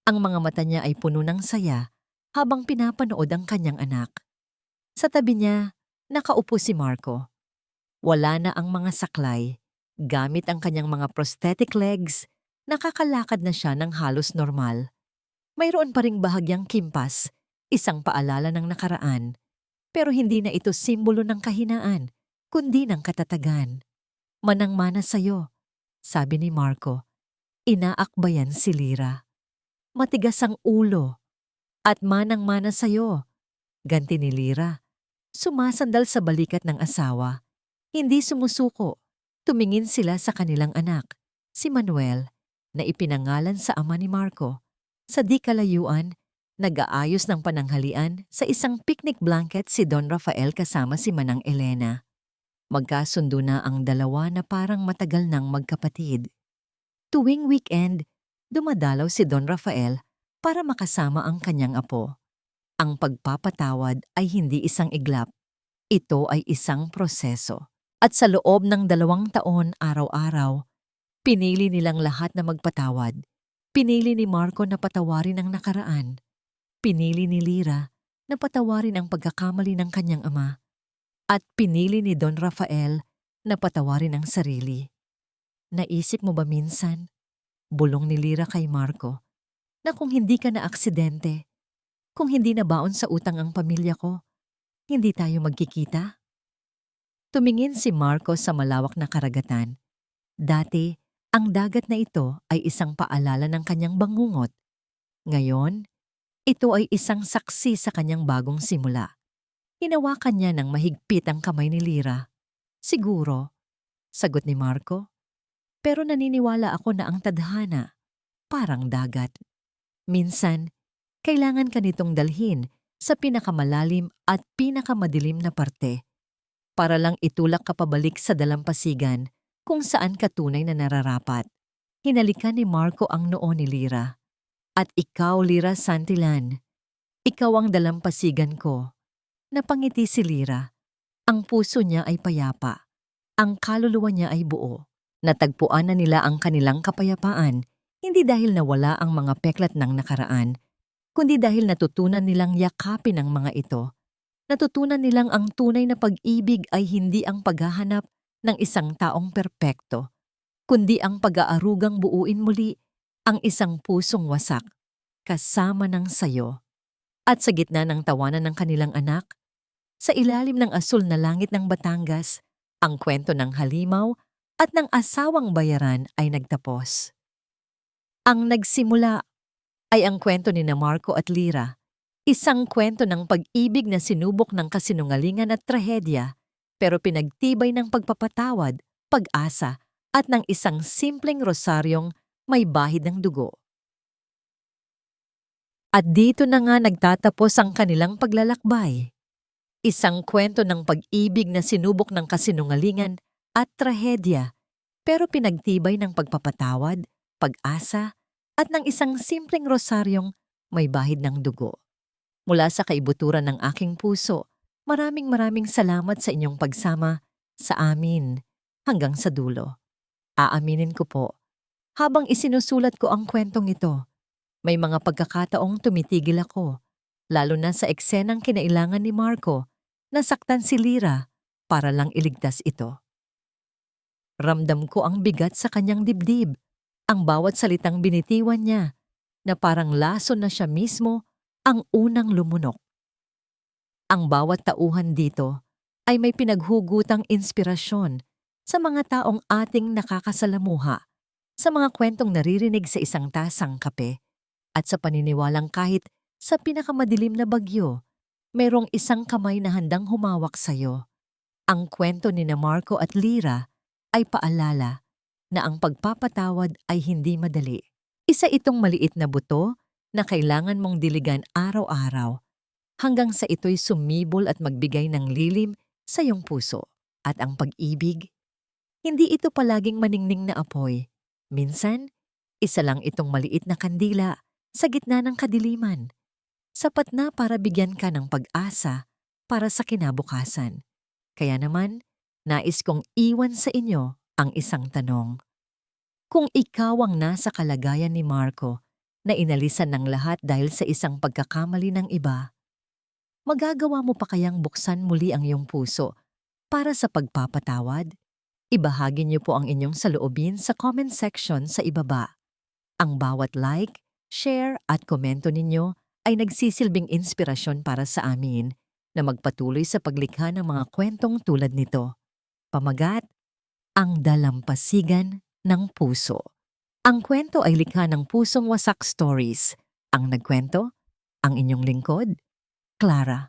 Ang mga mata niya ay puno ng saya habang pinapanood ang kanyang anak. Sa tabi niya, nakaupo si Marco. Wala na ang mga saklay. Gamit ang kanyang mga prosthetic legs, nakakalakad na siya ng halos normal. Mayroon pa ring bahagyang kimpas, isang paalala ng nakaraan. Pero hindi na ito simbolo ng kahinaan, kundi ng katatagan. "Manang-mana sa'yo," sabi ni Marco. Inaakbayan si Lyra. "Matigas ang ulo." "At manang-mana sa'yo," ganti ni Lyra. Sumasandal sa balikat ng asawa. Hindi sumusuko. Tumingin sila sa kanilang anak, si Manuel, na ipinangalan sa ama ni Marco. Sa di kalayuan, nag-aayos ng pananghalian sa isang picnic blanket si Don Rafael kasama si Manang Elena. Magkasundo na ang dalawa na parang matagal nang magkapatid. Tuwing weekend, dumadalaw si Don Rafael para makasama ang kanyang apo. Ang pagpapatawad ay hindi isang iglap. Ito ay isang proseso. At sa loob ng 2 taon araw-araw, pinili nilang lahat na magpatawad. Pinili ni Marco na patawarin ang nakaraan. Pinili ni Lyra na patawarin ang pagkakamali ng kanyang ama. At pinili ni Don Rafael na patawarin ang sarili. "Naisip mo ba minsan," bulong ni Lyra kay Marco, "na kung hindi ka na aksidente, kung hindi na baon sa utang ang pamilya ko, hindi tayo magkikita?" Tumingin si Marco sa malawak na karagatan. Dati, ang dagat na ito ay isang paalala ng kanyang bangungot. Ngayon, ito ay isang saksi sa kanyang bagong simula. Hinawakan niya ng mahigpit ang kamay ni Lyra. "Siguro," sagot ni Marco. "Pero naniniwala ako na ang tadhana, parang dagat. Minsan, kailangan ka nitong dalhin sa pinakamalalim at pinakamadilim na parte para lang itulak ka pabalik sa dalampasigan kung saan ka tunay na nararapat." Hinalikan ni Marco ang noo ni Lyra. "At ikaw, Lyra Santillan, ikaw ang dalampasigan ko." Napangiti si Lyra. Ang puso niya ay payapa. Ang kaluluwa niya ay buo. Natagpuan na nila ang kanilang kapayapaan, hindi dahil nawala ang mga peklat ng nakaraan, kundi dahil natutunan nilang yakapin ang mga ito. Natutunan nilang ang tunay na pag-ibig ay hindi ang paghahanap ng isang taong perpekto, kundi ang pag-aarugang buuin muli ang isang pusong wasak, kasama ng sayo. At sa gitna ng tawanan ng kanilang anak, sa ilalim ng asul na langit ng Batangas, ang kwento ng halimaw at ng asawang bayaran ay nagtapos. Ang nagsimula ay ang kwento ni Marco at Lyra, isang kwento ng pag-ibig na sinubok ng kasinungalingan at trahedya, pero pinagtibay ng pagpapatawad, pag-asa, at ng isang simpleng rosaryong may bahid ng dugo. At dito na nga nagtatapos ang kanilang paglalakbay. Isang kwento ng pag-ibig na sinubok ng kasinungalingan at trahedya, pero pinagtibay ng pagpapatawad, pag-asa, at ng isang simpleng rosaryong may bahid ng dugo. Mula sa kaibuturan ng aking puso, maraming salamat sa inyong pagsama sa amin hanggang sa dulo. Aaminin ko po, habang isinusulat ko ang kwentong ito, may mga pagkakataong tumitigil ako, lalo na sa eksenang kinailangan ni Marco na saktan si Lyra para lang iligtas ito. Ramdam ko ang bigat sa kanyang dibdib, ang bawat salitang binitiwan niya, na parang lason na siya mismo ang unang lumunok. Ang bawat tauhan dito ay may pinaghugutang inspirasyon sa mga taong ating nakakasalamuha, sa mga kwentong naririnig sa isang tasang kape, at sa paniniwalang kahit sa pinakamadilim na bagyo, mayroong isang kamay na handang humawak sa'yo. Ang kwento ni na Marco at Lyra ay paalala na ang pagpapatawad ay hindi madali. Isa itong maliit na buto na kailangan mong diligan araw-araw hanggang sa ito'y sumibol at magbigay ng lilim sa iyong puso. At ang pag-ibig, hindi ito palaging maningning na apoy. Minsan, isa lang itong maliit na kandila sa gitna ng kadiliman. Sapat na para bigyan ka ng pag-asa para sa kinabukasan. Kaya naman, nais kong iwan sa inyo ang isang tanong. Kung ikaw ang nasa kalagayan ni Marco na inalisan ng lahat dahil sa isang pagkakamali ng iba, magagawa mo pa kayang buksan muli ang iyong puso para sa pagpapatawad? Ibahagi niyo po ang inyong saloobin sa comment section sa ibaba. Ang bawat like, share at komento ninyo ay nagsisilbing inspirasyon para sa amin na magpatuloy sa paglikha ng mga kwentong tulad nito. Pamagat, ang dalampasigan ng puso. Ang kwento ay likha ng Pusong Wasak Stories. Ang nagkwento, ang inyong lingkod, Clara.